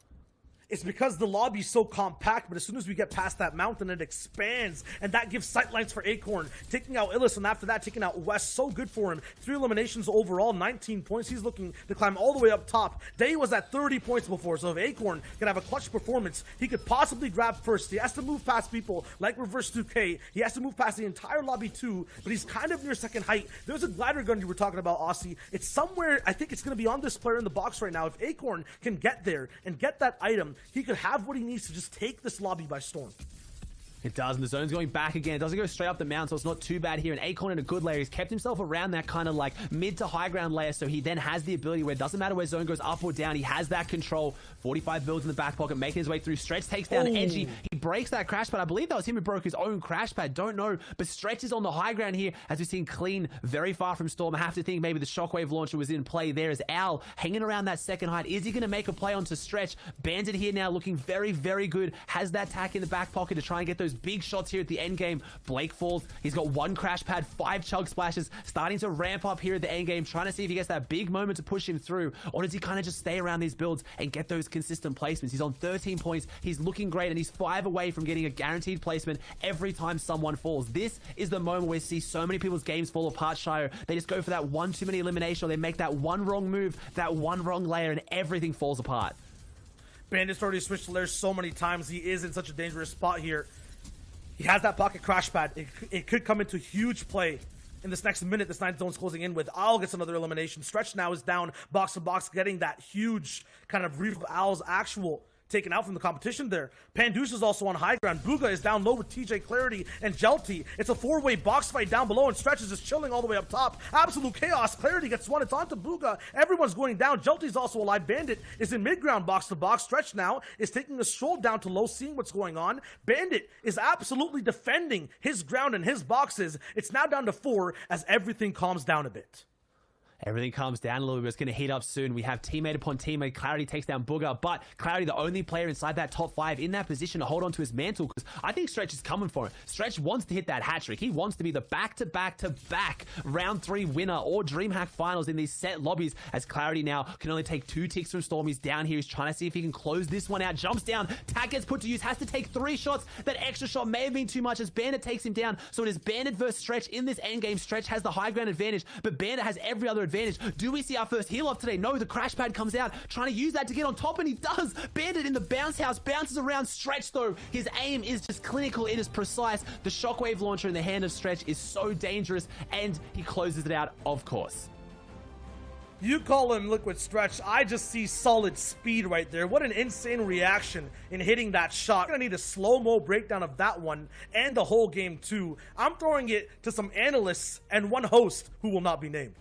It's because the lobby is so compact, but as soon as we get past that mountain, it expands, and that gives sightlines for Acorn. Taking out Illis, and after that, taking out West, so good for him. 3 eliminations overall, 19 points. He's looking to climb all the way up top. Day was at 30 points before, so if Acorn can have a clutch performance, he could possibly grab first. He has to move past people like Reverse 2K. He has to move past the entire lobby too, but he's kind of near second height. There's a glider gun you were talking about, Aussie. It's somewhere, I think it's going to be on this player in the box right now. If Acorn can get there and get that item, he could have what he needs to just take this lobby by storm. It does, and the zone's going back again. It doesn't go straight up the mountain, so it's not too bad here. And Acorn in a good layer. He's kept himself around that kind of like mid to high ground layer, so he then has the ability where it doesn't matter where zone goes up or down. He has that control. 45 builds in the back pocket, making his way through. Stretch takes down Edgy. He breaks that crash pad. I believe that was him who broke his own crash pad. Don't know, but Stretch is on the high ground here, as we've seen Clean very far from Storm. I have to think maybe the shockwave launcher was in play there as Al hanging around that second height. Is he going to make a play onto Stretch? Bandit here now looking very, very good. Has that tack in the back pocket to try and get those big shots here at the end game. Blake falls. He's got 1 crash pad, 5 chug splashes, starting to ramp up here at the end game, trying to see if he gets that big moment to push him through, or does he kind of just stay around these builds and get those consistent placements? He's on 13 points. He's looking great, and he's 5 away from getting a guaranteed placement every time someone falls. This is the moment where we see so many people's games fall apart, Shire. They just go for that one too many elimination, or they make that one wrong move, that one wrong layer, and everything falls apart. Bandit's already switched layers so many times. He is in such a dangerous spot here. He has that pocket crash pad. It could come into huge play in this next minute. This 9th zone's closing in with. Al gets another elimination. Stretch now is down box to box, getting that huge kind of brief of Al's actual taken out from the competition there. Pandush is also on high ground. Booga is down low with TJ Clarity and Jelty. It's a 4-way box fight down below, and Stretch is just chilling all the way up top. Absolute chaos. Clarity gets one. It's onto Booga. Everyone's going down. Jelty's also alive. Bandit is in mid-ground box to box. Stretch now is taking a stroll down to low, seeing what's going on. Bandit is absolutely defending his ground and his boxes. It's now down to 4 as everything calms down a bit. Everything calms down a little bit. It's going to heat up soon. We have teammate upon teammate. Clarity takes down Booger, but Clarity, the only player inside that top 5 in that position to hold on to his mantle, because I think Stretch is coming for him. Stretch wants to hit that hat trick. He wants to be the back-to-back-to-back round 3 winner or DreamHack finals in these set lobbies, as Clarity now can only take 2 ticks from Storm. He's down here. He's trying to see if he can close this one out. Jumps down. Tack gets put to use. Has to take 3 shots. That extra shot may have been too much as Bandit takes him down. So it is Bandit versus Stretch in this endgame. Stretch has the high ground advantage, but Bandit has every other advantage. Do we see our first heal off today? No, the crash pad comes out, trying to use that to get on top, and he does. Bandit in the bounce house, bounces around Stretch though. His aim is just clinical, it is precise. The shockwave launcher in the hand of Stretch is so dangerous, and he closes it out, of course. You call him Liquid Stretch. I just see solid speed right there. What an insane reaction in hitting that shot. I'm gonna need a slow-mo breakdown of that one and the whole game too. I'm throwing it to some analysts and one host who will not be named.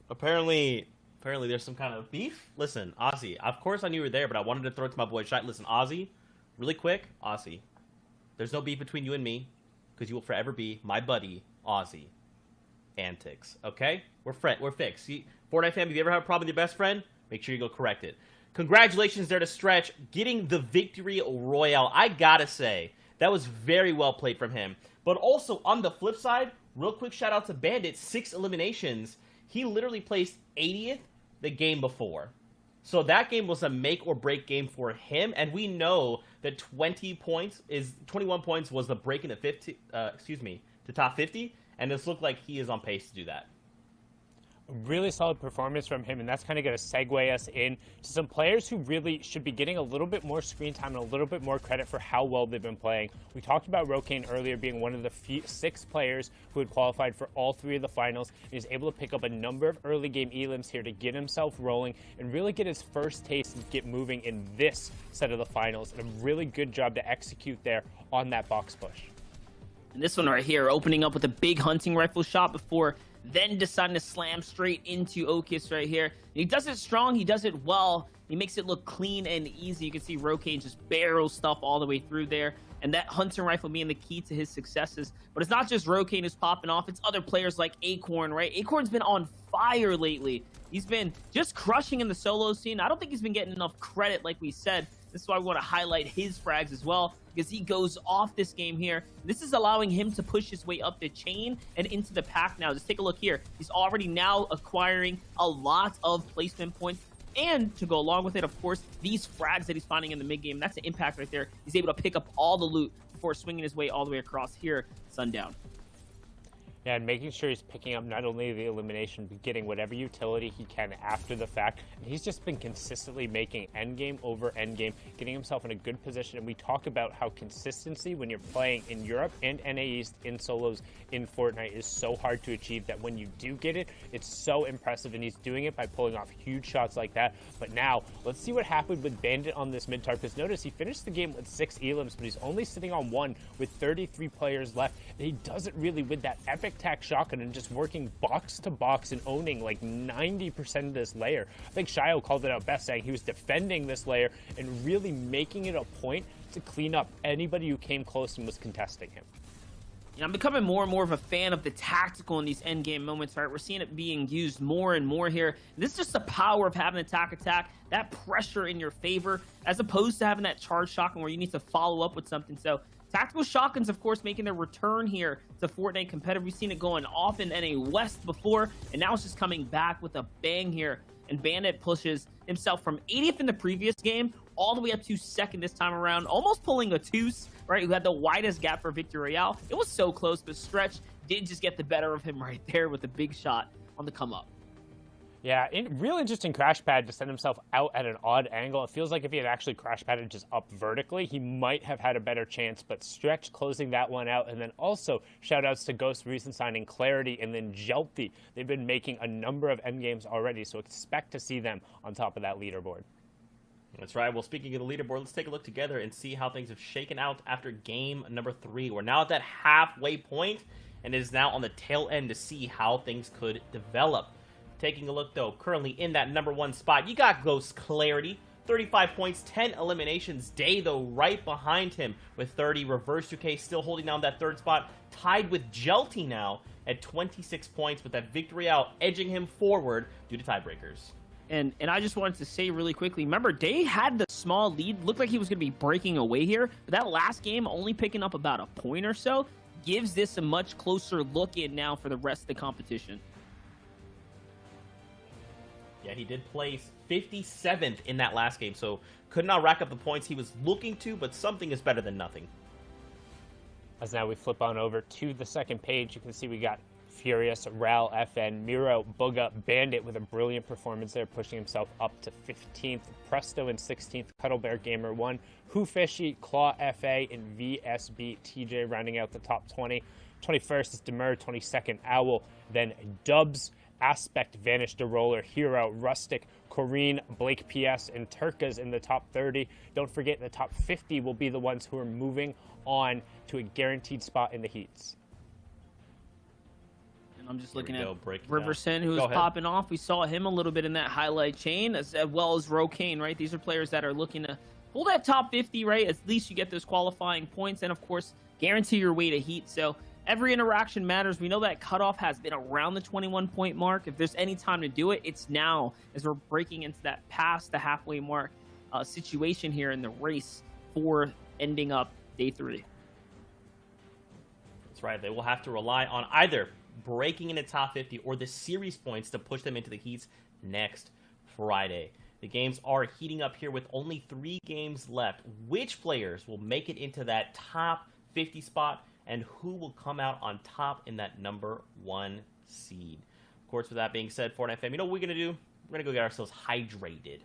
Apparently there's some kind of beef. Listen, Ozzy, of course I knew you were there, but I wanted to throw it to my boy Shite. Listen, Ozzy, really quick, Ozzy, there's no beef between you and me, because you will forever be my buddy, Ozzy. Antics, okay? We're fixed. See, Fortnite fam, if you ever have a problem with your best friend, make sure you go correct it. Congratulations there to Stretch, getting the victory royale. I gotta say, that was very well played from him. But also, on the flip side, real quick shout out to Bandit, 6 eliminations. He literally placed 80th the game before. So that game was a make or break game for him, and we know that 21 points was the break in the top 50, and this looked like he is on pace to do that. Really solid performance from him, and that's kind of going to segue us in to some players who really should be getting a little bit more screen time and a little bit more credit for how well they've been playing. We talked about Rokane earlier being one of the 6 players who had qualified for all 3 of the finals. He was able to pick up a number of early game elims here to get himself rolling and really get his first taste and get moving in this set of the finals, and a really good job to execute there on that box push. And this one right here, opening up with a big hunting rifle shot before then deciding to slam straight into Okis right here. And he does it strong, he does it well. He makes it look clean and easy. You can see Rokane just barrel stuff all the way through there. And that hunting rifle being the key to his successes. But it's not just Rokane who's popping off, it's other players like Acorn, right? Acorn's been on fire lately. He's been just crushing in the solo scene. I don't think he's been getting enough credit, like we said. This is why we want to highlight his frags as well, because he goes off this game here. This is allowing him to push his way up the chain and into the pack now. Just take a look here. He's already now acquiring a lot of placement points. And to go along with it, of course, these frags that he's finding in the mid game, that's an impact right there. He's able to pick up all the loot before swinging his way all the way across here, Sundown. Yeah, and making sure he's picking up not only the elimination, but getting whatever utility he can after the fact. And he's just been consistently making endgame over endgame, getting himself in a good position. And we talk about how consistency when you're playing in Europe and NA East in solos in Fortnite is so hard to achieve that when you do get it, it's so impressive. And he's doing it by pulling off huge shots like that. But now, let's see what happened with Bandit on this mid-target. Because notice he finished the game with 6 elims, but he's only sitting on 1 with 33 players left. And he does it really with that epic tac shotgun and just working box to box and owning like 90% of this layer. I think Shio called it out best, saying he was defending this layer and really making it a point to clean up anybody who came close and was contesting him. You know, I'm becoming more and more of a fan of the tactical in these endgame moments, right? We're seeing it being used more and more here. This is just the power of having attack, that pressure in your favor, as opposed to having that charge shotgun where you need to follow up with something. So tactical shotguns, of course, making their return here to Fortnite competitive. We've seen it going off in NA West before, and now it's just coming back with a bang here. And Bandit pushes himself from 80th in the previous game all the way up to 2nd this time around, almost pulling a Toos, right, who had the widest gap for Victory Royale. It was so close, but Stretch did just get the better of him right there with a big shot on the come up. Yeah, real interesting crash pad to send himself out at an odd angle. It feels like if he had actually crash padded just up vertically, he might have had a better chance, but Stretch closing that one out. And then also shout outs to Ghost recent signing Clarity and then Jelthy. They've been making a number of endgames already, so expect to see them on top of that leaderboard. That's right. Well, speaking of the leaderboard, let's take a look together and see how things have shaken out after game number 3. We're now at that halfway point, and it is now on the tail end to see how things could develop. Taking a look, though, currently in that number 1 spot, you got Ghost Clarity, 35 points, 10 eliminations. Day, though, right behind him with 30. Reverse 2K still holding down that 3rd spot, tied with Jelty now at 26 points, with that Victory out edging him forward due to tiebreakers. And I just wanted to say really quickly, remember, Day had the small lead. Looked like he was going to be breaking away here. But that last game, only picking up about a point or so, gives this a much closer look in now for the rest of the competition. Yeah, he did place 57th in that last game, so could not rack up the points he was looking to, but something is better than nothing. As now we flip on over to the second page, you can see we got Furious, Ral, FN, Miro, Booga, Bandit with a brilliant performance there, pushing himself up to 15th. Presto in 16th, Cuddlebear Gamer 1, Hoofishy, Claw FA, and VSB TJ rounding out the top 20. 21st is Demur, 22nd Owl, then Dubs, Aspect, Vanished a Roller, Hero, Rustic, Corrine, Blake PS, and Turkas in the top 30. Don't forget the top 50 will be the ones who are moving on to a guaranteed spot in the heats. And I'm just looking at breaking Riverson, who Go was ahead. popping off. We saw him a little bit in that highlight chain, as well as Rokane, right? These are players that are looking to pull that top 50, right? At least you get those qualifying points, and of course, guarantee your way to heat. So every interaction matters. We know that cutoff has been around the 21-point mark. If there's any time to do it, it's now, as we're breaking into that past the halfway mark situation here in the race for ending up day 3. That's right. They will have to rely on either breaking into top 50 or the series points to push them into the heats next Friday. The games are heating up here with only 3 games left. Which players will make it into that top 50 spot, and who will come out on top in that number 1 seed? Of course, with that being said, Fortnite fam, you know what we're going to do? We're going to go get ourselves hydrated.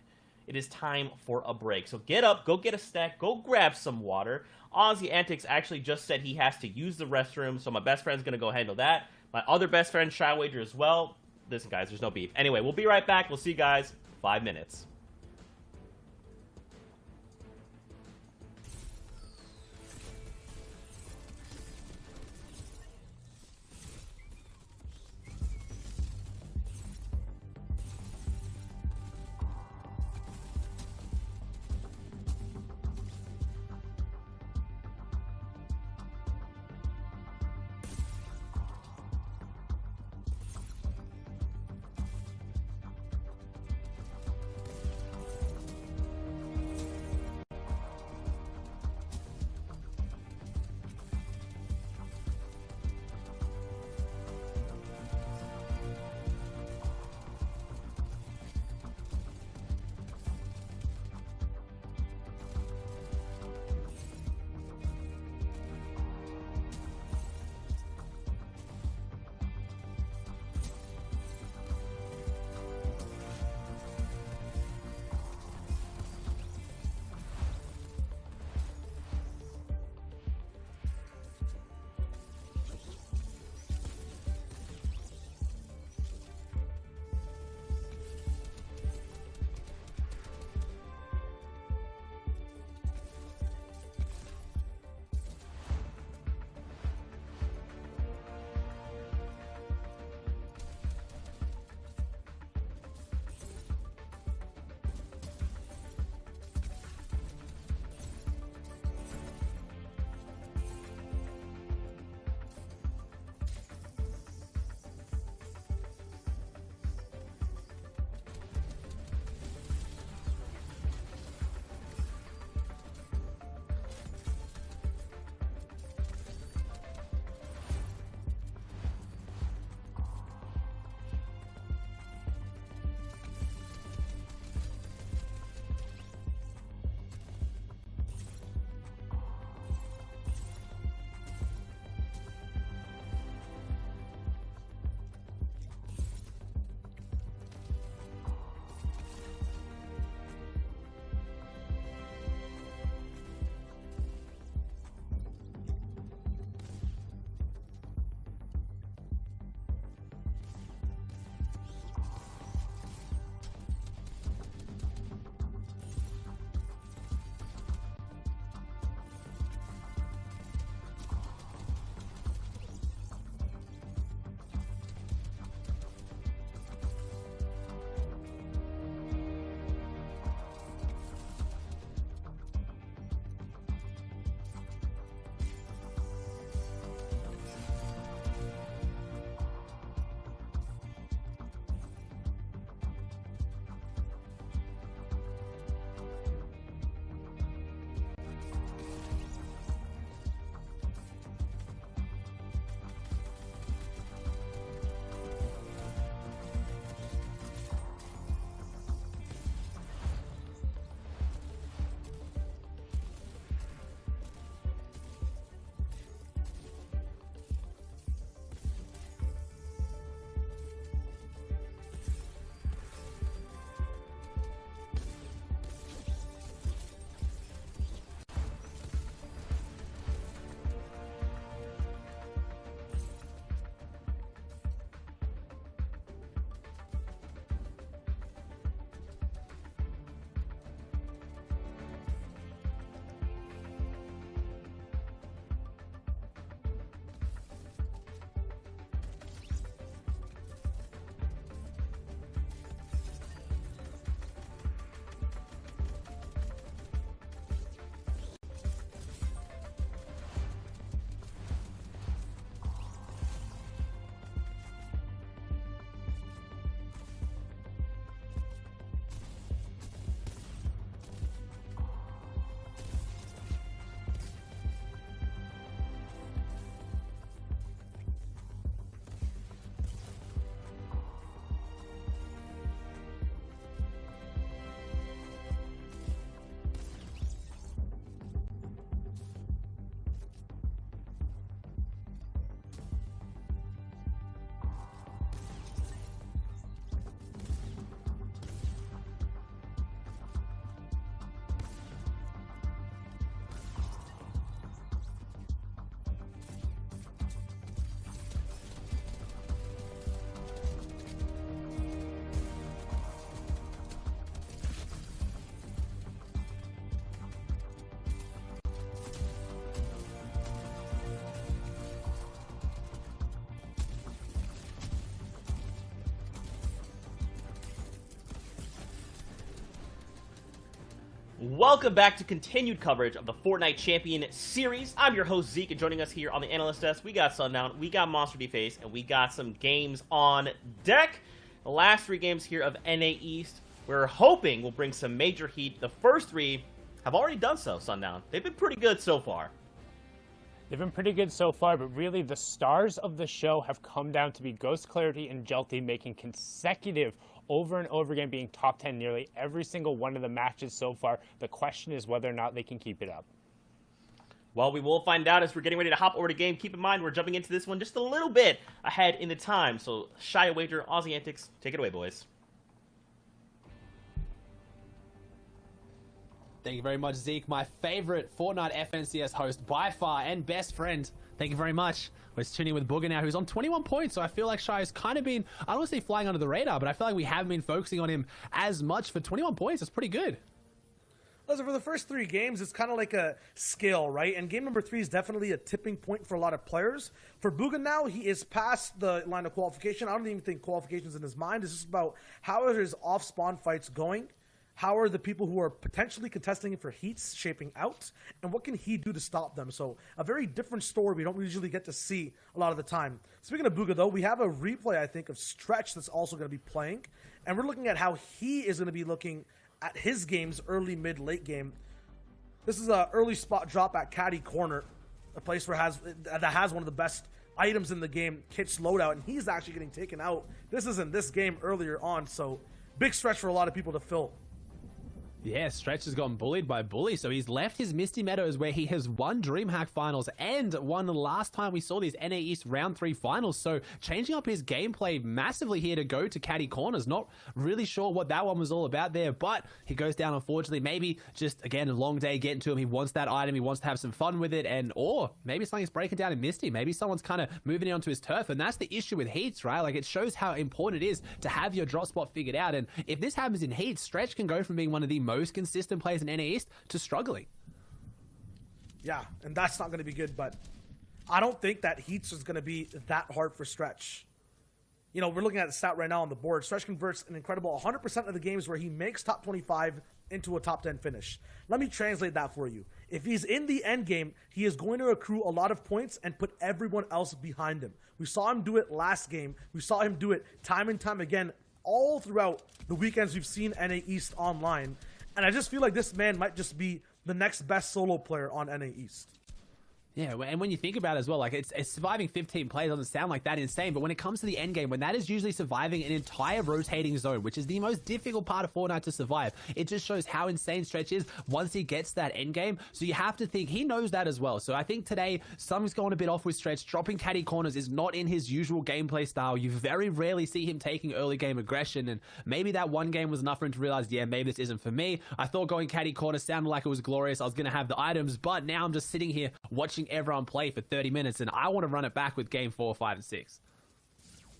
It is time for a break. So get up, go get a snack, go grab some water. Aussie Antics actually just said he has to use the restroom, so my best friend's going to go handle that. My other best friend, Shy Wager, as well. Listen, guys, there's no beef. Anyway, we'll be right back. We'll see you guys in 5 minutes. Welcome back to continued coverage of the Fortnite Champion Series. I'm your host, Zeke, and joining us here on the analyst desk, we got Sundown, we got Monster Deface, and we got some games on deck. The last 3 games here of NA East, we're hoping will bring some major heat. The first 3 have already done so, Sundown. They've been pretty good so far. They've been pretty good so far, but really the stars of the show have come down to be Ghost Clarity and Jelty, making consecutive over and over again being top 10 nearly every single one of the matches so far. The question is whether or not they can keep it up. Well, we will find out as we're getting ready to hop over to game. Keep in mind, we're jumping into this one just a little bit ahead in the time. So, Shy Wager, Aussie Antics, take it away, boys. Thank you very much, Zeke, my favorite Fortnite FNCS host by far and best friend. Thank you very much. We're tuning in with Booger now, who's on 21 points, so I feel like Shy has kind of been, I don't want to say flying under the radar, but I feel like we haven't been focusing on him as much. For 21 points, that's pretty good. Listen, for the first 3 games, it's kind of like a skill, right? And game number 3 is definitely a tipping point for a lot of players. For Booga now, he is past the line of qualification. I don't even think qualification's in his mind. It's just about how are his off-spawn fights going? How are the people who are potentially contesting for heats shaping out? And what can he do to stop them? So a very different story we don't usually get to see a lot of the time. Speaking of Booga, though, we have a replay, I think, of Stretch that's also going to be playing. And we're looking at how he is going to be looking at his games early, mid, late game. This is an early spot drop at Caddy Corner, a place where that has one of the best items in the game, Kit's loadout, and he's actually getting taken out. This is in this game earlier on, so big stretch for a lot of people to fill. Yeah, Stretch has gotten bullied by Bully, so he's left his Misty Meadows where he has won DreamHack Finals and won the last time we saw these NA East Round 3 Finals, so changing up his gameplay massively here to go to Caddy Corners. Not really sure what that one was all about there, but he goes down, unfortunately. Maybe just, again, a long day getting to him. He wants that item, he wants to have some fun with it, or maybe something's breaking down in Misty. Maybe someone's kind of moving it onto his turf, and that's the issue with Heats, right? Like, it shows how important it is to have your drop spot figured out, and if this happens in Heats, Stretch can go from being one of the most consistent players in NA East to struggling. Yeah, and that's not going to be good, but I don't think that Heats is going to be that hard for Stretch. You know, we're looking at the stat right now on the board. Stretch converts an incredible 100% of the games where he makes top 25 into a top 10 finish. Let me translate that for you. If he's in the end game, he is going to accrue a lot of points and put everyone else behind him. We saw him do it last game. We saw him do it time and time again all throughout the weekends we've seen NA East online. And I just feel like this man might just be the next best solo player on NA East. Yeah, and when you think about it as well, like it's surviving 15 players doesn't sound like that insane, but when it comes to the end game, when that is usually surviving an entire rotating zone, which is the most difficult part of Fortnite to survive, it just shows how insane Stretch is once he gets that end game. So you have to think he knows that as well. So I think today something's going a bit off with Stretch. Dropping Caddy Corners is not in his usual gameplay style. You very rarely see him taking early game aggression, and maybe that one game was enough for him to realize, yeah, maybe this isn't for me. I thought going Caddy Corners sounded like it was glorious. I was going to have the items, but now I'm just sitting here watching everyone play for 30 minutes, and I want to run it back with game 4, 5, and 6.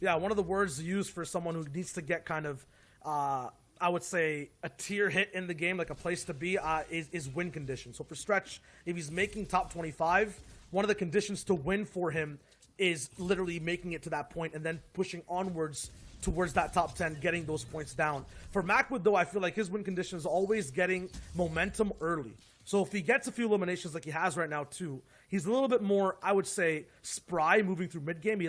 Yeah, one of the words used for someone who needs to get kind of, I would say, a tier hit in the game, like a place to be, is win condition. So for Stretch, if he's making top 25, one of the conditions to win for him is literally making it to that point and then pushing onwards towards that top 10, getting those points down. For Macwood, though, I feel like his win condition is always getting momentum early. So if he gets a few eliminations like he has right now too, he's a little bit more, I would say, spry moving through mid-game. He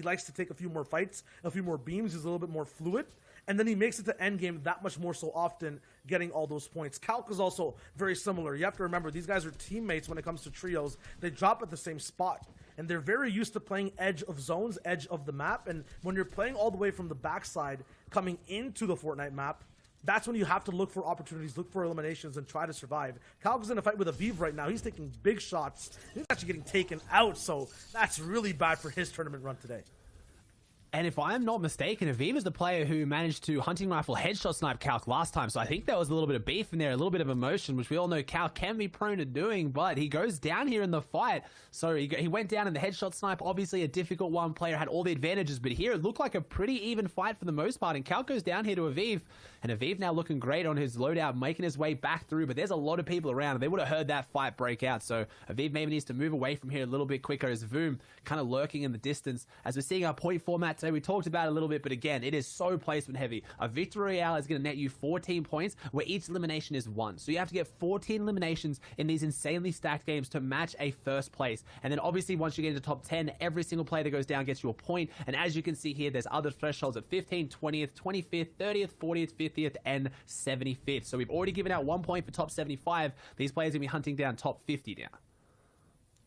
likes to take a few more fights, a few more beams. He's a little bit more fluid. And then he makes it to endgame that much more so often, getting all those points. Calc is also very similar. You have to remember, these guys are teammates when it comes to trios. They drop at the same spot. And they're very used to playing edge of zones, edge of the map. And when you're playing all the way from the backside, coming into the Fortnite map, that's when you have to look for opportunities, look for eliminations, and try to survive. Calc is in a fight with Aviv right now. He's taking big shots. He's actually getting taken out, so that's really bad for his tournament run today. And if I'm not mistaken, Aviv is the player who managed to hunting rifle headshot snipe Calc last time. So I think there was a little bit of beef in there, a little bit of emotion, which we all know Calc can be prone to doing, but he goes down here in the fight. So he went down in the headshot snipe, obviously a difficult one. Player had all the advantages, but here it looked like a pretty even fight for the most part. And Calc goes down here to Aviv, and Aviv now looking great on his loadout, making his way back through, but there's a lot of people around, and they would have heard that fight break out. So Aviv maybe needs to move away from here a little bit quicker as Voom kind of lurking in the distance. As we're seeing our point format that today. We talked about it a little bit, but again, it is so placement heavy. A victory royale is going to net you 14 points, where each elimination is 1. So you have to get 14 eliminations in these insanely stacked games to match a first place. And then obviously once you get into top 10, every single player that goes down gets you a point. And as you can see here, there's other thresholds at 15th, 20th, 25th, 30th, 40th, 50th, and 75th. So we've already given out 1 point for top 75. These players are going to be hunting down top 50 now.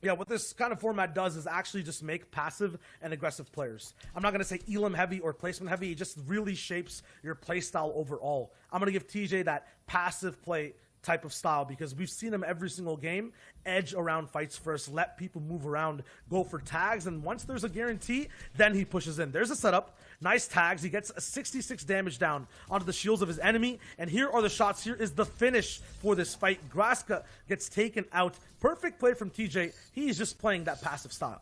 Yeah, what this kind of format does is actually just make passive and aggressive players. I'm not going to say elim heavy or placement heavy. It just really shapes your play style overall. I'm going to give TJ that passive play type of style because we've seen him every single game edge around fights first, let people move around, go for tags, and once there's a guarantee, then he pushes in. There's a setup, nice tags, he gets a 66 damage down onto the shields of his enemy, and here are the shots. Here is the finish for this fight. Graska gets taken out. Perfect play from TJ. He's just playing that passive style.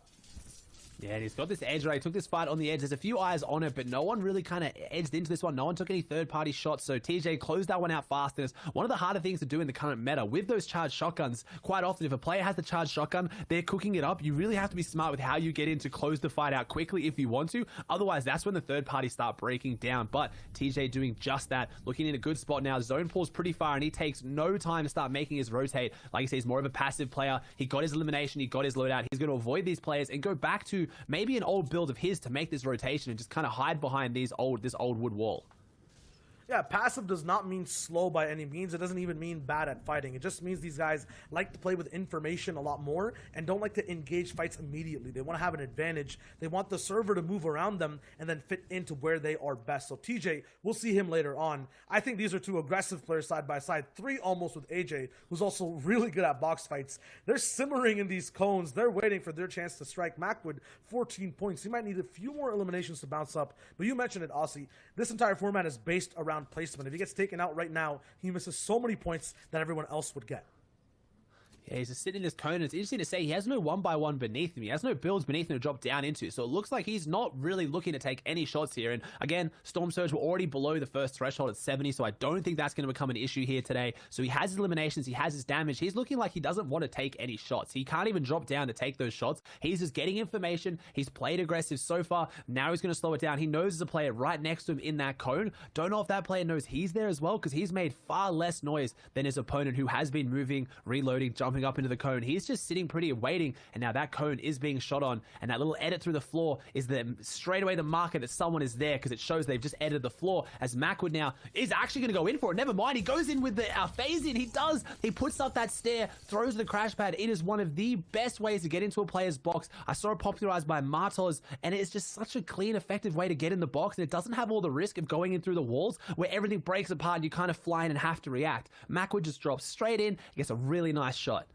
Yeah, and he's got this edge, right? He took this fight on the edge. There's a few eyes on it, but no one really kind of edged into this one. No one took any third-party shots, so TJ closed that one out fast. And it's one of the harder things to do in the current meta. With those charged shotguns, quite often, if a player has the charged shotgun, they're cooking it up. You really have to be smart with how you get in to close the fight out quickly if you want to. Otherwise, that's when the third party start breaking down. But TJ doing just that, looking in a good spot now. Zone pulls pretty far, and he takes no time to start making his rotate. Like I say, he's more of a passive player. He got his elimination. He got his loadout. He's going to avoid these players and go back to maybe an old build of his to make this rotation and just kind of hide behind this old wood wall. Yeah, passive does not mean slow by any means. It doesn't even mean bad at fighting. It just means these guys like to play with information a lot more and don't like to engage fights immediately. They want to have an advantage. They want the server to move around them and then fit into where they are best. So TJ, we'll see him later on. I think these are two aggressive players side by side. 3 almost with AJ, who's also really good at box fights. They're simmering in these cones. They're waiting for their chance to strike. Macwood, 14 points. He might need a few more eliminations to bounce up. But you mentioned it, Aussie. This entire format is based around placement. If he gets taken out right now, he misses so many points that everyone else would get. Yeah, he's just sitting in this cone. It's interesting to say he has no 1x1 beneath him. He has no builds beneath him to drop down into. So it looks like he's not really looking to take any shots here. And again, Storm Surge were already below the first threshold at 70, so I don't think that's going to become an issue here today. So he has his eliminations, he has his damage. He's looking like he doesn't want to take any shots. He can't even drop down to take those shots. He's just getting information. He's played aggressive so far. Now he's going to slow it down. He knows there's a player right next to him in that cone. Don't know if that player knows he's there as well, because he's made far less noise than his opponent, who has been moving, reloading, jumping up into the cone. He's just sitting pretty and waiting, and now that cone is being shot on, and that little edit through the floor is straight away the marker that someone is there, because it shows they've just edited the floor, as Macwood now is actually going to go in for it. Never mind, he goes in with the phase in. He does. He puts up that stair, throws the crash pad. It is one of the best ways to get into a player's box. I saw it popularized by Martos, and it's just such a clean, effective way to get in the box, and it doesn't have all the risk of going in through the walls where everything breaks apart and you kind of fly in and have to react. Macwood just drops straight in. He gets a really nice shot.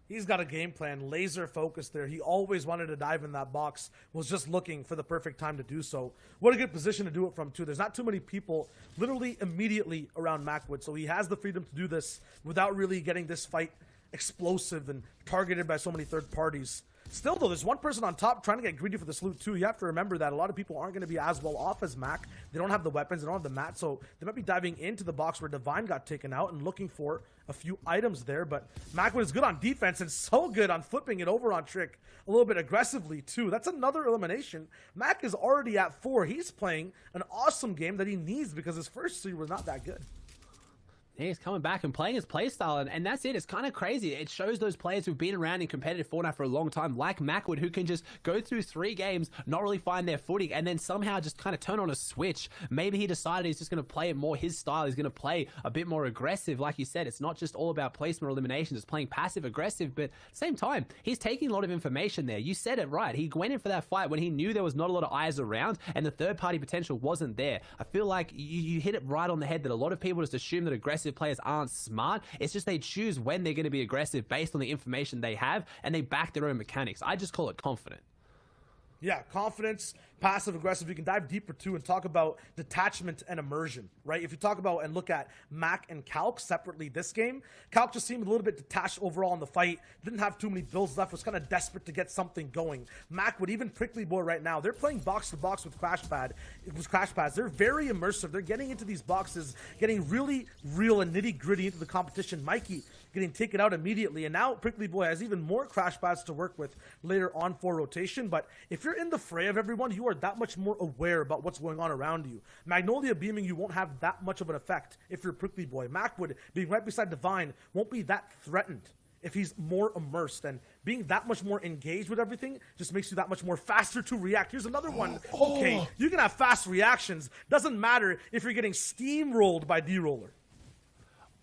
He's got a game plan, laser focused there. He always wanted to dive in that box, was just looking for the perfect time to do so. What a good position to do it from, too. There's not too many people literally immediately around Macwood, so he has the freedom to do this without really getting this fight explosive and targeted by so many third parties. Still, though, there's one person on top trying to get greedy for the loot, too. You have to remember that a lot of people aren't going to be as well off as Mac. They don't have the weapons. They don't have the mat, so they might be diving into the box where Divine got taken out and looking for a few items there. But Macwood is good on defense and so good on flipping it over on Trick a little bit aggressively, too. That's another elimination. Mac is already at 4. He's playing an awesome game that he needs because his first 3 was not that good. Yeah, he's coming back and playing his playstyle, and that's it. It's kind of crazy. It shows those players who've been around in competitive Fortnite for a long time, like Macwood, who can just go through 3 games, not really find their footing, and then somehow just kind of turn on a switch. Maybe he decided he's just going to play it more his style. He's going to play a bit more aggressive. Like you said, it's not just all about placement or eliminations. It's playing passive-aggressive, but at the same time, he's taking a lot of information there. You said it right. He went in for that fight when he knew there was not a lot of eyes around, and the third-party potential wasn't there. I feel like you hit it right on the head that a lot of people just assume that aggressive players aren't smart. It's just they choose when they're going to be aggressive based on the information they have, and they back their own mechanics. I just call it confident. Yeah, confidence, passive aggressive. You can dive deeper too and talk about detachment and immersion, right? If you talk about and look at Mac and Calc separately this game, Calc just seemed a little bit detached overall in the fight. Didn't have too many builds left. Was kind of desperate to get something going. Mac would even Prickly Boy right now. They're playing box to box with Crash Pads. They're very immersive. They're getting into these boxes, getting really real and nitty gritty into the competition. Mikey getting taken out immediately, and now Prickly Boy has even more Crash Pads to work with later on for rotation. But if you're in the fray of everyone, you you are that much more aware about what's going on around you. Magnolia beaming you won't have that much of an effect if you're Prickly Boy. Macwood being right beside Divine won't be that threatened if he's more immersed, and being that much more engaged with everything just makes you that much more faster to react. Here's another one. Okay, you can have fast reactions. Doesn't matter if you're getting steamrolled by D-Roller.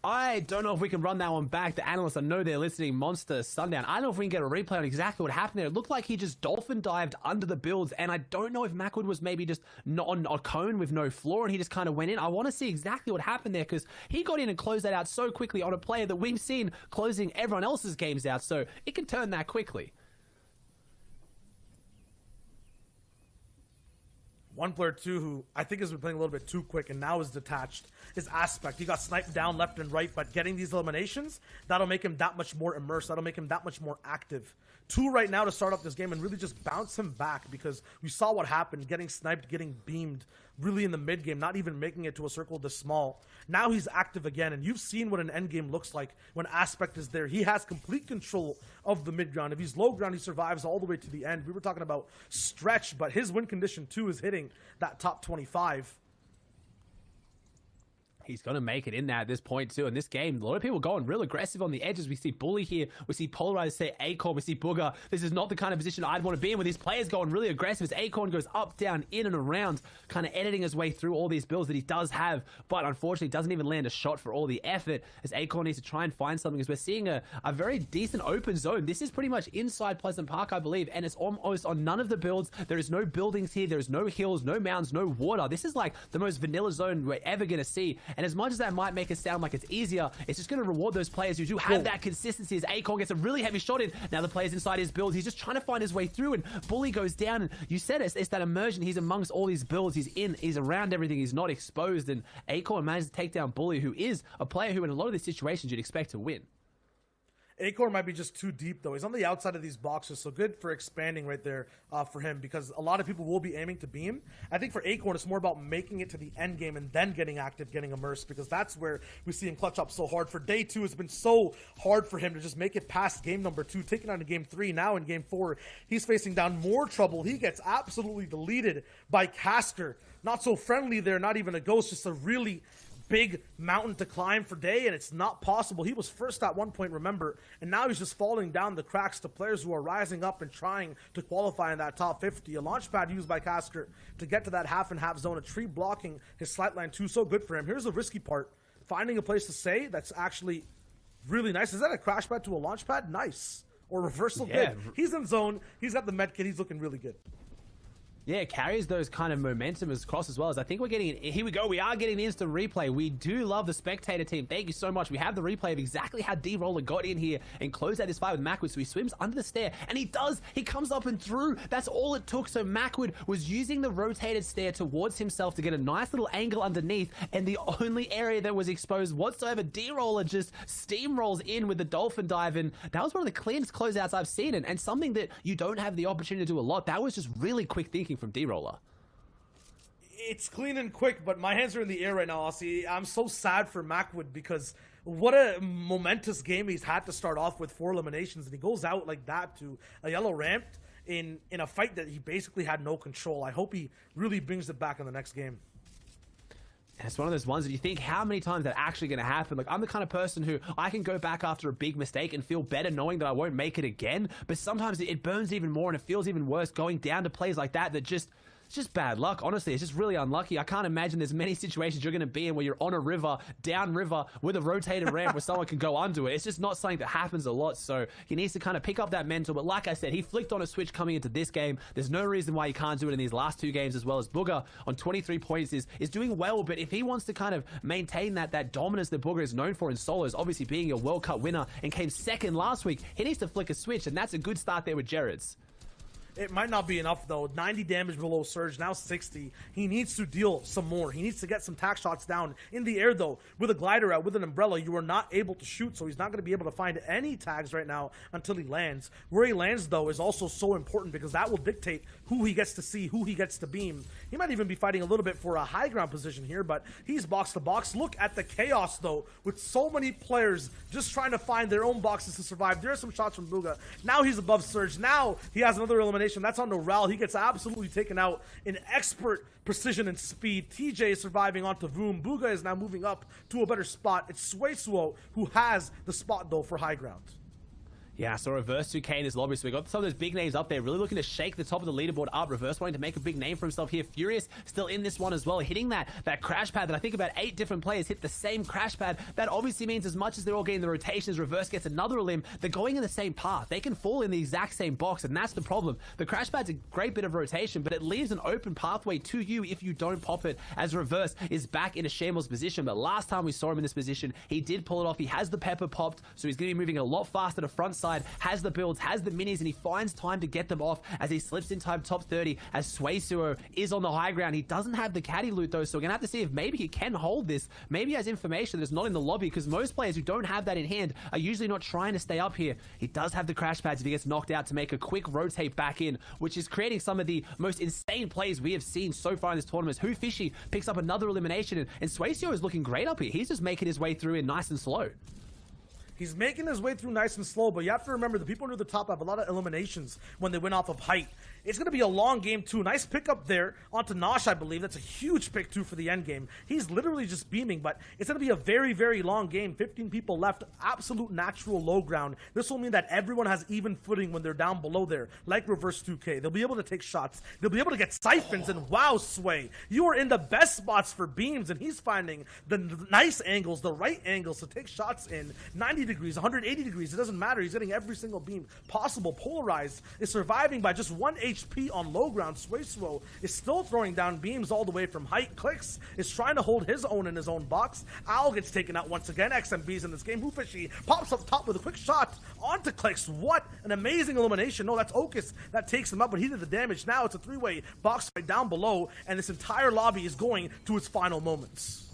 I don't know if we can run that one back. The analysts, I know they're listening. Monster Sundown. I don't know if we can get a replay on exactly what happened there. It looked like he just dolphin dived under the builds, and I don't know if Macwood was maybe just not on a cone with no floor, and he just kind of went in. I want to see exactly what happened there, because he got in and closed that out so quickly on a player that we've seen closing everyone else's games out, so it can turn that quickly. One player, too, who I think has been playing a little bit too quick and now is detached, is Aspect. He got sniped down left and right, but getting these eliminations, that'll make him that much more immersed. That'll make him that much more active. 2 right now to start off this game and really just bounce him back, because we saw what happened, getting sniped, getting beamed really in the mid game, not even making it to a circle this small. Now he's active again, and you've seen what an end game looks like when Aspect is there. He has complete control of the mid ground. If he's low ground, he survives all the way to the end. We were talking about stretch, but his win condition too is hitting that top 25. He's going to make it in there at this point too. In this game, a lot of people going real aggressive on the edges. We see Bully here. We see Polarize say Acorn. We see Booger. This is not the kind of position I'd want to be in with these players going really aggressive as Acorn goes up, down, in and around, kind of editing his way through all these builds that he does have, but unfortunately doesn't even land a shot for all the effort as Acorn needs to try and find something, as we're seeing a very decent open zone. This is pretty much inside Pleasant Park, I believe, and it's almost on none of the builds. There is no buildings here. There's no hills, no mountains, no water. This is like the most vanilla zone we're ever going to see, and as much as that might make it sound like it's easier, it's just going to reward those players who do have that consistency, as Acorn gets a really heavy shot in. Now the player's inside his build. He's just trying to find his way through, and Bully goes down, and you said it's that immersion. He's amongst all these builds. He's around everything. He's not exposed, and Acorn manages to take down Bully, who is a player who in a lot of these situations you'd expect to win. Acorn might be just too deep, though. He's on the outside of these boxes, so good for expanding right there for him, because a lot of people will be aiming to beam. I think for Acorn, it's more about making it to the end game and then getting active, getting immersed, because that's where we see him clutch up so hard. For day 2, it's been so hard for him to just make it past game number 2, taking on to game 3. Now in game 4, he's facing down more trouble. He gets absolutely deleted by Caster. Not so friendly there, not even a ghost, just a really big mountain to climb for Day, and it's not possible. He was first at one point, remember, and now he's just falling down the cracks to players who are rising up and trying to qualify in that top 50. A launch pad used by Casker to get to that half and half zone, a tree blocking his slight line too, so good for him. Here's the risky part, finding a place to stay that's actually really nice. Is that a crash pad to a launch pad? Nice. Or reversal? Yeah. Good. He's in zone, he's got the med kit, he's looking really good. Yeah, it carries those kind of momentum across as well. As I think we're getting, here we go, we are getting the instant replay. We do love the spectator team. Thank you so much. We have the replay of exactly how D-Roller got in here and closed out his fight with Macwood. So he swims under the stair, and he does. He comes up and through. That's all it took. So Macwood was using the rotated stair towards himself to get a nice little angle underneath, and the only area that was exposed whatsoever, D-Roller just steamrolls in with the dolphin dive, and that was one of the cleanest closeouts I've seen, and something that you don't have the opportunity to do a lot. That was just really quick thinking from D-Roller. It's clean and quick, but my hands are in the air right now, Aussie. I'm so sad for Macwood, because what a momentous game he's had to start off with 4 eliminations, and he goes out like that to a yellow ramp in a fight that he basically had no control. I hope he really brings it back in the next game. And it's one of those ones that you think, how many times that's actually going to happen? Like, I'm the kind of person who I can go back after a big mistake and feel better knowing that I won't make it again, but sometimes it burns even more and it feels even worse going down to plays like that just... It's just bad luck, honestly. It's just really unlucky. I can't imagine there's many situations you're going to be in where you're on a river, down river, with a rotated ramp where someone can go under it. It's just not something that happens a lot, so he needs to kind of pick up that mental. But like I said, he flicked on a switch coming into this game. There's no reason why he can't do it in these last 2 games as well. As Booger on 23 points is doing well, but if he wants to kind of maintain that dominance that Booger is known for in solos, obviously being a World Cup winner and came second last week, he needs to flick a switch, and that's a good start there with Jared's. It might not be enough, though. 90 damage below Surge, now 60. He needs to deal some more. He needs to get some tack shots down. In the air, though, with a glider out, with an umbrella, you are not able to shoot, so he's not going to be able to find any tags right now until he lands. Where he lands, though, is also so important, because that will dictate who he gets to see, who he gets to beam. He might even be fighting a little bit for a high ground position here, but he's box to box. Look at the chaos, though, with so many players just trying to find their own boxes to survive. There are some shots from Booga. Now he's above Surge. Now he has another elimination elimination. That's on Noral. He gets absolutely taken out in expert precision and speed. TJ is surviving onto Voom. Bugha is now moving up to a better spot. It's Suesuo who has the spot, though, for high ground. Yeah, so Reverse 2K in his lobby, so we got some of those big names up there, really looking to shake the top of the leaderboard up. Reverse wanting to make a big name for himself here. Furious still in this one as well, hitting that crash pad that I think about 8 different players hit the same crash pad. That obviously means as much as they're all getting the rotations, Reverse gets another elim, they're going in the same path. They can fall in the exact same box, and that's the problem. The crash pad's a great bit of rotation, but it leaves an open pathway to you if you don't pop it, as Reverse is back in a shambles position. But last time we saw him in this position, he did pull it off. He has the pepper popped, so he's going to be moving a lot faster to front side, has the builds, has the minis, and he finds time to get them off as he slips in time top 30 as Suesuo is on the high ground. He doesn't have the caddy loot though, so we're gonna have to see if maybe he can hold this. Maybe he has information that's not in the lobby, because most players who don't have that in hand are usually not trying to stay up here. He does have the crash pads if he gets knocked out to make a quick rotate back in, which is creating some of the most insane plays we have seen so far in this tournament. Who Fishy picks up another elimination, and Suesuo is looking great up here. He's just making his way through in nice and slow. He's making his way through nice and slow, but you have to remember the people near the top have a lot of eliminations when they went off of height. It's going to be a long game, too. Nice pickup there onto Nosh, I believe. That's a huge pick, too, for the end game. He's literally just beaming, but it's going to be a very, very long game. 15 people left. Absolute natural low ground. This will mean that everyone has even footing when they're down below there, like Reverse 2K. They'll be able to take shots. They'll be able to get siphons, and wow, Sway, you are in the best spots for beams, and he's finding the nice angles, the right angles to take shots in. 90 degrees, 180 degrees, it doesn't matter. He's getting every single beam possible. Polarized is surviving by just 1 HP on low ground. Suesuo is still throwing down beams all the way from height. Clicks is trying to hold his own in his own box. Owl gets taken out once again. XMB's in this game. Hoofishy pops up top with a quick shot onto Clicks. What an amazing elimination. No, that's Okus that takes him up, but he did the damage. Now it's a 3-way box fight down below, and this entire lobby is going to its final moments.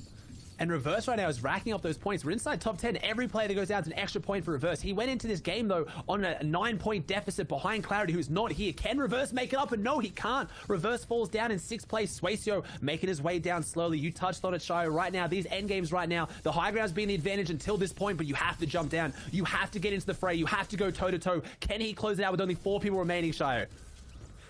And Reverse right now is racking up those points. We're inside top 10. Every player that goes down is an extra point for Reverse. He went into this game, though, on a 9-point deficit behind Clarity, who's not here. Can Reverse make it up? And no, he can't. Reverse falls down in 6th place. Suesuo making his way down slowly. You touched on it, Shio. Right now, these end games right now, the high ground's been the advantage until this point, but you have to jump down. You have to get into the fray. You have to go toe-to-toe. Can he close it out with only 4 people remaining, Shio?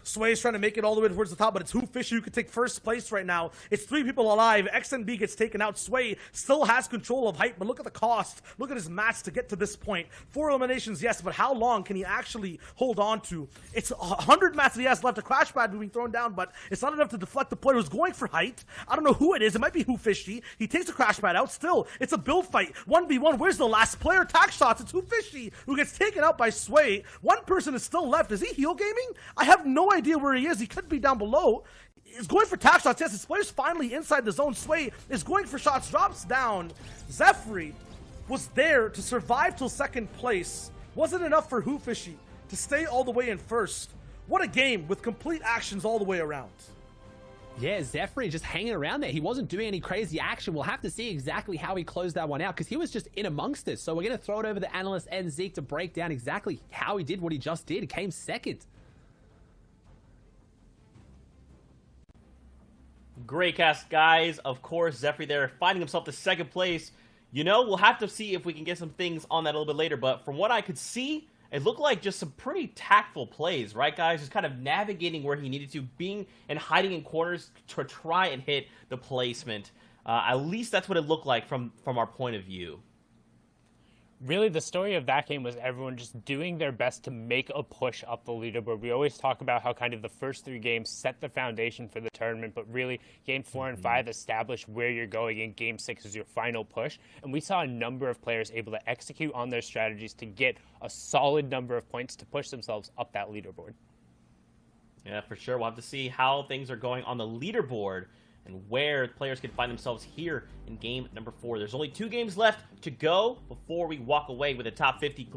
Sway's trying to make it all the way towards the top, but it's Hoofishy who could take first place right now. It's 3 people alive. XNB gets taken out. Sway still has control of height, but look at the cost. Look at his match to get to this point. 4 eliminations, yes, but how long can he actually hold on to? It's 100 mats that he has left. A crash pad being thrown down, but it's not enough to deflect the player who's going for height. I don't know who it is. It might be Hoofishy. He takes the crash pad out. Still, it's a build fight. 1v1. Where's the last player? Tack shots. It's Hoofishy who gets taken out by Sway. One person is still left. Is he heel gaming? I have no idea where he is. He could be down below. He's going for tack shots. Yes, his player's finally inside the zone. Sway is going for shots. Drops down. Zephyr was there to survive till 2nd place. Wasn't enough for Hoofishy to stay all the way in 1st. What a game with complete actions all the way around. Yeah, Zephyr just hanging around there. He wasn't doing any crazy action. We'll have to see exactly how he closed that one out, because he was just in amongst it. So we're going to throw it over the analyst and Zeke to break down exactly how he did what he just did. He came 2nd. Great cast, guys. Of course, Zephyr there finding himself to 2nd place. You know, we'll have to see if we can get some things on that a little bit later, but from what I could see, it looked like just some pretty tactful plays, right, guys? Just kind of navigating where he needed to, being and hiding in corners to try and hit the placement. At least that's what it looked like from our point of view. Really, the story of that game was everyone just doing their best to make a push up the leaderboard. We always talk about how kind of the first 3 games set the foundation for the tournament, but really game 4 and 5 establish where you're going, and game 6 is your final push. And we saw a number of players able to execute on their strategies to get a solid number of points to push themselves up that leaderboard. Yeah, for sure. We'll have to see how things are going on the leaderboard and where players can find themselves here in game number 4. There's only 2 games left to go before we walk away with a top 50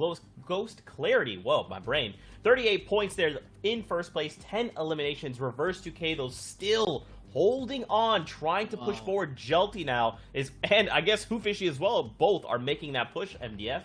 Ghost Clarity. Whoa, my brain. 38 points there in 1st place, 10 eliminations. Reverse 2K, though, still holding on, trying to push forward. Jelty now is, and I guess Hoofishy as well, both are making that push, MDF.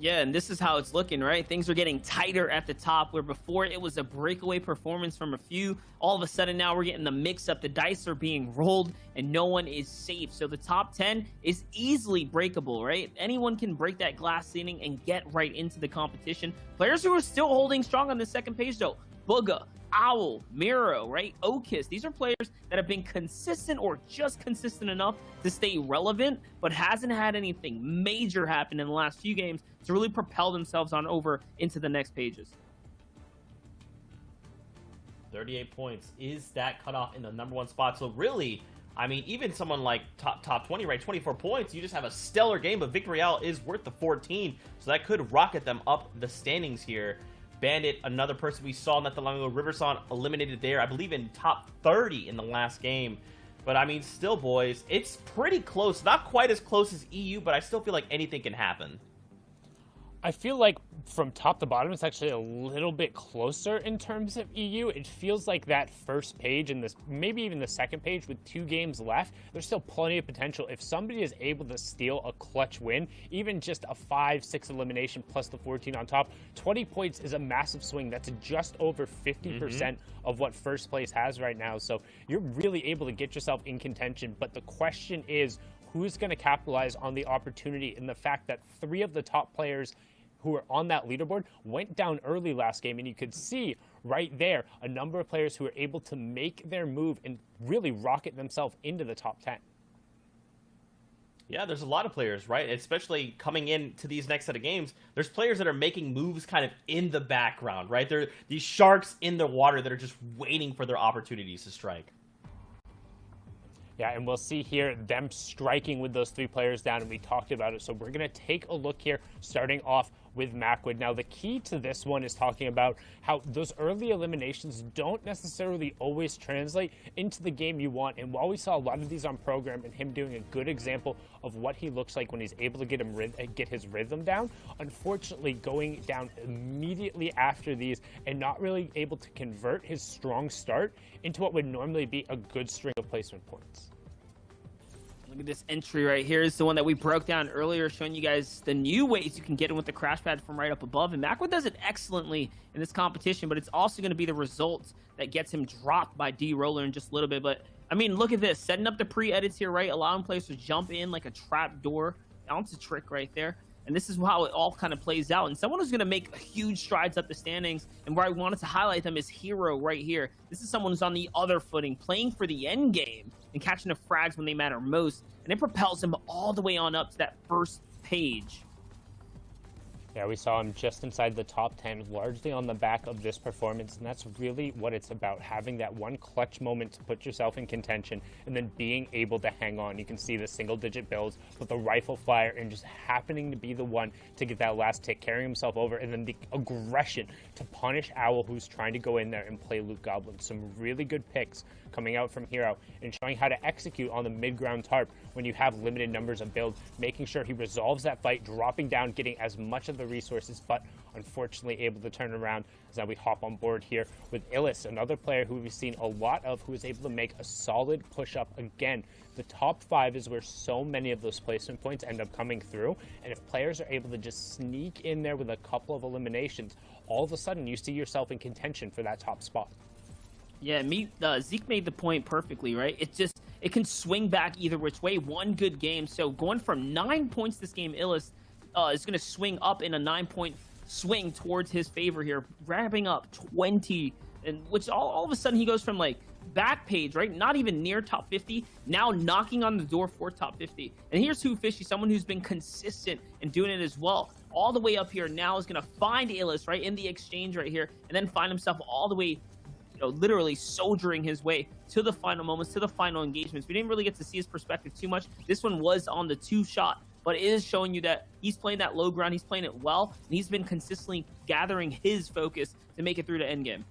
Yeah, and this is how it's looking, right? Things are getting tighter at the top, where before it was a breakaway performance from a few. All of a sudden now we're getting the mix-up. The dice are being rolled, and no one is safe. So the top 10 is easily breakable, right? Anyone can break that glass ceiling and get right into the competition. Players who are still holding strong on the 2nd page, though. Booga, Owl, Miro, right? Okis. These are players that have been consistent or just consistent enough to stay relevant, but hasn't had anything major happen in the last few games to really propel themselves on over into the next pages. 38 points is that cutoff in the #1 spot. So really, I mean, even someone like top 20, right? 24 points, you just have a stellar game, but Victory Royale is worth the 14, so that could rocket them up the standings here. Bandit, another person we saw not that long ago, Riverson eliminated there, I believe in top 30 in the last game. But I mean, still, boys, it's pretty close. Not quite as close as EU, but I still feel like anything can happen. I feel like from top to bottom, it's actually a little bit closer in terms of EU. It feels like that first page and this, maybe even the second page with 2 games left, there's still plenty of potential. If somebody is able to steal a clutch win, even just a 5-6 elimination plus the 14 on top, 20 points is a massive swing. That's just over 50% of what first place has right now. So you're really able to get yourself in contention. But the question is, who's going to capitalize on the opportunity and the fact that 3 of the top players who are on that leaderboard went down early last game, and you could see right there a number of players who are able to make their move and really rocket themselves into the top 10. Yeah, there's a lot of players, right? Especially coming into these next set of games, there's players that are making moves kind of in the background, right? They're these sharks in the water that are just waiting for their opportunities to strike. Yeah, and we'll see here them striking with those 3 players down, and we talked about it. So we're going to take a look here, starting off with Macwood. Now, the key to this one is talking about how those early eliminations don't necessarily always translate into the game you want. And while we saw a lot of these on program and him doing a good example of what he looks like when he's able to get his rhythm down, unfortunately going down immediately after these and not really able to convert his strong start into what would normally be a good string of placement points. Look at this entry right here. It's the one that we broke down earlier, showing you guys the new ways you can get in with the crash pad from right up above. And Macwood does it excellently in this competition, but it's also going to be the results that gets him dropped by D-Roller in just a little bit. But, I mean, look at this. Setting up the pre-edits here, right? Allowing players to jump in like a trap door. That's a trick right there. And this is how it all kind of plays out. And someone who's going to make huge strides up the standings, and where I wanted to highlight them is Hero right here. This is someone who's on the other footing, playing for the end game and catching the frags when they matter most. And it propels him all the way on up to that first page. Yeah, we saw him just inside the top 10, largely on the back of this performance, and that's really what it's about, having that one clutch moment to put yourself in contention and then being able to hang on. You can see the single-digit builds with the rifle fire and just happening to be the one to get that last tick, carrying himself over, and then the aggression to punish Owl, who's trying to go in there and play Luke Goblin. Some really good picks coming out from Hero and showing how to execute on the mid-ground tarp when you have limited numbers of builds, making sure he resolves that fight, dropping down, getting as much of the resources, but unfortunately able to turn around. As now we hop on board here with Illis, another player who we've seen a lot of, who is able to make a solid push-up again. The top 5 is where so many of those placement points end up coming through, and if players are able to just sneak in there with a couple of eliminations, all of a sudden you see yourself in contention for that top spot. Yeah, Zeke made the point perfectly, right? It can swing back either which way. One good game. So going from 9 points this game, Illis is going to swing up in a 9-point swing towards his favor here, grabbing up 20, and which all of a sudden he goes from like back page, right? Not even near top 50, now knocking on the door for top 50. And here's Who Fishy, someone who's been consistent in doing it as well. All the way up here now is going to find Illis right in the exchange right here, and then find himself all the way, literally soldiering his way to the final moments, to the final engagements. We didn't really get to see his perspective too much. This one was on the 2-shot, but it is showing you that he's playing that low ground, he's playing it well, and he's been consistently gathering his focus to make it through to endgame.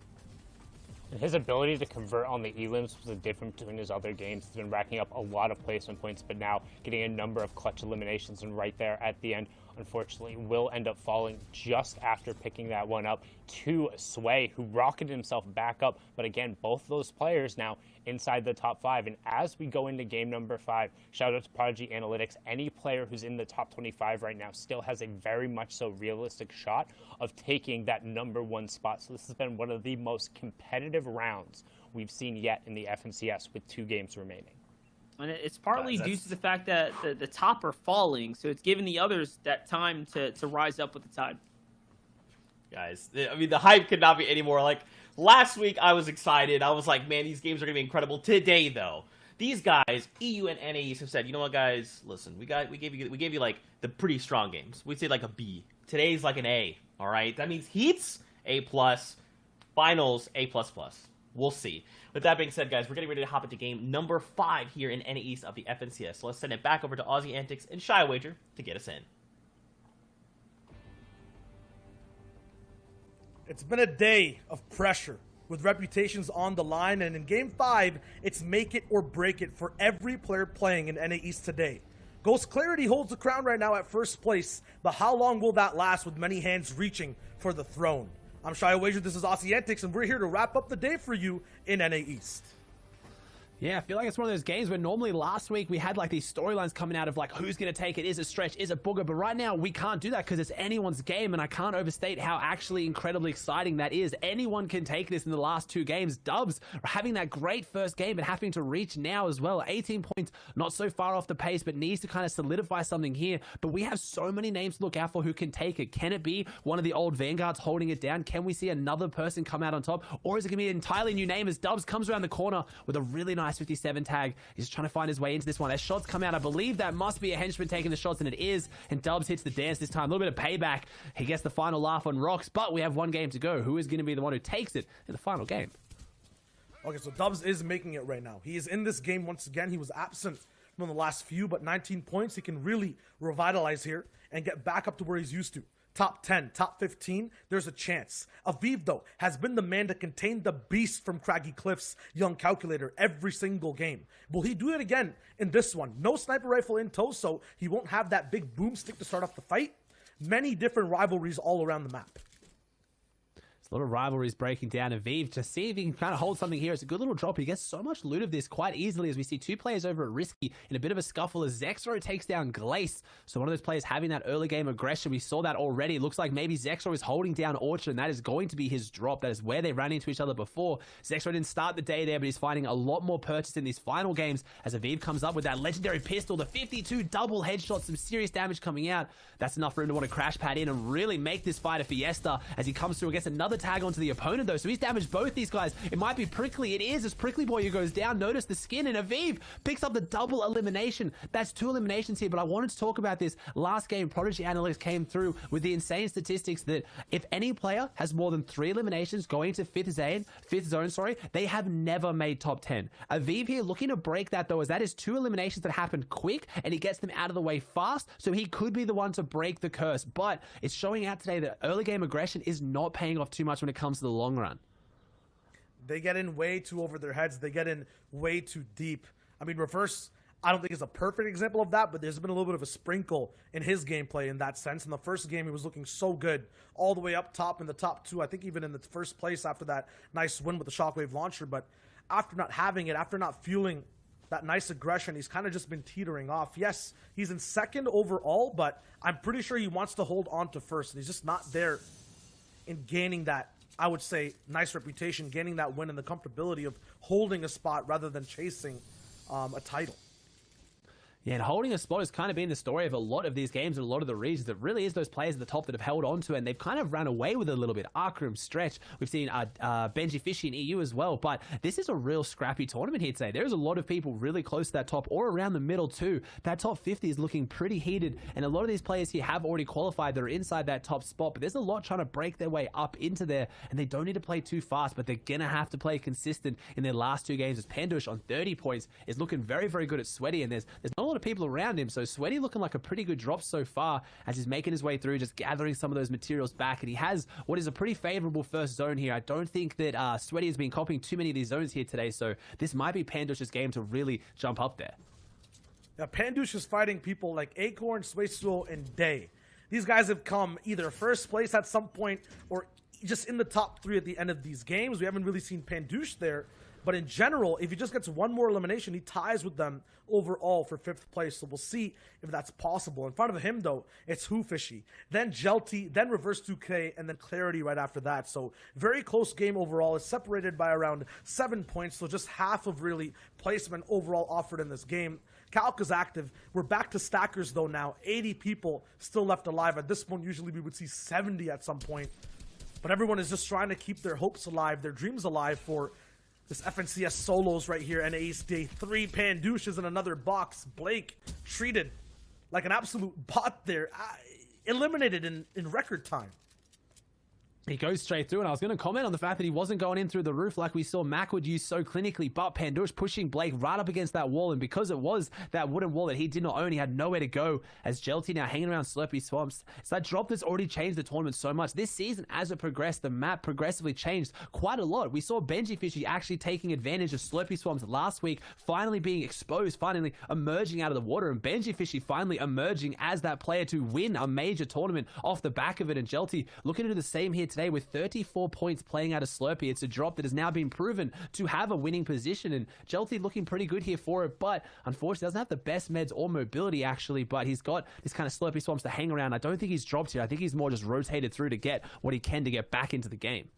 And his ability to convert on the elims was the difference between his other games. He's been racking up a lot of placement points, but now getting a number of clutch eliminations, and right there at the end, unfortunately, will end up falling just after picking that one up to Sway, who rocketed himself back up. But again, both those players now inside the top 5. And as we go into game number 5, shout out to Prodigy Analytics, any player who's in the top 25 right now still has a very much so realistic shot of taking that number 1 spot. So this has been one of the most competitive rounds we've seen yet in the FNCS with 2 games remaining. And it's partly due to the fact that the top are falling, so it's giving the others that time to rise up with the tide. guys. I mean, the hype could not be any more. Like, last week, I was excited. I was like, man, these games are going to be incredible. Today, though, these guys, EU and NAEs, have said, you know what, guys? Listen, we gave you like the pretty strong games. We'd say like a B. Today's like an A. All right, that means Heats A+, Finals A++. We'll see. With that being said, guys, we're getting ready to hop into game number 5 here in NA East of the FNCS. So let's send it back over to Aussie Antics and Shy Wager to get us in. It's been a day of pressure with reputations on the line, and in Game 5, it's make it or break it for every player playing in NA East today. Ghost Clarity holds the crown right now at first place, but how long will that last with many hands reaching for the throne? I'm Shy Wager, this is Aussie Antics, and we're here to wrap up the day for you in NA East. Yeah, I feel like it's one of those games where normally last week we had like these storylines coming out of like who's going to take it, is it Stretch, is it Booger, but right now we can't do that because it's anyone's game, and I can't overstate how actually incredibly exciting that is. Anyone can take this in the last 2 games. Dubs having that great first game, but having to reach now as well. 18 points, not so far off the pace, but needs to kind of solidify something here. But we have so many names to look out for who can take it. Can it be one of the old Vanguards holding it down? Can we see another person come out on top? Or is it going to be an entirely new name as Dubs comes around the corner with a really nice 57 tag? He's just trying to find his way into this one. As shots come out, I believe that must be a henchman taking the shots, and it is. And Dubs hits the dance this time. A little bit of payback. He gets the final laugh on Rocks, but we have one game to go. Who is going to be the one who takes it in the final game? Okay, so Dubs is making it right now. He is in this game once again. He was absent from the last few, but 19 points. He can really revitalize here and get back up to where he's used to. Top 10, top 15, there's a chance. Aviv, though, has been the man to contain the beast from Craggy Cliff's young calculator every single game. Will he do it again in this one? No sniper rifle in tow, so he won't have that big boomstick to start off the fight. Many different rivalries all around the map. A lot of rivalries breaking down. Aviv, to see if he can kind of hold something here. It's a good little drop. He gets so much loot of this quite easily as we see 2 players over at Risky in a bit of a scuffle as Zexro takes down Glace. So one of those players having that early game aggression. We saw that already. It looks like maybe Zexro is holding down Orchard, and that is going to be his drop. That is where they ran into each other before. Zexro didn't start the day there, but he's finding a lot more purchase in these final games as Aviv comes up with that legendary pistol. The 52 double headshot, some serious damage coming out. That's enough for him to want to crash pad in and really make this fight a fiesta as he comes through and gets another tag onto the opponent, though, so he's damaged both these guys. It might be Prickly. It is, as Prickly Boy who goes down. Notice the skin, and Aviv picks up the double elimination. That's 2 eliminations here, but I wanted to talk about this. Last game, Prodigy Analytics came through with the insane statistics that if any player has more than 3 eliminations going to fifth zone, they have never made top 10. Aviv here looking to break that, though, as that is 2 eliminations that happened quick, and he gets them out of the way fast, so he could be the one to break the curse. But it's showing out today that early game aggression is not paying off too much when it comes to the long run. They get in way too over their heads. They get in way too deep. I mean, Reverse, I don't think is a perfect example of that, but there's been a little bit of a sprinkle in his gameplay in that sense. In the first game, he was looking so good all the way up top in the top 2. I think even in the first place after that nice win with the Shockwave launcher. But after not having it, after not fueling that nice aggression, he's kind of just been teetering off. Yes, he's in second overall, but I'm pretty sure he wants to hold on to first. And he's just not there in gaining that, I would say, nice reputation, gaining that win and the comfortability of holding a spot rather than chasing a title. Yeah, and holding a spot has kind of been the story of a lot of these games and a lot of the regions. It really is those players at the top that have held on to it, and they've kind of run away with it a little bit. Arkroom, Stretch, we've seen Benji Fishy in EU as well, but this is a real scrappy tournament here today. There's a lot of people really close to that top or around the middle too. That top 50 is looking pretty heated, and a lot of these players here have already qualified. They're inside that top spot, but there's a lot trying to break their way up into there, and they don't need to play too fast, but they're going to have to play consistent in their last 2 games as Pandush on 30 points is looking very, very good at Sweaty, and there's not a lot of people around him. So Sweaty looking like a pretty good drop so far as he's making his way through, just gathering some of those materials back. And he has what is a pretty favorable first zone here. I don't think that Sweaty has been copying too many of these zones here today. So this might be Pandush's game to really jump up there. Now, Pandush is fighting people like Acorn, Swaysuo, and Day. These guys have come either first place at some point or just in the top 3 at the end of these games. We haven't really seen Pandush there. But in general, if he just gets one more elimination, he ties with them overall for 5th place. So we'll see if that's possible. In front of him, though, it's Who Fishy, then Jelty, then Reverse 2K, and then Clarity right after that. So very close game overall. It's separated by around 7 points, so just half of really placement overall offered in this game. Calc is active. We're back to stackers, though, now. 80 people still left alive. At this point, usually we would see 70 at some point. But everyone is just trying to keep their hopes alive, their dreams alive for this FNCS solos right here. And Ace Day 3, Pandouche is in another box. Blake treated like an absolute bot there. Eliminated in record time. He goes straight through, and I was going to comment on the fact that he wasn't going in through the roof like we saw Mac would use so clinically, but Pandouche pushing Blake right up against that wall, and because it was that wooden wall that he did not own, he had nowhere to go, as Jelty now hanging around Slurpy Swamps. It's that drop that's already changed the tournament so much. This season, as it progressed, the map progressively changed quite a lot. We saw Benji Fishy actually taking advantage of Slurpy Swamps last week, finally being exposed, finally emerging out of the water, and Benji Fishy finally emerging as that player to win a major tournament off the back of it, and Jelty looking to do the same here today with 34 points playing out of Slurpee. It's a drop that has now been proven to have a winning position, and Jelty looking pretty good here for it, but unfortunately doesn't have the best meds or mobility actually, but he's got this kind of Slurpee Swamps to hang around. I don't think he's dropped here. I think he's more just rotated through to get what he can to get back into the game.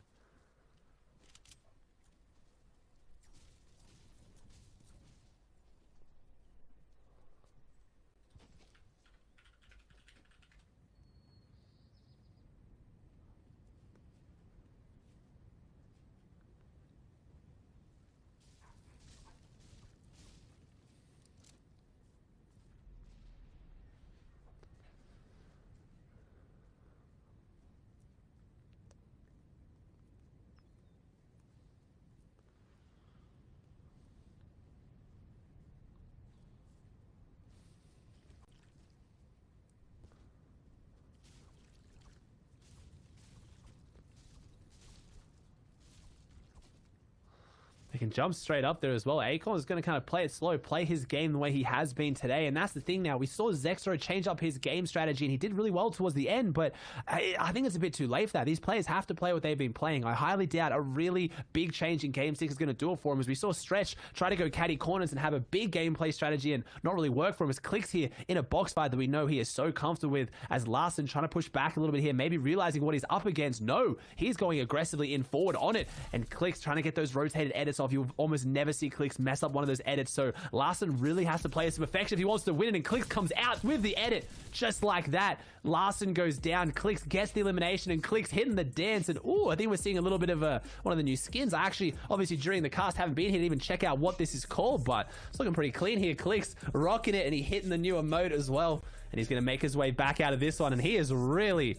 They can jump straight up there as well. Acorn is going to kind of play it slow, play his game the way he has been today. And that's the thing now. We saw Zexro change up his game strategy, and he did really well towards the end, but I think it's a bit too late for that. These players have to play what they've been playing. I highly doubt a really big change in Game 6 is going to do it for him, as we saw Stretch try to go caddy corners and have a big gameplay strategy and not really work for him, as Clicks here in a box fight that we know he is so comfortable with, as Larson trying to push back a little bit here, maybe realizing what he's up against. No, he's going aggressively in forward on it, and Clicks trying to get those rotated edits off. You'll almost never see Clicks mess up one of those edits, so Larson really has to play it to perfection if he wants to win it, and Clicks comes out with the edit just like that. Larson goes down, Clicks gets the elimination, and Clicks hitting the dance, and I think we're seeing a little bit of one of the new skins. I actually, obviously during the cast, haven't been here to even check out what this is called, but it's looking pretty clean here. Clicks rocking it, and he hitting the new emote as well, and he's going to make his way back out of this one, and he is really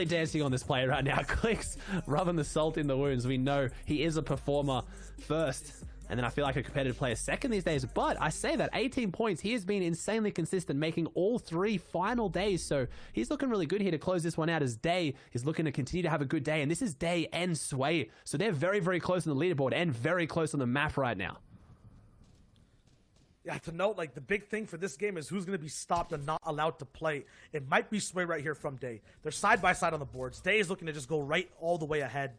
dancing on this player right now. Clicks rubbing the salt in the wounds. We know he is a performer first, and then I feel like a competitive player second these days, but I say that 18 points, he has been insanely consistent, making all 3 final days, so he's looking really good here to close this one out, as Day is looking to continue to have a good day, and this is Day and Sway, so they're very close on the leaderboard and very close on the map right now. Yeah, to note, like, the big thing for this game is who's going to be stopped and not allowed to play. It might be Sway right here from Day. They're side by side on the boards. Day is looking to just go right all the way ahead.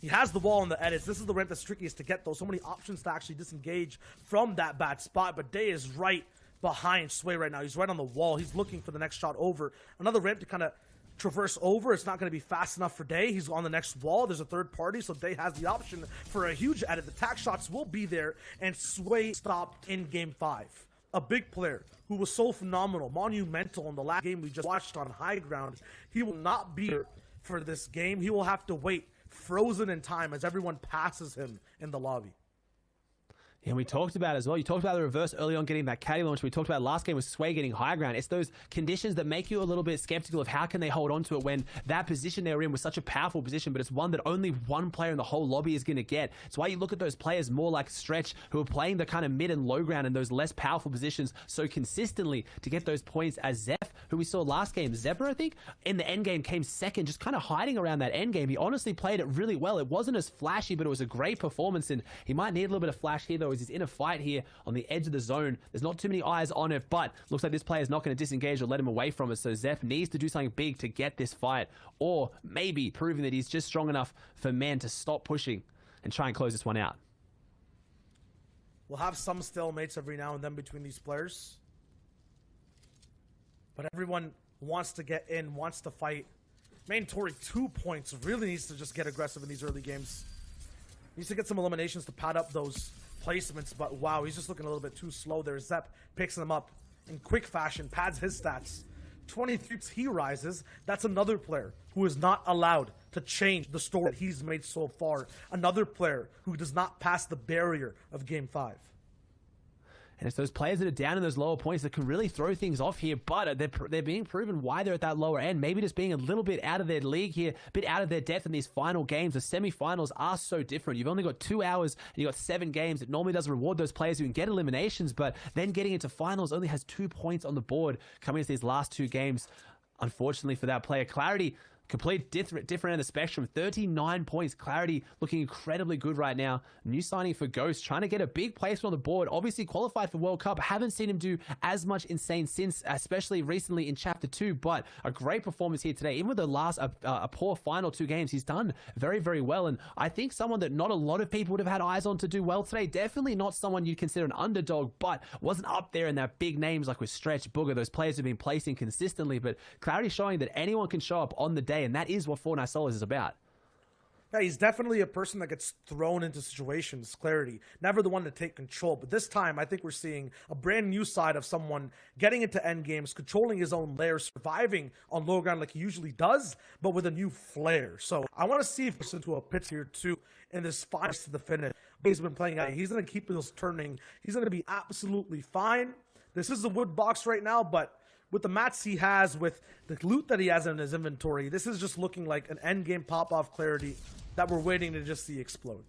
He has the wall on the edits. This is the ramp that's trickiest to get, though. So many options to actually disengage from that bad spot. But Day is right behind Sway right now. He's right on the wall. He's looking for the next shot over. Another ramp to kind of traverse over. It's not going to be fast enough for Day. He's on the next wall. There's a third party, so Day has the option for a huge edit. The tack shots will be there, and Sway stopped in Game 5. A big player who was so phenomenal, monumental in the last game we just watched on High Ground. He will not be here for this game. He will have to wait, frozen in time, as everyone passes him in the lobby. And we talked about as well. You talked about the reverse early on getting that caddy launch. We talked about last game with Sway getting high ground. It's those conditions that make you a little bit skeptical of how can they hold on to it when that position they were in was such a powerful position, but it's one that only one player in the whole lobby is going to get. It's why you look at those players more like Stretch, who are playing the kind of mid and low ground in those less powerful positions so consistently to get those points, as Zeph, who we saw last game, Zebra, I think, in the end game came second, just kind of hiding around that end game. He honestly played it really well. It wasn't as flashy, but it was a great performance, and he might need a little bit of flash here, though, as he's in a fight here on the edge of the zone. There's not too many eyes on it, but looks like this player is not going to disengage or let him away from it, so Zeph needs to do something big to get this fight, or maybe proving that he's just strong enough for men to stop pushing and try and close this one out. We'll have some stalemates every now and then between these players, but everyone wants to get in, wants to fight. Main Tori, 2 points, really needs to just get aggressive in these early games. Needs to get some eliminations to pad up those placements, but wow, he's just looking a little bit too slow there. Zep picks them up in quick fashion, pads his stats 23 he rises, that's another player who is not allowed to change the story that he's made so far. Another player who does not pass the barrier of Game 5. And it's those players that are down in those lower points that can really throw things off here, but they're being proven why they're at that lower end. Maybe just being a little bit out of their league here, a bit out of their depth in these final games. The semifinals are so different. You've only got 2 hours and you've got 7 games. It normally does reward those players who can get eliminations, but then getting into finals only has 2 points on the board coming into these last 2 games. Unfortunately for that player, Clarity, complete different end of the spectrum. 39 points. Clarity looking incredibly good right now. New signing for Ghost, trying to get a big placement on the board. Obviously qualified for World Cup. Haven't seen him do as much insane since, especially recently in Chapter 2, but a great performance here today. Even with the last, a poor final 2 games, he's done very, very well. And I think someone that not a lot of people would have had eyes on to do well today. Definitely not someone you'd consider an underdog, but wasn't up there in that big names like with Stretch, Booger, those players who've been placing consistently. But Clarity showing that anyone can show up on the day, and that is what Fortnite Solos is about. Yeah, he's definitely a person that gets thrown into situations, Clarity. Never the one to take control. But this time, I think we're seeing a brand new side of someone getting into end games, controlling his own lair, surviving on low ground like he usually does, but with a new flair. So I want to see if he gets into a pit here too in this fight to the finish. He's been playing out. He's going to keep those turning. He's going to be absolutely fine. This is the wood box right now, but with the mats he has, with the loot that he has in his inventory, this is just looking like an endgame pop-off Clarity that we're waiting to just see explode.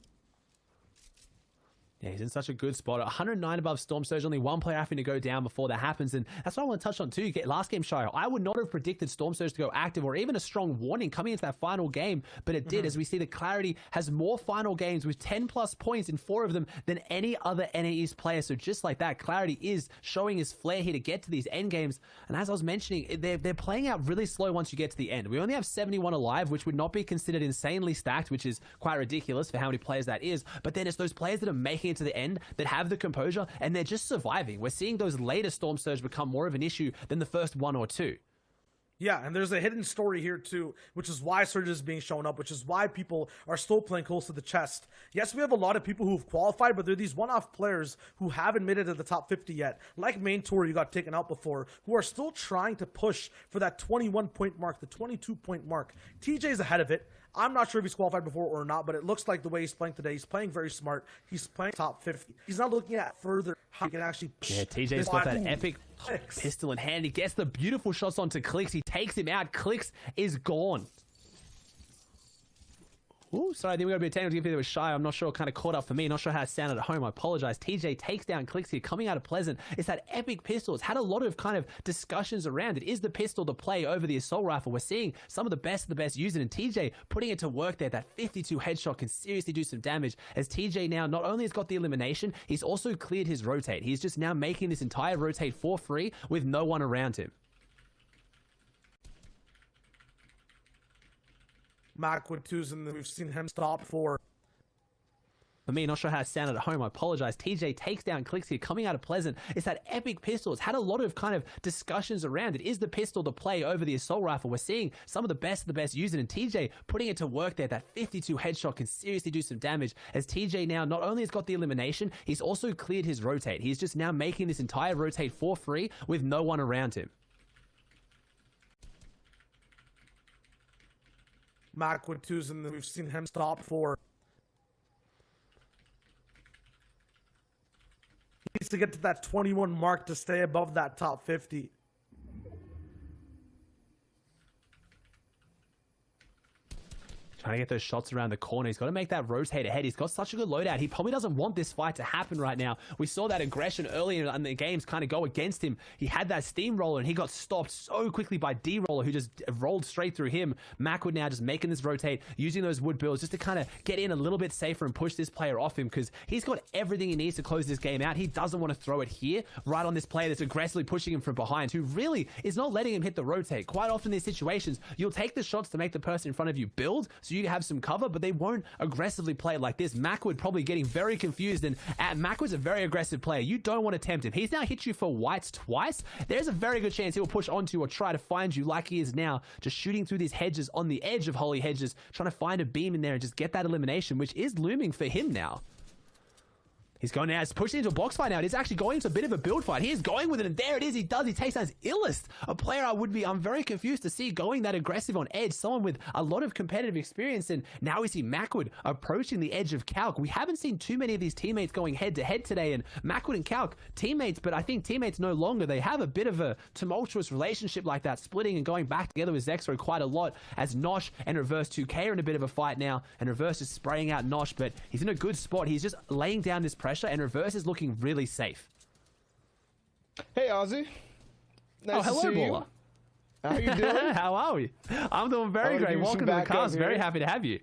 Yeah, he's in such a good spot. 109 above Storm Surge, only 1 player having to go down before that happens. And that's what I want to touch on too. Last game, Shire, I would not have predicted Storm Surge to go active or even a strong warning coming into that final game, but it did, as we see that Clarity has more final games with 10 plus points in 4 of them than any other NA East player. So just like that, Clarity is showing his flair here to get to these end games. And as I was mentioning, they're playing out really slow once you get to the end. We only have 71 alive, which would not be considered insanely stacked, which is quite ridiculous for how many players that is. But then it's those players that are making it to the end that have the composure and they're just surviving. We're seeing those later Storm Surge become more of an issue than the first 1 or 2. Yeah, and there's a hidden story here too, which is why Surge is being shown up, which is why people are still playing close to the chest. Yes, we have a lot of people who've qualified, but they're these one-off players who haven't made it to the top 50 yet, like Main Tour you got taken out before, who are still trying to push for that 21-point mark, the 22-point mark. TJ's ahead of it. I'm not sure if he's qualified before or not, but it looks like the way he's playing today, he's playing very smart. He's playing top 50. He's not looking at further how he can actually push. Yeah, TJ's got that epic pistol in hand. He gets the beautiful shots onto Clicks. He takes him out. Clicks is gone. Ooh, sorry, I think we got a bit of technical difficulty with Shy. I'm not sure, kind of caught up for me. Not sure how it sounded at home. I apologize. TJ takes down Clicks here, coming out of Pleasant. It's that epic pistol. It's had a lot of kind of discussions around it. Is the pistol the play over the assault rifle? We're seeing some of the best use it, and TJ putting it to work there. That 52 headshot can seriously do some damage, as TJ now not only has got the elimination, he's also cleared his rotate. He's just now making this entire rotate for free with no one around him. Mac with 2s, and we've seen him stop for. For me, not sure how it sounded at home. I apologize. TJ takes down Clicks here, coming out of Pleasant. It's that epic pistol. It's had a lot of kind of discussions around it. Is the pistol the play over the assault rifle? We're seeing some of the best use it, and TJ putting it to work there. That 52 headshot can seriously do some damage, as TJ now not only has got the elimination, he's also cleared his rotate. He's just now making this entire rotate for free with no one around him. Mac with 2s, and we've seen him stop for. He needs to get to that 21 mark to stay above that top 50. Trying to get those shots around the corner. He's got to make that rotate ahead. He's got such a good loadout. He probably doesn't want this fight to happen right now. We saw that aggression earlier in the games kind of go against him. He had that steamroller and he got stopped so quickly by D-Roller, who just rolled straight through him. Macwood now just making this rotate, using those wood builds just to kind of get in a little bit safer and push this player off him, because he's got everything he needs to close this game out. He doesn't want to throw it here, right on this player that's aggressively pushing him from behind, who really is not letting him hit the rotate. Quite often in these situations, you'll take the shots to make the person in front of you build, so you have some cover, but they won't aggressively play it like this. Macwood probably getting very confused, and Macwood's a very aggressive player. You don't want to tempt him. He's now hit you for whites twice. There's a very good chance he will push onto you or try to find you like he is now, just shooting through these hedges on the edge of Holy Hedges, trying to find a beam in there and just get that elimination, which is looming for him now. He's going now. He's pushing into a box fight now. He's actually going into a bit of a build fight. He is going with it, and there it is. He does. He takes down his illest. A player I'm very confused to see going that aggressive on edge. Someone with a lot of competitive experience, and now we see Macwood approaching the edge of Calc. We haven't seen too many of these teammates going head-to-head today, and Macwood and Calc, teammates, but I think teammates no longer. They have a bit of a tumultuous relationship like that, splitting and going back together with Zexro quite a lot, as Nosh and Reverse 2K are in a bit of a fight now, and Reverse is spraying out Nosh, but he's in a good spot. He's just laying down this pressure, and Reverse is looking really safe. Hey, Ozzy. Nice hello, to see Baller. you. How you doing? How are we? I'm doing very great. Welcome to the cast. Very happy to have you.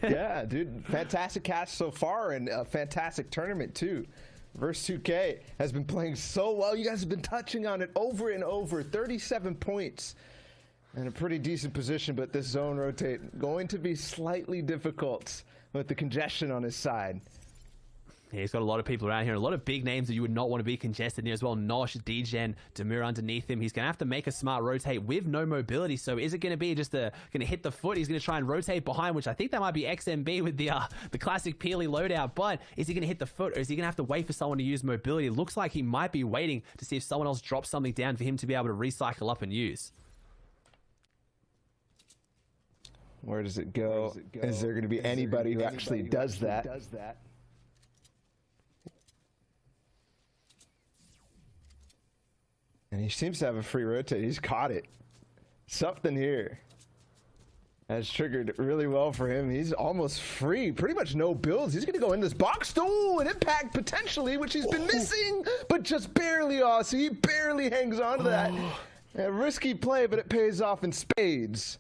Yeah, dude. Fantastic catch so far, and a fantastic tournament, too. Verse 2K has been playing so well. You guys have been touching on it over and over. 37 points and a pretty decent position, but this zone rotate going to be slightly difficult with the congestion on his side. Yeah, he's got a lot of people around here, a lot of big names that you would not want to be congested near as well. Nosh, Degen, Demir underneath him. He's going to have to make a smart rotate with no mobility. So is it going to be just going to hit the foot? He's going to try and rotate behind, which I think that might be XMB with the classic Peely loadout. But is he going to hit the foot, or is he going to have to wait for someone to use mobility? It looks like he might be waiting to see if someone else drops something down for him to be able to recycle up and use. Where does it go? Is there going to be anybody who actually does that? And he seems to have a free rotate. He's caught it. Something here has triggered really well for him. He's almost free. Pretty much no builds. He's going to go in this box. Oh, an impact potentially, which he's been missing, but just barely. So he barely hangs on to that. A risky play, but it pays off in spades.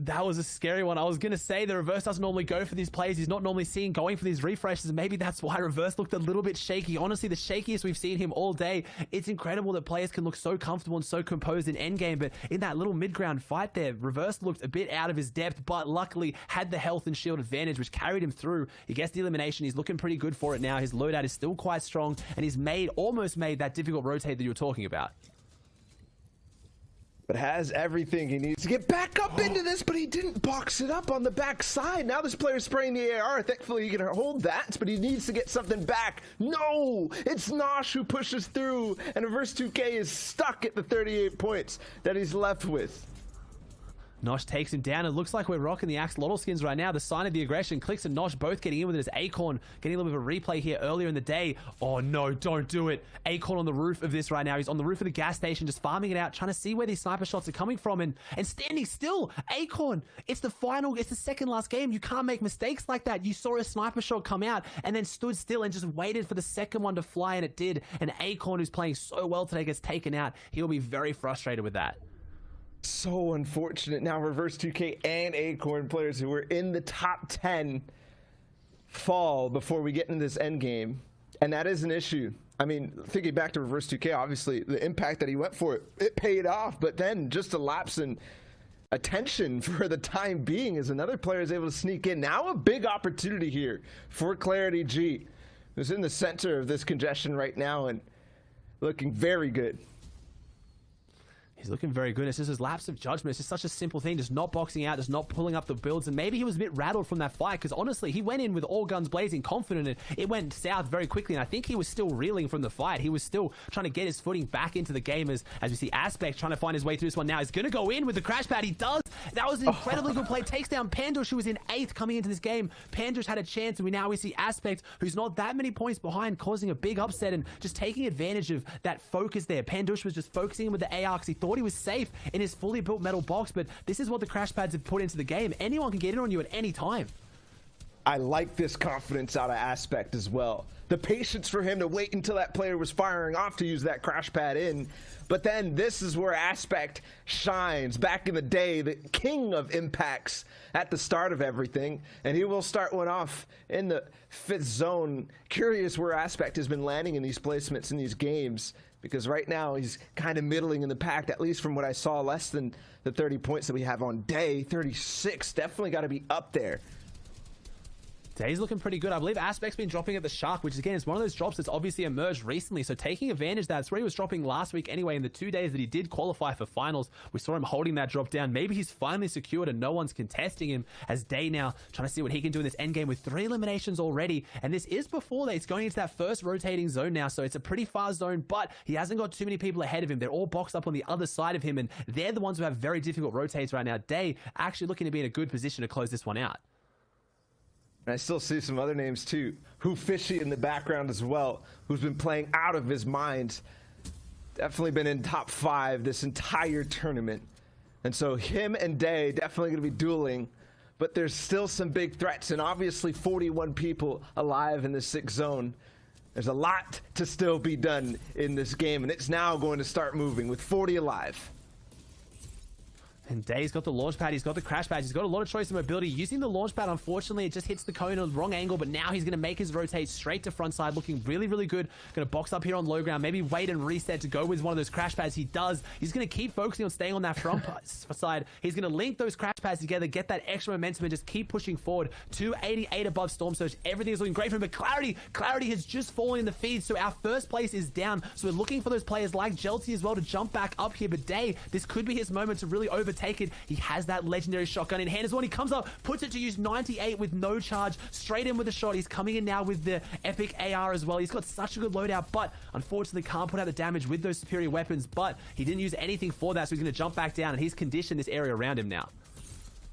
That was a scary one. I was going to say the Reverse doesn't normally go for these plays. He's not normally seen going for these refreshes, and maybe that's why Reverse looked a little bit shaky. Honestly, the shakiest we've seen him all day. It's incredible that players can look so comfortable and so composed in endgame, but in that little mid-ground fight there, Reverse looked a bit out of his depth, but luckily had the health and shield advantage, which carried him through. He gets the elimination. He's looking pretty good for it now. His loadout is still quite strong, and he's almost made that difficult rotate that you were talking about. But has everything he needs to get back up into this, but he didn't box it up on the backside. Now this player's spraying the AR. Thankfully, he can hold that, but he needs to get something back. No! It's Nosh who pushes through, and Reverse 2K is stuck at the 38 points that he's left with. Nosh takes him down. It looks like we're rocking the Axolotl skins right now. The sign of the aggression. Clicks and Nosh both getting in with it as Acorn getting a little bit of a replay here earlier in the day. Oh no, don't do it. Acorn on the roof of this right now. He's on the roof of the gas station just farming it out, trying to see where these sniper shots are coming from, and standing still. Acorn, it's the second last game. You can't make mistakes like that. You saw a sniper shot come out and then stood still and just waited for the second one to fly, and it did. And Acorn, who's playing so well today, gets taken out. He'll be very frustrated with that. So unfortunate. Now Reverse 2K and Acorn players who were in the top 10 fall before we get into this end game, and that is an issue. I mean, thinking back to Reverse 2K, obviously the impact that he went for, it paid off, but then just a lapse in attention for the time being as another player is able to sneak in. Now a big opportunity here for Clarity G, who's in the center of this congestion right now and looking very good. He's looking very good. It's just his lapse of judgment. It's just such a simple thing, just not boxing out, just not pulling up the builds. And maybe he was a bit rattled from that fight, because honestly, he went in with all guns blazing, confident, and it went south very quickly. And I think he was still reeling from the fight. He was still trying to get his footing back into the game as we see Aspect trying to find his way through this one now. He's going to go in with the crash pad. He does. That was an incredibly good play. Takes down Pandush, who was in 8th coming into this game. Pandush had a chance, and we see Aspect, who's not that many points behind, causing a big upset and just taking advantage of that focus there. Pandush was just focusing with the AR because he thought he was safe in his fully built metal box, but this is what the crash pads have put into the game. Anyone can get in on you at any time. I like this confidence out of Aspect as well. The patience for him to wait until that player was firing off to use that crash pad in. But then this is where Aspect shines. Back in the day, the king of impacts at the start of everything. And he will start one off in the 5th zone. Curious where Aspect has been landing in these placements in these games, because right now he's kind of middling in the pack, at least from what I saw, less than the 30 points that we have on day. 36, definitely got to be up there. Day's looking pretty good. I believe Aspect's been dropping at the Shark, which again is one of those drops that's obviously emerged recently. So taking advantage of that, that's where he was dropping last week anyway. In the 2 days that he did qualify for finals, we saw him holding that drop down. Maybe he's finally secured and no one's contesting him, as Day now trying to see what he can do in this end game with 3 eliminations already. And this is before that. It's going into that first rotating zone now. So it's a pretty far zone, but he hasn't got too many people ahead of him. They're all boxed up on the other side of him, and they're the ones who have very difficult rotates right now. Day actually looking to be in a good position to close this one out. And I still see some other names too. Who Fishy in the background as well, who's been playing out of his mind. Definitely been in top 5 this entire tournament. And so him and Day definitely going to be dueling. But there's still some big threats, and obviously 41 people alive in the 6th zone. There's a lot to still be done in this game, and it's now going to start moving with 40 alive. And Day's got the launch pad, he's got the crash pads, he's got a lot of choice and mobility. Using the launch pad, unfortunately, it just hits the cone on the wrong angle, but now he's going to make his rotate straight to front side, looking really, really good. Going to box up here on low ground, maybe wait and reset to go with one of those crash pads. He does. He's going to keep focusing on staying on that front side. He's going to link those crash pads together, get that extra momentum, and just keep pushing forward. 288 above Storm Surge. Everything is looking great for him, but Clarity has just fallen in the feed, so our first place is down. So we're looking for those players like Jelty as well to jump back up here, but Day, this could be his moment to really overtake it. He has that legendary shotgun in hand as well. He comes up, puts it to use, 98 with no charge, straight in with a shot. He's coming in now with the epic AR as well. He's got such a good loadout, but unfortunately can't put out the damage with those superior weapons, but he didn't use anything for that, so he's going to jump back down, and he's conditioned this area around him now.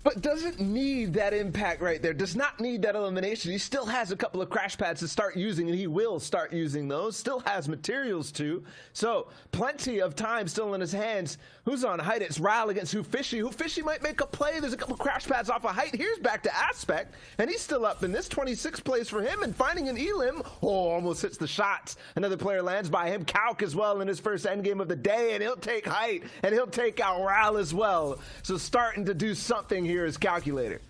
But doesn't need that impact right there. Does not need that elimination. He still has a couple of crash pads to start using, and he will start using those. Still has materials too. So plenty of time still in his hands. Who's on height? It's Ral against Who Fishy. Who Fishy might make a play. There's a couple crash pads off of height. Here's back to Aspect, and he's still up in this. 26th place for him, and finding an Elim. Oh, almost hits the shots. Another player lands by him. Calc as well in his first endgame of the day, and he'll take height, and he'll take out Ral as well. So starting to do something here is Calculator.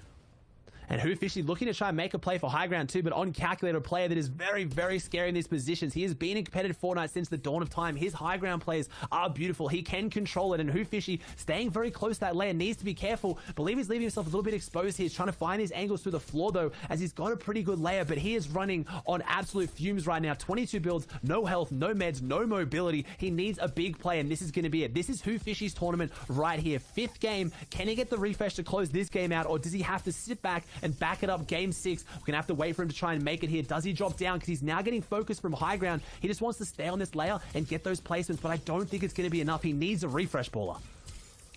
And Who Fishy looking to try and make a play for high ground too, but on Calculator, a player that is very, very scary in these positions. He has been in competitive Fortnite since the dawn of time. His high ground plays are beautiful. He can control it, and Who Fishy staying very close to that layer, needs to be careful. Believe he's leaving himself a little bit exposed here. He's trying to find these angles through the floor though, as he's got a pretty good layer, but he is running on absolute fumes right now. 22 builds, no health, no meds, no mobility. He needs a big play, and this is going to be it. This is Who Fishy's tournament right here. 5th game. Can he get the refresh to close this game out, or does he have to sit back and back it up? Game 6, we're gonna have to wait for him to try and make it here. Does he drop down? Because he's now getting focused from high ground. He just wants to stay on this layer and get those placements, but I don't think it's gonna be enough. He needs a refresh, baller.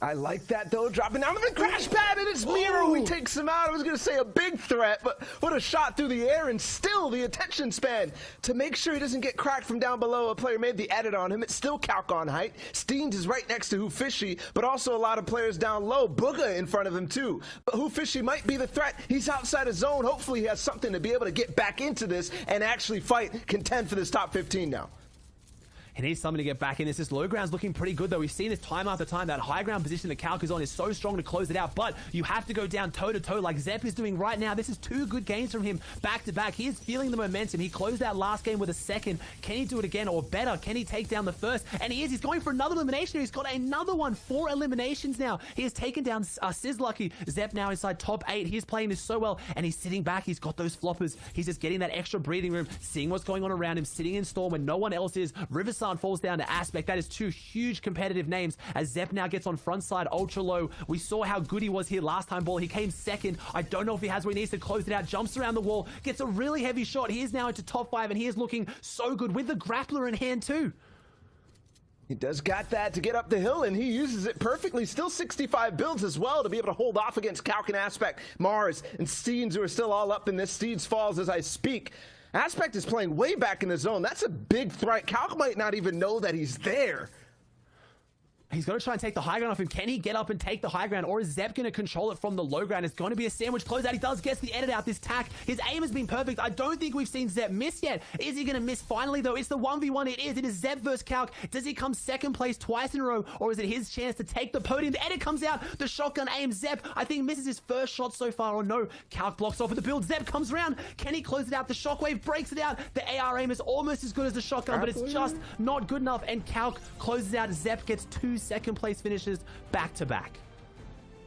I like that though, dropping down to the crash pad, and it's Miro who takes him out. I was gonna say a big threat, but what a shot through the air, and still the attention span to make sure he doesn't get cracked from down below. A player made the edit on him. It's still Calc on height. Steens is right next to Who Fishy, but also a lot of players down low. Booga in front of him too. But Who Fishy might be the threat. He's outside his zone. Hopefully he has something to be able to get back into this and actually fight, contend for this top 15 now. He needs something to get back in this. This low ground's looking pretty good, though. We've seen this time after time. That high ground position that Calc is on is so strong to close it out, but you have to go down toe-to-toe like Zepp is doing right now. This is 2 good games from him back-to-back. He is feeling the momentum. He closed out last game with a 2nd. Can he do it again, or better? Can he take down the 1st? And he is. He's going for another elimination. He's got another one. 4 eliminations now. He has taken down Sizzlucky. Zepp now inside top 8. He is playing this so well, and he's sitting back. He's got those floppers. He's just getting that extra breathing room, seeing what's going on around him, sitting in Storm when no one else is. Riversan falls down to Aspect. That is 2 huge competitive names, as Zepp now gets on front side ultra low. We saw how good he was here last time, ball. He came 2nd. I don't know if he has what he needs to close it out. Jumps around the wall, gets a really heavy shot. He is now into top 5, and he is looking so good with the grappler in hand too. He does got that to get up the hill, and he uses it perfectly. Still 65 builds as well to be able to hold off against Calc and Aspect, Mars, and Steens, who are still all up in this. Steens falls as I speak. Aspect is playing way back in the zone. That's a big threat. Calc might not even know that he's there. He's got to try and take the high ground off him. Can he get up and take the high ground, or is Zepp going to control it from the low ground? It's going to be a sandwich closeout. He does get the edit out. This tack, his aim has been perfect. I don't think we've seen Zepp miss yet. Is he going to miss finally, though? It's the 1v1. It is. It is Zepp versus Calc. Does he come 2nd place twice in a row, or is it his chance to take the podium? The edit comes out. The shotgun aim. Zepp, I think, misses his first shot so far, or no. Calc blocks off with the build. Zepp comes around. Can he close it out? The shockwave breaks it out. The AR aim is almost as good as the shotgun, but it's just not good enough, and Calc closes out. Zepp gets 2 second place finishes back to back.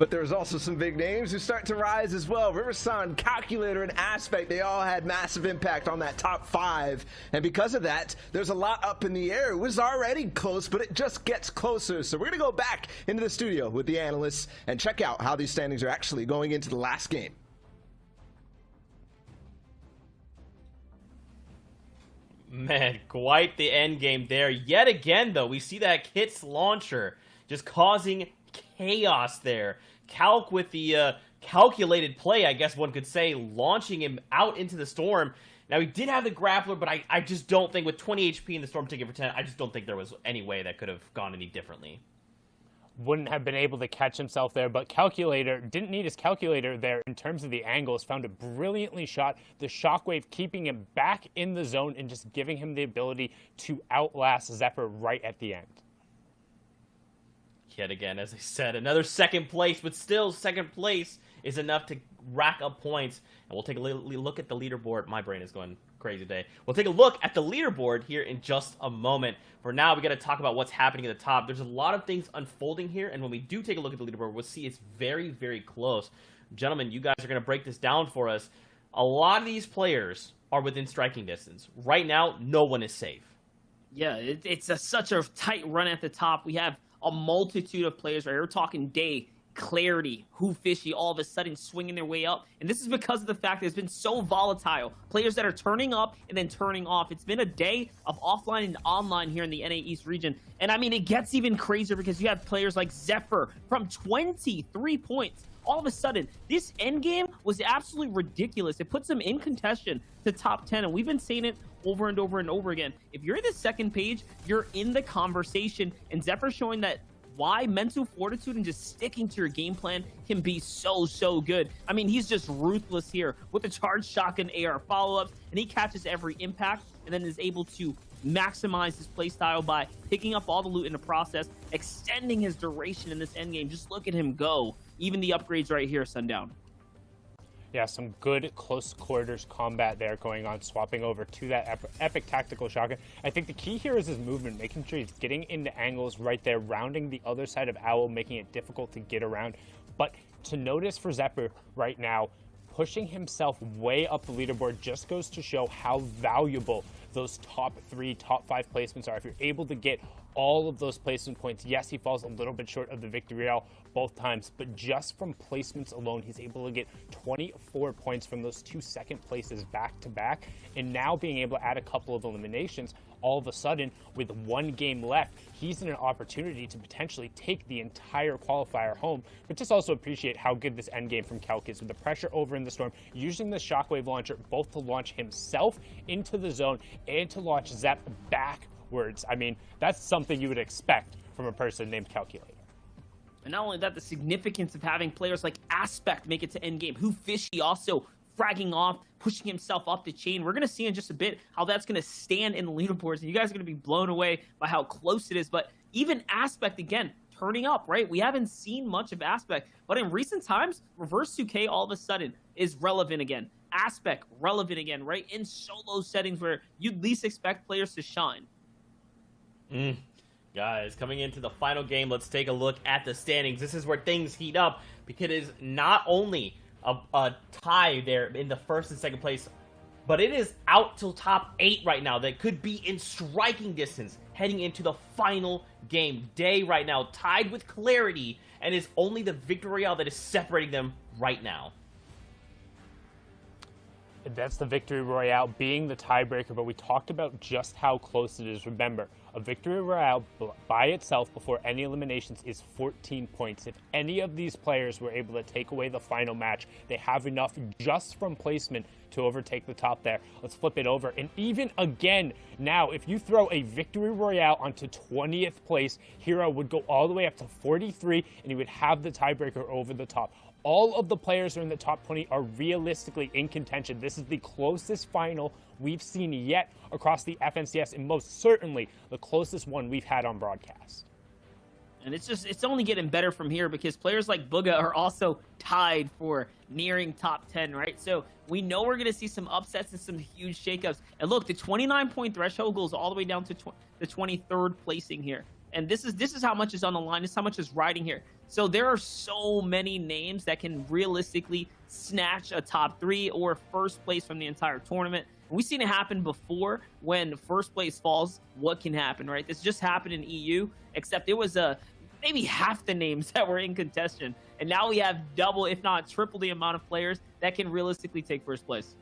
But there's also some big names who start to rise as well. Riverson, Calculator, and Aspect, they all had massive impact on that top 5. And because of that, there's a lot up in the air. It was already close, but it just gets closer. So we're going to go back into the studio with the analysts and check out how these standings are actually going into the last game. Man, quite the end game there. Yet again, though, we see that Kit's launcher just causing chaos there. Calc with the calculated play, I guess one could say, launching him out into the storm. Now, he did have the grappler, but I just don't think, with 20 HP in the storm ticket for 10, I just don't think there was any way that could have gone any differently. Wouldn't have been able to catch himself there, but Calculator didn't need his calculator there in terms of the angles. Found it brilliantly shot. The shockwave keeping him back in the zone and just giving him the ability to outlast Zephyr right at the end. Yet again, as I said, another second place, but still second place is enough to rack up points. And we'll take a look at the leaderboard. My brain is going crazy today. We'll take a look at the leaderboard here in just a moment. For now, we got to talk about what's happening at the top. There's a lot of things unfolding here, and when we do take a look at the leaderboard, we'll see it's very, very close. Gentlemen, you guys are going to break this down for us. A lot of these players are within striking distance. Right now, no one is safe. Yeah, it's such a tight run at the top. We have a multitude of players right here. We're talking Day, Clarity, Who Fishy, all of a sudden swinging their way up. And this is because of the fact that it's been so volatile. Players that are turning up and then turning off. It's been a day of offline and online here in the NA East region. And I mean, it gets even crazier because you have players like Zephyr from 23 points. All of a sudden, this endgame was absolutely ridiculous. It puts them in contention to top 10, and we've been saying it over and over and over again. If you're in the second page, you're in the conversation, and Zephyr showing that why mental fortitude and just sticking to your game plan can be so good. I mean, he's just ruthless here with the charged shotgun AR follow-ups, and he catches every impact and then is able to maximize his playstyle by picking up all the loot in the process, extending his duration in this endgame. Just look at him go. Even the upgrades right here, Sundown. Yeah, some good close quarters combat there going on, swapping over to that epic tactical shotgun. I think the key here is his movement, making sure he's getting into angles right there, rounding the other side of Owl, making it difficult to get around. But to notice for Zephyr right now, pushing himself way up the leaderboard just goes to show how valuable those top 3, top 5 placements are. If you're able to get all of those placement points, yes, he falls a little bit short of the victory royale both times, but just from placements alone, he's able to get 24 points from those 2 second places back to back. And now being able to add a couple of eliminations, all of a sudden, with 1 game left, he's in an opportunity to potentially take the entire qualifier home. But just also appreciate how good this end game from Calc is with the pressure over in the storm, using the shockwave launcher both to launch himself into the zone and to launch Zep backwards. I mean, that's something you would expect from a person named Calculator. And not only that, the significance of having players like Aspect make it to endgame. Who Fishy also fragging off, pushing himself up the chain. We're going to see in just a bit how that's going to stand in the leaderboards, and you guys are going to be blown away by how close it is. But even Aspect, again, turning up, right? We haven't seen much of Aspect, but in recent times, Reverse 2K all of a sudden is relevant again. Aspect relevant again, right? In solo settings where you'd least expect players to shine. Guys, coming into the final game, let's take a look at the standings. This is where things heat up, because it is not only a tie there in the first and second place, but it is out till top 8 right now that could be in striking distance heading into the final game. Day right now tied with Clarity, and it's only the victory royale that is separating them right now. That's the victory royale being the tiebreaker, but we talked about just how close it is. Remember, a victory royale by itself before any eliminations is 14 points. If any of these players were able to take away the final match, they have enough just from placement to overtake the top there. Let's flip it over. And even again, now, if you throw a victory royale onto 20th place, Hero would go all the way up to 43, and he would have the tiebreaker over the top. All of the players who are in the top 20 are realistically in contention. This is the closest final we've seen yet across the FNCS, and most certainly the closest one we've had on broadcast. And it's only getting better from here because players like Booga are also tied for nearing top 10, right? So we know we're going to see some upsets and some huge shakeups. And look, the 29-point threshold goes all the way down to the 23rd placing here. And this is how much is on the line. This is how much is riding here. So there are so many names that can realistically snatch a top 3 or first place from the entire tournament. We've seen it happen before. When first place falls, what can happen, right? This just happened in EU, except it was maybe half the names that were in contention. And now we have double, if not triple the amount of players that can realistically take first place.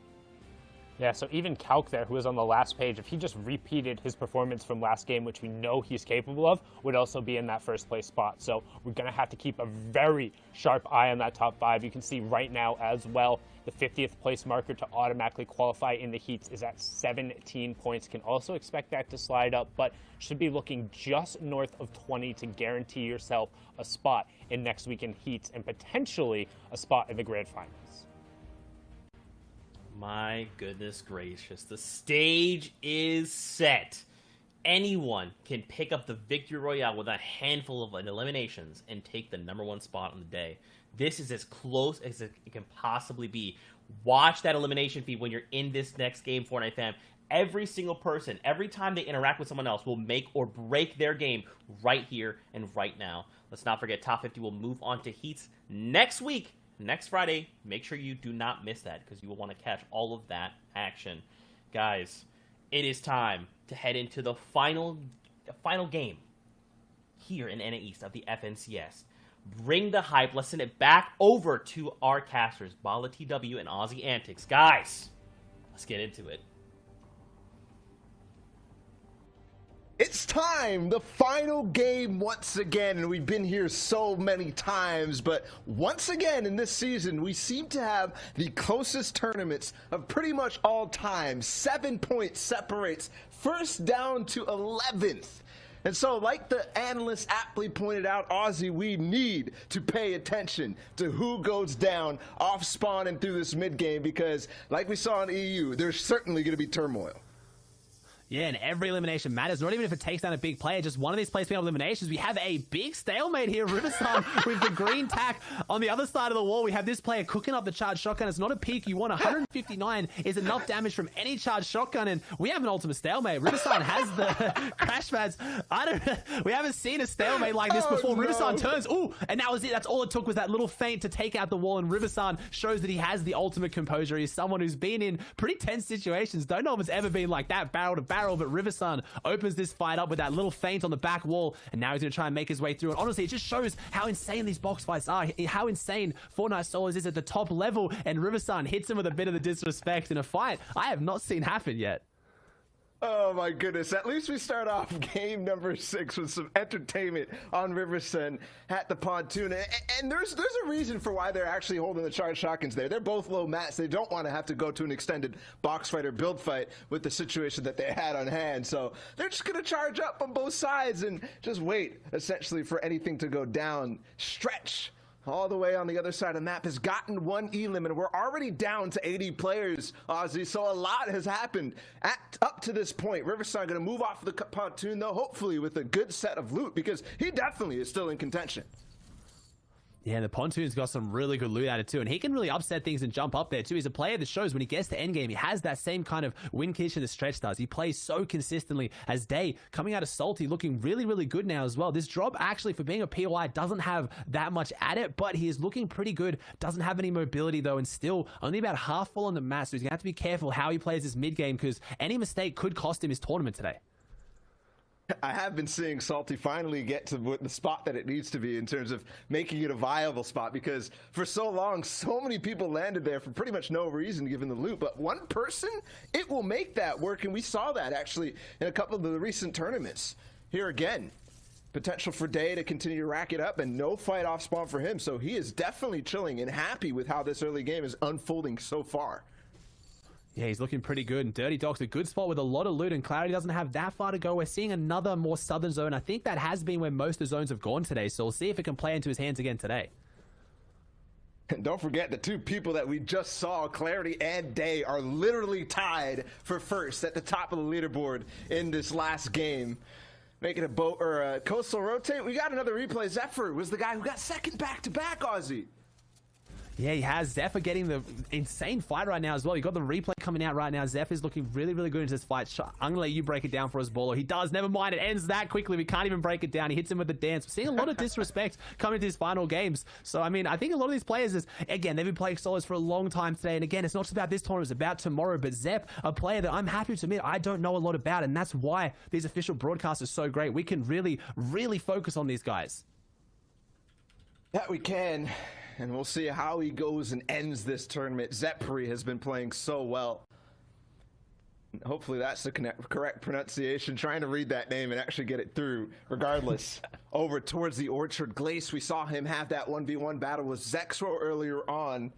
Yeah, so even Calc there, who was on the last page, if he just repeated his performance from last game, which we know he's capable of, would also be in that first place spot. So we're going to have to keep a very sharp eye on that top 5. You can see right now as well, the 50th place marker to automatically qualify in the heats is at 17 points. Can also expect that to slide up, but should be looking just north of 20 to guarantee yourself a spot in next weekend heats and potentially a spot in the grand finals. My goodness gracious. The stage is set. Anyone can pick up the Victory Royale with a handful of eliminations and take the #1 spot on the day. This is as close as it can possibly be. Watch that elimination feed when you're in this next game, Fortnite fam. Every single person, every time they interact with someone else, will make or break their game right here and right now. Let's not forget, Top 50 will move on to heats next week. Next Friday. Make sure you do not miss that because you will want to catch all of that action. Guys, it is time to head into the final game here in NA East of the FNCS. Bring the hype. Let's send it back over to our casters, Bala TW and Aussie Antics. Guys, let's get into it. It's time, the final game once again, and we've been here so many times, but once again in this season, we seem to have the closest tournaments of pretty much all time. 7 points separates first down to 11th. And so, like the analyst aptly pointed out, Aussie, we need to pay attention to who goes down off spawn and through this mid game because, like we saw in EU, there's certainly going to be turmoil. Yeah, and every elimination matters. Not even if it takes down a big player, just one of these players being eliminations. We have a big stalemate here. Riversun with the green tack on the other side of the wall. We have this player cooking up the charged shotgun. It's not a peak. You want 159 is enough damage from any charged shotgun, and we have an ultimate stalemate. Riversun has the crash pads. We haven't seen a stalemate like this before. No. Riversun turns. Ooh, and that was it. That's all it took was that little feint to take out the wall, and Riversun shows that he has the ultimate composure. He's someone who's been in pretty tense situations. Don't know if it's ever been like that, barrel to barrel, but Riversun opens this fight up with that little feint on the back wall, and now he's going to try and make his way through. And honestly, it just shows how insane these box fights are, how insane Fortnite Solos is at the top level, and Riversun hits him with a bit of the disrespect in a fight I have not seen happen yet. Oh my goodness, at least we start off game number 6 with some entertainment on Riversun at the pontoon. And there's a reason for why they're actually holding the charged shotguns there. They're both low mats. They don't want to have to go to an extended box fight or build fight with the situation that they had on hand. So they're just going to charge up on both sides and just wait, essentially, for anything to go down. Stretch all the way on the other side of the map has gotten 1 elim, and we're already down to 80 players, Aussie, so a lot has happened up to this point. Riversun going to move off the pontoon, though, hopefully with a good set of loot, because he definitely is still in contention. Yeah, the pontoon's got some really good loot at it too, and he can really upset things and jump up there too. He's a player that shows when he gets to endgame, he has that same kind of win condition that Stretch does. He plays so consistently. As Day coming out of Salty looking really, really good now as well. This drop actually for being a POI doesn't have that much at it, but he is looking pretty good. Doesn't have any mobility though, and still only about half full on the mass, so he's gonna have to be careful how he plays this mid game because any mistake could cost him his tournament today. I have been seeing Salty finally get to the spot that it needs to be in terms of making it a viable spot, because for so long, so many people landed there for pretty much no reason given the loot. But one person, it will make that work, and we saw that actually in a couple of the recent tournaments. Here again, potential for Day to continue to rack it up, and no fight off spawn for him. So he is definitely chilling and happy with how this early game is unfolding so far. Yeah, he's looking pretty good, and Dirty Dog's a good spot with a lot of loot, and Clarity doesn't have that far to go. We're seeing another more southern zone. I think that has been where most of the zones have gone today, so we'll see if it can play into his hands again today. And don't forget, the two people that we just saw, Clarity and Day, are literally tied for first at the top of the leaderboard in this last game. Making a boat or a coastal rotate. We got another replay. Zephyr was the guy who got second back-to-back, Aussie. Yeah, he has. Zephyr getting the insane fight right now as well. You got the replay coming out right now. Zephyr is looking really, really good into this fight. I'm gonna let you break it down for us, Baller. He does. Never mind. It ends that quickly. We can't even break it down. He hits him with the dance. We're seeing a lot of disrespect coming into his final games. So, I mean, I think a lot of these players is, again, they've been playing solos for a long time today. And again, it's not just about this tournament. It's about tomorrow. But Zep, a player that I'm happy to admit I don't know a lot about. And that's why these official broadcasts are so great. We can really, really focus on these guys. Yeah, we can. And we'll see how he goes and ends this tournament. Zepri has been playing so well. Hopefully that's the correct pronunciation. Trying to read that name and actually get it through. Regardless, over towards the Orchard Glace, we saw him have that 1v1 battle with Zexro earlier on.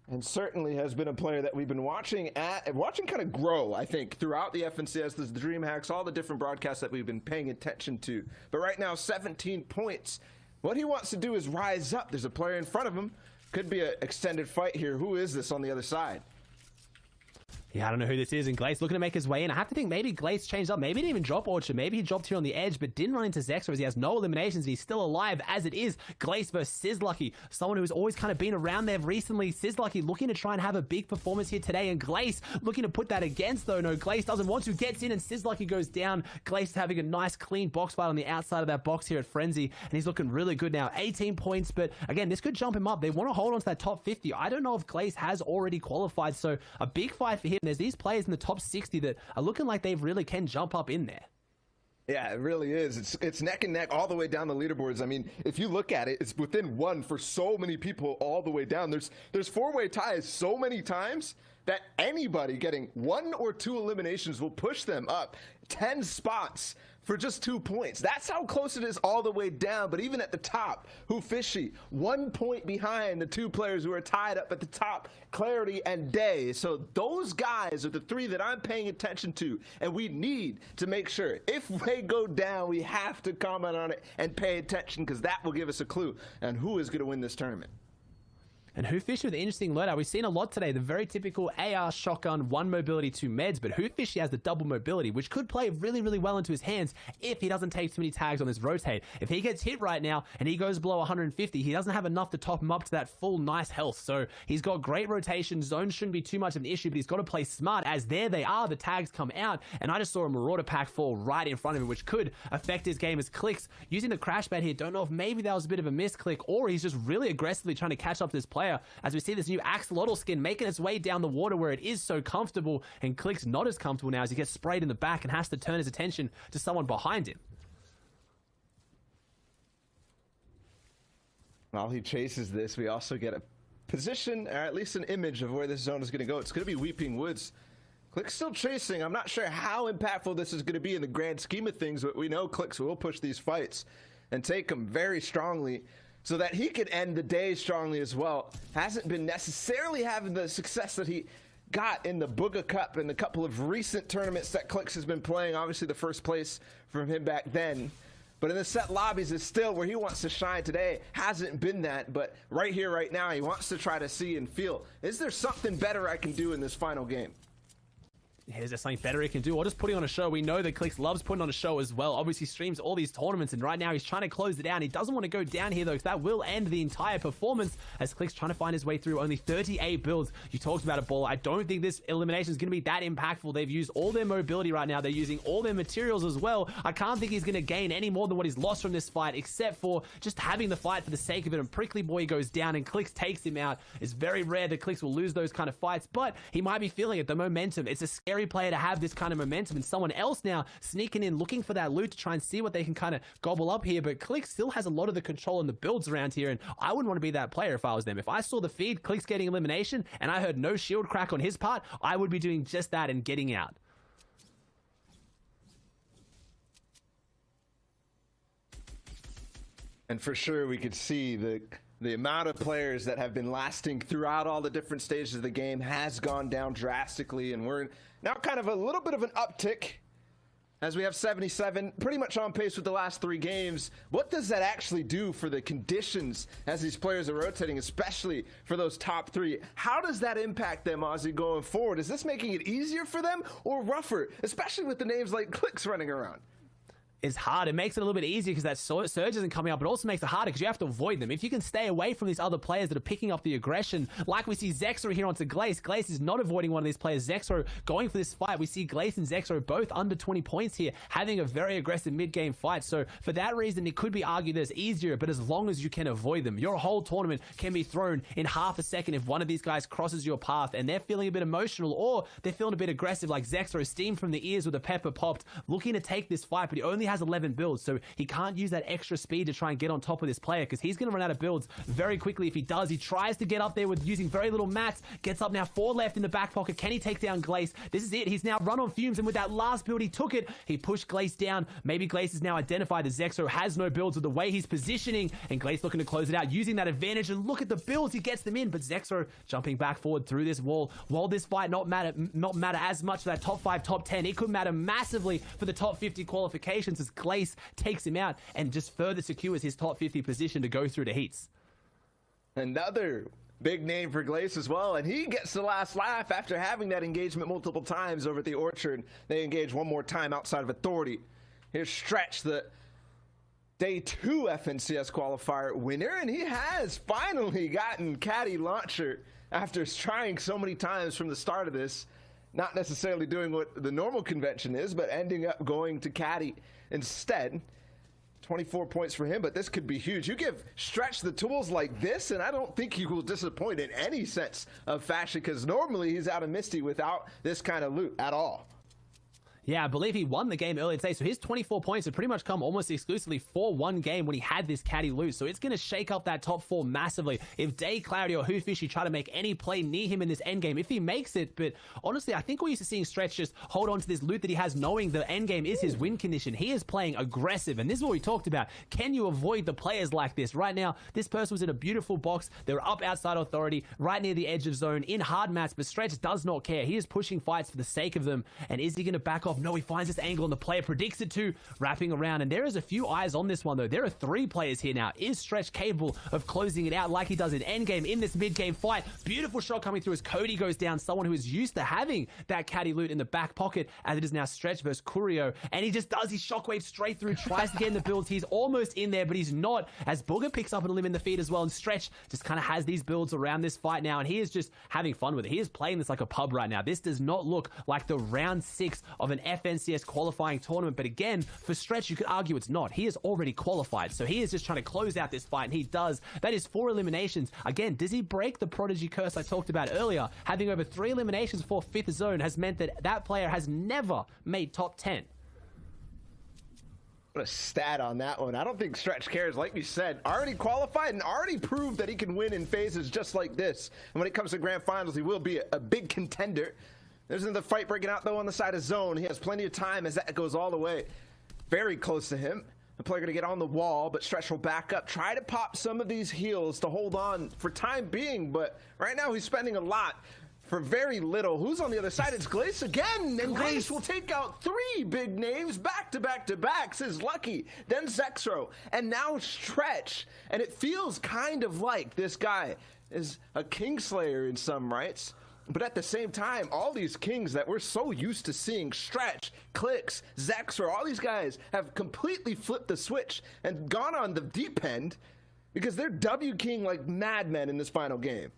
And certainly has been a player that we've been watching kind of grow, I think, throughout the FNCS, the DreamHacks, all the different broadcasts that we've been paying attention to. But right now, 17 points. What he wants to do is rise up. There's a player in front of him. Could be an extended fight here. Who is this on the other side? Yeah, I don't know who this is, and Glace looking to make his way in. I have to think maybe Glace changed up. Maybe he didn't even drop Orchard. Maybe he dropped here on the edge, but didn't run into Zexor as he has no eliminations, and he's still alive as it is. Glace versus Sizzlucky, someone who's always kind of been around there recently. Sizzlucky looking to try and have a big performance here today, and Glace looking to put that against, though. No, Glace doesn't want to. Gets in, and Sizzlucky goes down. Glace having a nice, clean box fight on the outside of that box here at Frenzy, and he's looking really good now. 18 points, but again, this could jump him up. They want to hold on to that top 50. I don't know if Glace has already qualified, so a big fight for him. There's these players in the top 60 that are looking like they really can jump up in there. Yeah, it really is. It's neck and neck all the way down the leaderboards. I mean, if you look at it, it's within one for so many people all the way down. There's four-way ties so many times that anybody getting 1 or 2 eliminations will push them up 10 spots for just 2 points. That's how close it is all the way down. But even at the top, Who Fishy, 1 point behind the 2 players who are tied up at the top, Clarity and Day. So those guys are the 3 that I'm paying attention to. And we need to make sure if they go down, we have to comment on it and pay attention, because that will give us a clue on who is going to win this tournament. And Who Fishy with an interesting loadout. We've seen a lot today. The very typical AR shotgun, 1 mobility, 2 meds, but Who Fishy has the double mobility, which could play really, really well into his hands if he doesn't take too many tags on this rotate. If he gets hit right now and he goes below 150, he doesn't have enough to top him up to that full nice health. So he's got great rotation. Zones shouldn't be too much of an issue, but he's got to play smart, as there they are. The tags come out, and I just saw a Marauder pack fall right in front of him, which could affect his game as Clicks using the crash bed here. Don't know if maybe that was a bit of a misclick, or he's just really aggressively trying to catch up to this player, as we see this new Axolotl skin making its way down the water where it is so comfortable, and Click's not as comfortable now as he gets sprayed in the back and has to turn his attention to someone behind him. While he chases this, we also get a position, or at least an image of where this zone is going to go. It's going to be Weeping Woods. Click's still chasing. I'm not sure how impactful this is going to be in the grand scheme of things, but we know Clicks will push these fights and take them very strongly, so that he could end the day strongly as well. Hasn't been necessarily having the success that he got in the Booga Cup and a couple of recent tournaments that Clicks has been playing. Obviously the first place from him back then. But in the set lobbies is still where he wants to shine today. Hasn't been that, but right here, right now, he wants to try to see and feel, is there something better I can do in this final game? Is there something better he can do, or just putting on a show? We know that Clicks loves putting on a show as well. Obviously streams all these tournaments, and right now he's trying to close it down. He doesn't want to go down here though, because that will end the entire performance, as Clicks trying to find his way through only 38 builds. You talked about it, Ball. I don't think this elimination is going to be that impactful. They've used all their mobility right now. They're using all their materials as well. I can't think he's going to gain any more than what he's lost from this fight, except for just having the fight for the sake of it. And Prickly Boy goes down and Clicks takes him out. It's very rare that Clicks will lose those kind of fights, but he might be feeling it, the momentum. It's a scary player to have this kind of momentum, and someone else now sneaking in looking for that loot to try and see what they can kind of gobble up here. But Click still has a lot of the control in the builds around here, and I wouldn't want to be that player if I was them. If I saw the feed, Click's getting elimination, and I heard no shield crack on his part, I would be doing just that and getting out. And for sure we could see the amount of players that have been lasting throughout all the different stages of the game has gone down drastically, and we're now kind of a little bit of an uptick as we have 77, pretty much on pace with the last 3 games. What does that actually do for the conditions as these players are rotating, especially for those top 3? How does that impact them, Ozzy, going forward? Is this making it easier for them or rougher, especially with the names like Clicks running around? is hard. It makes it a little bit easier because that surge isn't coming up. It also makes it harder because you have to avoid them. If you can stay away from these other players that are picking up the aggression, like we see Zexro here onto Glace. Glace is not avoiding one of these players. Zexro going for this fight. We see Glace and Zexro both under 20 points here, having a very aggressive mid-game fight. So for that reason, it could be argued that it's easier, but as long as you can avoid them, your whole tournament can be thrown in half a second if one of these guys crosses your path and they're feeling a bit emotional or they're feeling a bit aggressive, like Zexro, steam from the ears with a pepper popped, looking to take this fight, but he only has 11 builds, so he can't use that extra speed to try and get on top of this player because he's going to run out of builds very quickly. If he does, he tries to get up there with using very little mats, gets up now, 4 left in the back pocket. Can he take down Glace? This is it. He's now run on fumes, and with that last build, he took it. He pushed Glace down. Maybe Glace is now identified that Zexro has no builds with the way he's positioning, and Glace looking to close it out, using that advantage, and look at the builds. He gets them in, but Zexro jumping back forward through this wall. While this fight not matter as much for that top 5, top 10, it could matter massively for the top 50 qualifications as Glace takes him out and just further secures his top 50 position to go through the heats. Another big name for Glace as well, and he gets the last laugh after having that engagement multiple times over at the Orchard. They engage one more time outside of Authority. Here's Stretch, the Day 2 FNCS qualifier winner, and he has finally gotten Caddy Launcher after trying so many times from the start of this. Not necessarily doing what the normal convention is, but ending up going to Caddy instead. 24 points for him, but this could be huge. You give Stretch the tools like this, and I don't think he will disappoint in any sense of fashion, because normally he's out of Misty without this kind of loot at all. Yeah, I believe he won the game earlier today, so his 24 points have pretty much come almost exclusively for one game when he had this caddy loot, so it's going to shake up that top 4 massively. If Day, Clarity, or Hoofishy try to make any play near him in this endgame, if he makes it, but honestly, I think we're used to seeing Stretch just hold on to this loot that he has, knowing the endgame is his win condition. He is playing aggressive, and this is what we talked about. Can you avoid the players like this? Right now, this person was in a beautiful box. They were up outside Authority, right near the edge of zone, in hard mats, but Stretch does not care. He is pushing fights for the sake of them, and is he going to back off? No, he finds this angle and the player predicts it too, wrapping around, and there is a few eyes on this one though. There are 3 players here now. Is Stretch capable of closing it out like he does in endgame in this mid-game fight? Beautiful shot coming through as Cody goes down, someone who is used to having that caddy loot in the back pocket, as it is now Stretch versus Curio, and he just does his shockwave straight through, tries to get in the builds. He's almost in there, but he's not, as Booger picks up a limb in the feed as well, and Stretch just kind of has these builds around this fight now, and he is just having fun with it. He is playing this like a pub right now. This does not look like the round 6 of an FNCS qualifying tournament, but again, for Stretch, you could argue it's not. He is already qualified, so he is just trying to close out this fight, and he does. That is 4 eliminations. Again, does he break the Prodigy curse I talked about earlier? Having over 3 eliminations for 5th zone has meant that that player has never made top 10. What a stat on that one. I don't think Stretch cares. Like you said, already qualified and already proved that he can win in phases just like this. And when it comes to grand finals, he will be a big contender. There's another fight breaking out though on the side of zone. He has plenty of time as that goes all the way very close to him. The player going to get on the wall, but Stretch will back up, try to pop some of these heals to hold on for time being, but right now he's spending a lot for very little. Who's on the other side? It's Glace again, and Glace will take out 3 big names back to back to back. Says Lucky, then Zexro, and now Stretch. And it feels kind of like this guy is a Kingslayer in some rights. But at the same time, all these kings that we're so used to seeing, Stretch, Clicks, Zexro, all these guys have completely flipped the switch and gone on the deep end because they're W King like madmen in this final game.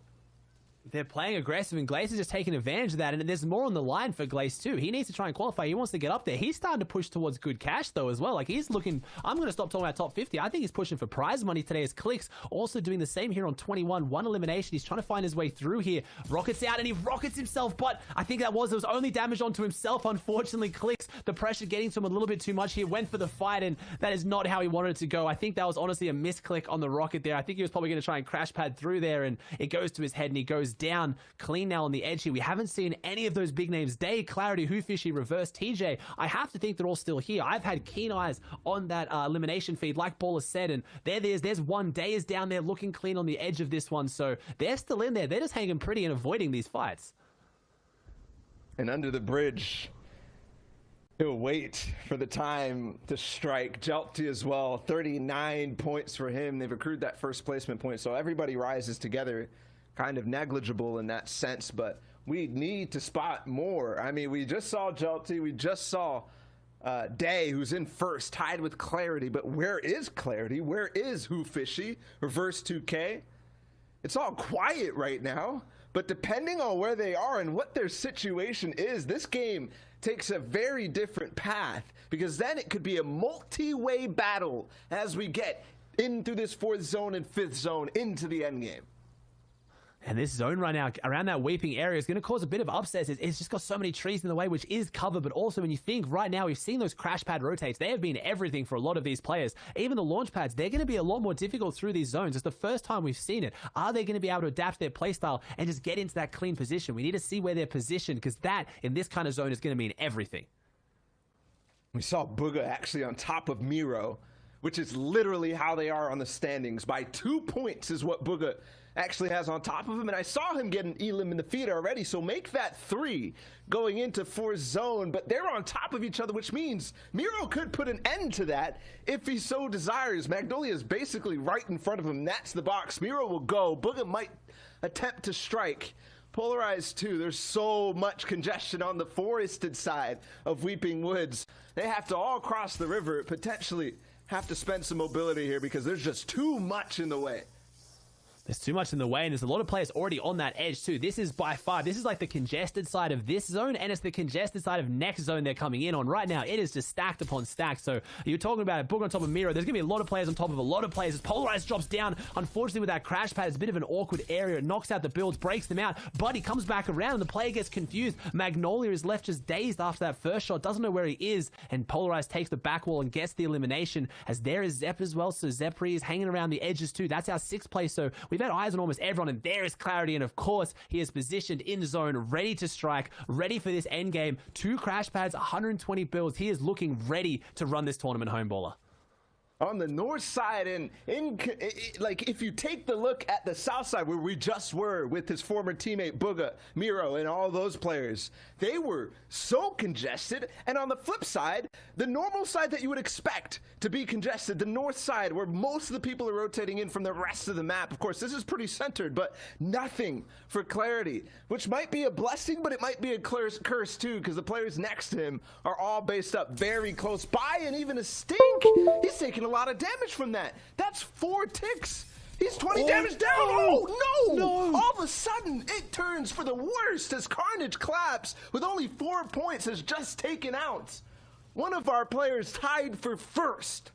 They're playing aggressive, and Glace is just taking advantage of that, and there's more on the line for Glace too. He needs to try and qualify. He wants to get up there. He's starting to push towards good cash though as well. Like, he's looking, I'm going to stop talking about top 50. I think he's pushing for prize money today as Clicks also doing the same here on 21. 1 elimination. He's trying to find his way through here. Rockets out, and he rockets himself, but I think there was only damage onto himself. Unfortunately, Clicks, the pressure getting to him a little bit too much here, went for the fight, and that is not how he wanted it to go. I think that was honestly a misclick on the rocket there. I think he was probably going to try and crash pad through there, and it goes to his head, and he goes down clean now on the edge here. We haven't seen any of those big names. Day, Clarity, Hoofishy, Reverse, TJ. I have to think they're all still here. I've had keen eyes on that elimination feed, like Baller said, and there's one. Day is down there looking clean on the edge of this one, so they're still in there. They're just hanging pretty and avoiding these fights. And under the bridge, he'll wait for the time to strike. Jelty as well, 39 points for him. They've accrued that first placement point, so everybody rises together. Kind of negligible in that sense, but we need to spot more. I mean, we just saw Jelty, we just saw Day, who's in first, tied with Clarity. But where is Clarity? Where is Who Fishy? Reverse 2K? It's all quiet right now. But depending on where they are and what their situation is, this game takes a very different path, because then it could be a multi-way battle as we get in through this 4th zone and 5th zone into the end game. And this zone right now around that weeping area is going to cause a bit of upsets. It's just got so many trees in the way, which is cover. But also when you think right now, we've seen those crash pad rotates. They have been everything for a lot of these players. Even the launch pads, they're going to be a lot more difficult through these zones. It's the first time we've seen it. Are they going to be able to adapt their playstyle and just get into that clean position? We need to see where they're positioned, because that, in this kind of zone, is going to mean everything. We saw Booga actually on top of Miro, which is literally how they are on the standings. By 2 points is what Booga actually has on top of him. And I saw him get an elim in the feed already, so make that 3 going into 4th zone. But they're on top of each other, which means Miro could put an end to that if he so desires. Magnolia is basically right in front of him. That's the box. Miro will go. Booga might attempt to strike. Polarized too. There's so much congestion on the forested side of Weeping Woods. They have to all cross the river, potentially have to spend some mobility here, because there's just too much in the way. There's too much in the way, and there's a lot of players already on that edge too. This is by far, this is like the congested side of this zone, and it's the congested side of next zone they're coming in on. Right now, it is just stacked upon stacked. So you're talking about it, Book on top of Miro. There's going to be a lot of players on top of a lot of players. As Polarized drops down, unfortunately with that crash pad, it's a bit of an awkward area. It knocks out the builds, breaks them out, but he comes back around, and the player gets confused. Magnolia is left just dazed after that first shot, doesn't know where he is, and Polarized takes the back wall and gets the elimination, as there is Zep as well. So Zepri is hanging around the edges too. That's our 6th place. So we've had eyes on almost everyone, and there is Clarity, and of course he is positioned in zone, ready to strike, ready for this end game. 2 crash pads, 120 builds. He is looking ready to run this tournament, homeballer. On the north side, and like if you take the look at the south side where we just were with his former teammate Booga, Miro, and all those players, they were so congested. And on the flip side, the normal side that you would expect to be congested, the north side where most of the people are rotating in from the rest of the map. Of course, this is pretty centered, but nothing for Clarity, which might be a blessing, but it might be a curse too, because the players next to him are all based up very close by, and even a Stink, he's taking a lot of damage from that. That's 4 ticks. He's 20 damage down. Oh, no. All of a sudden, it turns for the worst as Carnage Collapse, with only 4 points, has just taken out one of our players tied for first.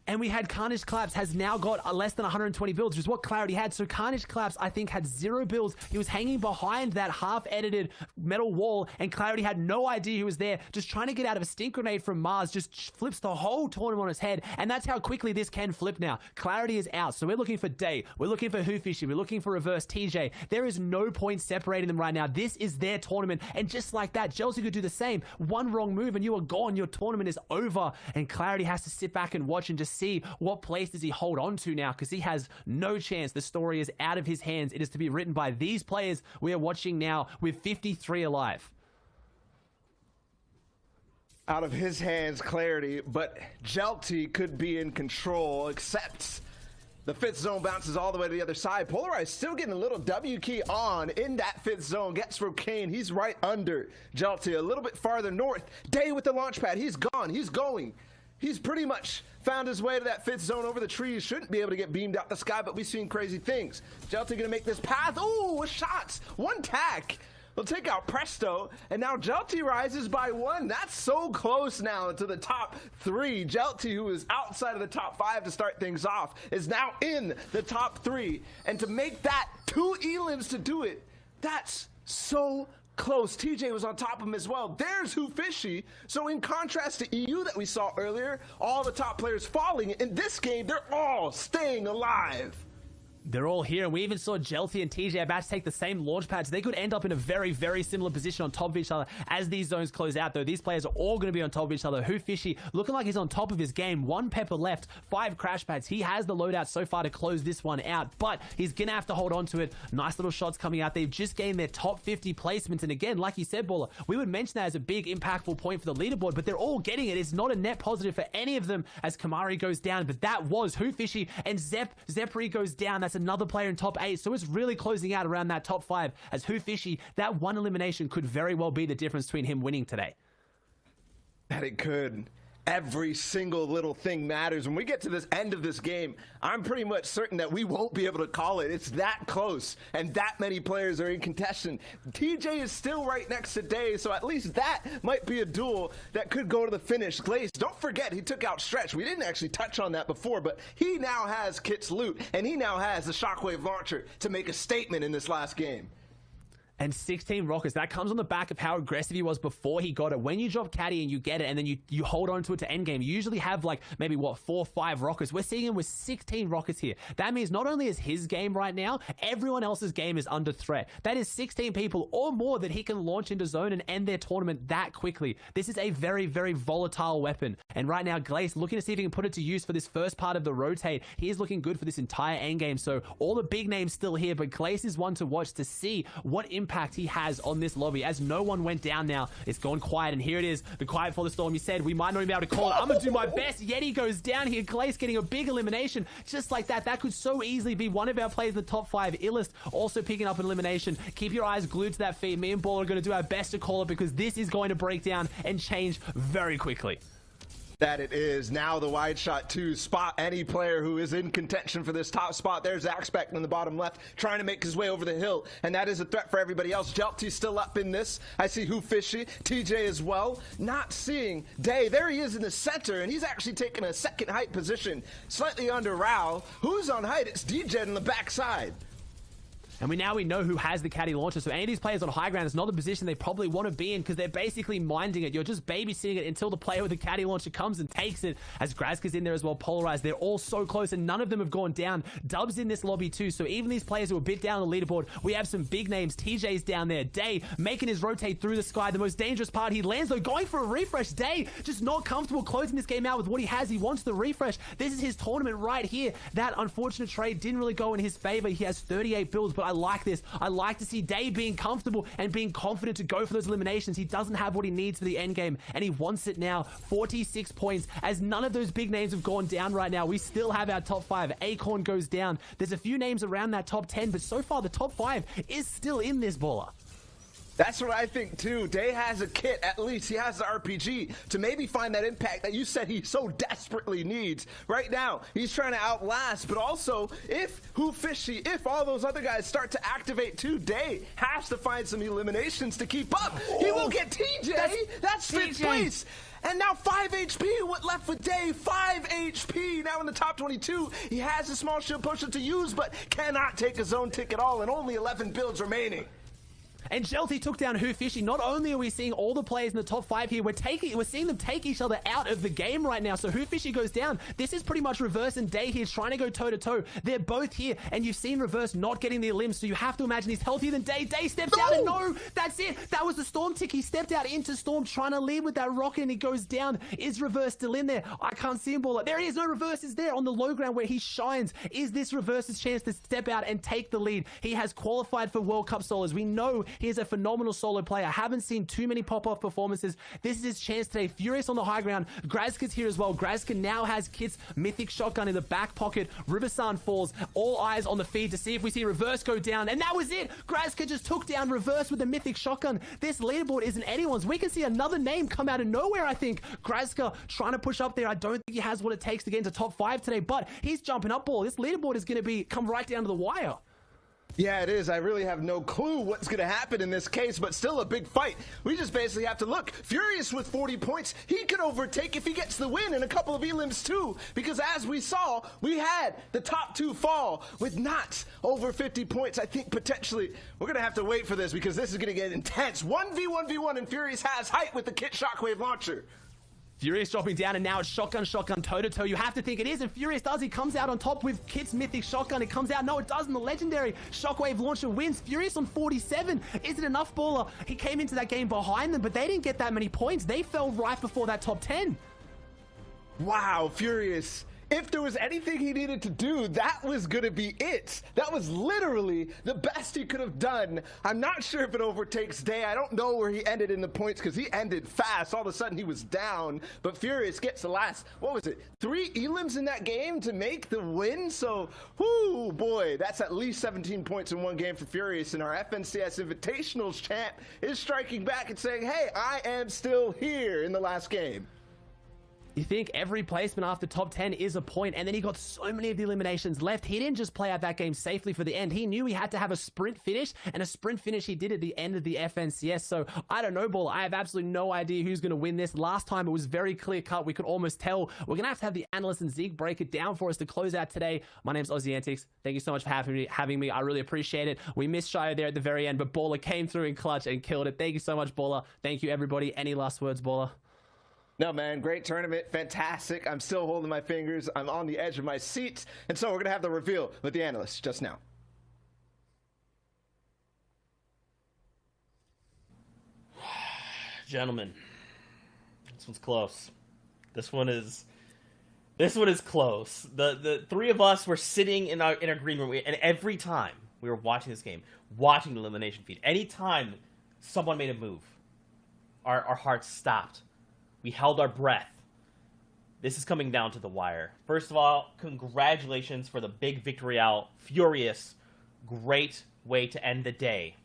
And we had Carnage Collapse has now got less than 120 builds, which is what Clarity had. So Carnage Collapse, I think, had 0 builds. He was hanging behind that half-edited metal wall, and Clarity had no idea he was there, just trying to get out of a stink grenade from Mars, just flips the whole tournament on his head, and that's how quickly this can flip now. Clarity is out, so we're looking for Day, we're looking for Who Fishy, we're looking for Reverse TJ. There is no point separating them right now. This is their tournament, and just like that, Chelsea could do the same. One wrong move and you are gone. Your tournament is over, and Clarity has to sit back and watch and just see what place does he hold on to now, because he has no chance. The story is out of his hands. It is to be written by these players we are watching now with 53 alive. Out of his hands, Clarity, but Jelty could be in control, except the 5th zone bounces all the way to the other side. Polarized still getting a little W key on in that 5th zone. Gets Rocane. He's right under Jelty, a little bit farther north. Day with the launch pad. He's gone. He's going. He's pretty much found his way to that 5th zone over the trees. Shouldn't be able to get beamed out the sky, but we've seen crazy things. Jelty gonna make this path. Ooh, with shots. 1 tack. We'll take out Presto, and now Jelty rises by 1. That's so close now to the top 3. Jelty, who is outside of the top 5 to start things off, is now in the top 3. And to make that 2 elims to do it, that's so close. TJ was on top of him as well. There's Who Fishy. So in contrast to EU that we saw earlier, all the top players falling, in this game, they're all staying alive. They're all here, and we even saw Jelty and TJ about to take the same launch pads. They could end up in a very, very similar position on top of each other as these zones close out, though. These players are all going to be on top of each other. Who Fishy looking like he's on top of his game. 1 pepper left, 5 crash pads. He has the loadout so far to close this one out, but he's going to have to hold on to it. Nice little shots coming out. They've just gained their top 50 placements, and again, like you said, Baller, we would mention that as a big, impactful point for the leaderboard, but they're all getting it. It's not a net positive for any of them as Kamari goes down, but that was Who Fishy, and Zepri goes down. That's another player in top 8, so it's really closing out around that top 5 as Who Fishy, that 1 elimination could very well be the difference between him winning today. That it could. Every single little thing matters. When we get to this end of this game, I'm pretty much certain that we won't be able to call it. It's that close, and that many players are in contention. TJ is still right next to Day, so at least that might be a duel that could go to the finish. Glaze, don't forget, he took out Stretch. We didn't actually touch on that before, but he now has Kit's loot, and he now has the Shockwave launcher to make a statement in this last game. And 16 rockets, that comes on the back of how aggressive he was before he got it. When you drop Caddy and you get it and then you hold on to it to endgame, you usually have like maybe what, 4 or 5 rockets. We're seeing him with 16 rockets here. That means not only is his game right now, everyone else's game is under threat. That is 16 people or more that he can launch into zone and end their tournament that quickly. This is a very, very volatile weapon. And right now, Glace looking to see if he can put it to use for this first part of the rotate. He is looking good for this entire endgame. So all the big names still here, but Glace is one to watch to see what impact he has on this lobby. As no one went down now, it's gone quiet, and here it is, the quiet before the storm. You said we might not even be able to call it. I'm gonna do my best. Yeti goes down here. Glace getting a big elimination just like that. That could so easily be one of our players in the top 5. Illest also picking up an elimination. Keep your eyes glued to that feed. Me and Ball are going to do our best to call it, because this is going to break down and change very quickly. That it is. Now the wide shot to spot any player who is in contention for this top spot. There's Axpect in the bottom left trying to make his way over the hill, and that is a threat for everybody else. Jelty's still up in this. I see Who Fishy, TJ as well. Not seeing Day. There he is in the center, and he's actually taking a second height position, slightly under Rao. Who's on height? It's DJ in the backside. And we know who has the Caddy launcher. So any of these players on high ground is not the position they probably want to be in, because they're basically minding it. You're just babysitting it until the player with the Caddy launcher comes and takes it. As Grazka's in there as well, polarized. They're all so close, and none of them have gone down. Dub's in this lobby too. So even these players who are a bit down on the leaderboard, we have some big names. TJ's down there. Day making his rotate through the sky. The most dangerous part. He lands though, going for a refresh. Day just not comfortable closing this game out with what he has. He wants the refresh. This is his tournament right here. That unfortunate trade didn't really go in his favor. He has 38 builds, but I like this. I like to see Day being comfortable and being confident to go for those eliminations. He doesn't have what he needs for the end game, and he wants it now. 46 points, as none of those big names have gone down right now. We still have our top 5. Acorn goes down. There's a few names around that top 10, but so far the top 5 is still in this baller. That's what I think too. Day has a kit, at least he has the RPG to maybe find that impact that you said he so desperately needs. Right now, he's trying to outlast, but also if Who Fishy, if all those other guys start to activate too, Day has to find some eliminations to keep up. He will get TJ. That's 5th place. And now 5 HP, what left with Day? 5 HP, now in the top 22. He has a small shield pusher to use, but cannot take his own tick at all, and only 11 builds remaining. And Jelty took down Who Fishy. Not only are we seeing all the players in the top 5 here, we're seeing them take each other out of the game right now. So Who Fishy goes down. This is pretty much Reverse and Day here trying to go toe-to-toe. They're both here, and you've seen Reverse not getting the elims, so you have to imagine he's healthier than Day. Day steps out, and no, that's it. That was the Storm tick. He stepped out into Storm, trying to lead with that rocket, and he goes down. Is Reverse still in there? I can't see him, Baller. There he is. No, Reverse is there on the low ground where he shines. Is this Reverse's chance to step out and take the lead? He has qualified for World Cup solos. We know he is a phenomenal solo player. I haven't seen too many pop-off performances. This is his chance today. Furious on the high ground. Grazka's here as well. Grazka now has Kit's mythic shotgun in the back pocket. Riversan falls. All eyes on the feed to see if we see Reverse go down. And that was it. Grazka just took down Reverse with the mythic shotgun. This leaderboard isn't anyone's. We can see another name come out of nowhere, I think. Grazka trying to push up there. I don't think he has what it takes to get into top 5 today, but he's jumping up, Ball. This leaderboard is going to come right down to the wire. Yeah, it is. I really have no clue what's going to happen in this case, but still a big fight. We just basically have to look. Furious with 40 points. He could overtake if he gets the win and a couple of elims too, because as we saw, we had the top 2 fall with not over 50 points. I think potentially we're going to have to wait for this, because this is going to get intense. 1v1v1, and Furious has height with the Kit Shockwave launcher. Furious dropping down, and now it's shotgun, toe-to-toe. You have to think it is, and Furious does. He comes out on top with Kit's mythic shotgun. It comes out. No, it doesn't. The legendary Shockwave launcher wins. Furious on 47. Is it enough, Baller? He came into that game behind them, but they didn't get that many points. They fell right before that top 10. Wow, Furious if there was anything he needed to do, that was going to be it. That was literally the best he could have done. I'm not sure if it overtakes Day. I don't know where he ended in the points because he ended fast. All of a sudden he was down, but Furious gets the last, what was it, 3 elims in that game to make the win? So, whoo, boy, that's at least 17 points in one game for Furious, and our FNCS Invitationals champ is striking back and saying, hey, I am still here in the last game. You think every placement after top 10 is a point, and then he got so many of the eliminations left. He didn't just play out that game safely for the end. He knew he had to have a sprint finish, and a sprint finish he did at the end of the FNCS. So I don't know, Ball. I have absolutely no idea who's going to win this. Last time it was very clear cut. We could almost tell. We're going to have the analyst and Zeke break it down for us to close out today. My name's Aussie Antics. Thank you so much for having me. I really appreciate it. We missed Shia there at the very end, but Baller came through in clutch and killed it. Thank you so much, Baller. Thank you, everybody. Any last words, Baller? No, man, great tournament, fantastic. I'm still holding my fingers. I'm on the edge of my seat. And so we're going to have the reveal with the analysts just now. Gentlemen, this one's close. This one is close. The three of us were sitting in our green room, and every time we were watching this game, watching the elimination feed, anytime someone made a move, our hearts stopped. We held our breath. This is coming down to the wire. First of all, congratulations for the big victory out. Furious. Great way to end the day.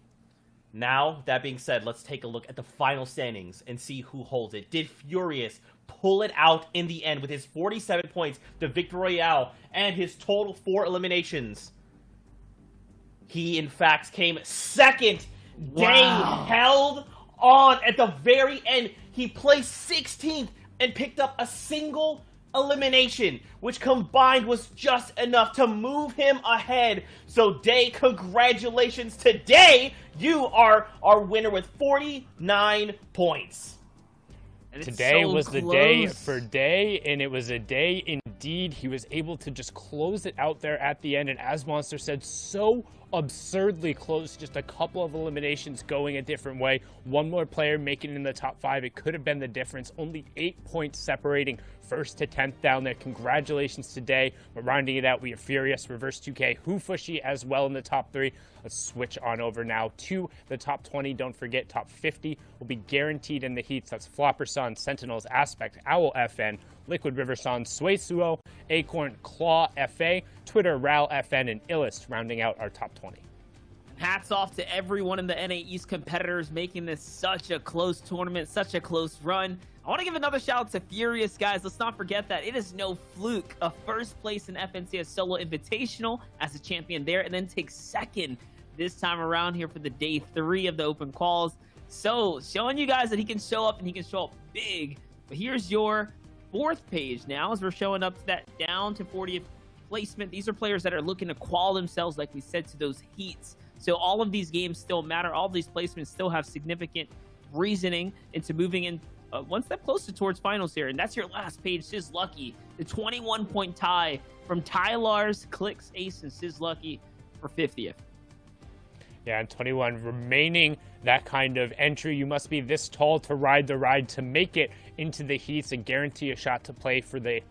Now, that being said, let's take a look at the final standings and see who holds it. Did Furious pull it out in the end with his 47 points, the Victory Royale, and his total 4 eliminations? He, in fact, came second. Wow. Day held on at the very end. He placed 16th and picked up a single elimination, which combined was just enough to move him ahead. So Day, congratulations. Today, you are our winner with 49 points. And Today so was the close. day for Day, and it was a day indeed. He was able to just close it out there at the end, and as Monster said, so absurdly close, just a couple of eliminations going a different way. One more player making it in the top 5. It could have been the difference. Only 8 points separating first to 10th down there. Congratulations today. But rounding it out, we have Furious, Reverse 2K, Hufushi as well in the top 3. Let's switch on over now to the top 20. Don't forget, top 50 will be guaranteed in the heats. That's Flopperson, Sentinels, Aspect, Owl FN, Liquid Riverson, Suesuo, Acorn, Claw, FA, Twitter, Ral, FN, and Illust, rounding out our top 20. Hats off to everyone in the NA East competitors making this such a close tournament, such a close run. I want to give another shout out to Furious, guys. Let's not forget that it is no fluke. A first place in FNCS Solo Invitational as a champion there, and then take second this time around here for the day 3 of the open calls. So showing you guys that he can show up, and he can show up big. But here's your 4th page now, as we're showing up to that down to 40th placement. These are players that are looking to qual themselves, like we said, to those heats. So all of these games still matter. All of these placements still have significant reasoning into moving in one step closer towards finals here. And that's your last page, Sizz Lucky. The 21-point tie from Tylars, Clicks, Ace, and Sizz Lucky for 50th. Yeah, and 21 remaining that kind of entry. You must be this tall to ride the ride to make it into the heats and guarantee a shot to play for the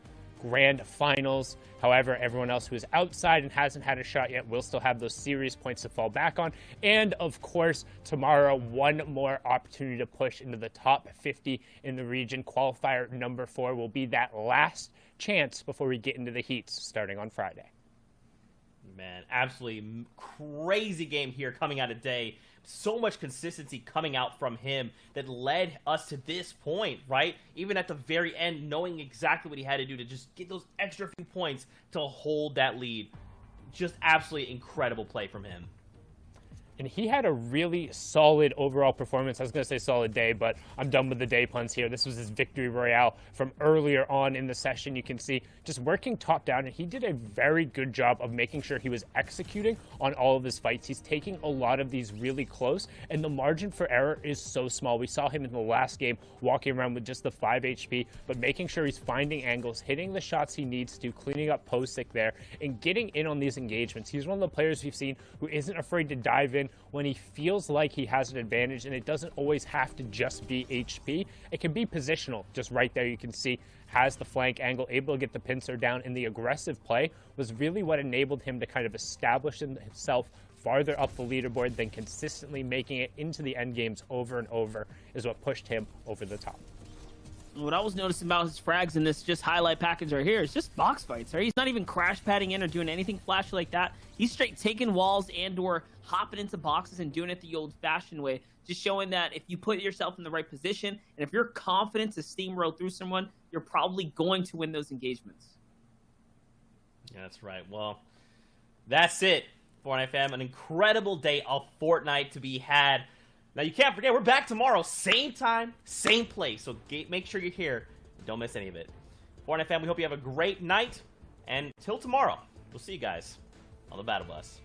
grand finals. However, everyone else who is outside and hasn't had a shot yet will still have those serious points to fall back on. And of course, tomorrow, one more opportunity to push into the top 50 in the region. Qualifier number 4 will be that last chance before we get into the heats starting on Friday. Man, absolutely crazy game here coming out of Day. So much consistency coming out from him that led us to this point, right? Even at the very end, knowing exactly what he had to do to just get those extra few points to hold that lead. Just absolutely incredible play from him. And he had a really solid overall performance. I was going to say solid day, but I'm done with the day puns here. This was his victory royale from earlier on in the session. You can see just working top down, and he did a very good job of making sure he was executing on all of his fights. He's taking a lot of these really close, and the margin for error is so small. We saw him in the last game walking around with just the 5 HP, but making sure he's finding angles, hitting the shots he needs to, cleaning up post-sick there, and getting in on these engagements. He's one of the players we've seen who isn't afraid to dive in happen when he feels like he has an advantage, and it doesn't always have to just be HP. It can be positional. Just right there, you can see has the flank angle, able to get the pincer down, and the aggressive play was really what enabled him to kind of establish himself farther up the leaderboard, than consistently making it into the end games over and over is what pushed him over the top. What I was noticing about his frags in this just highlight package right here is just box fights, right? He's not even crash padding in or doing anything flashy like that. He's straight taking walls and or hopping into boxes and doing it the old-fashioned way, just showing that if you put yourself in the right position and if you're confident to steamroll through someone, you're probably going to win those engagements. Yeah, that's right. Well, that's it, Fortnite fam. An incredible day of Fortnite to be had. Now, you can't forget, we're back tomorrow, same time, same place. So make sure you're here. Don't miss any of it. Fortnite fam, we hope you have a great night. And till tomorrow, we'll see you guys on the Battle Bus.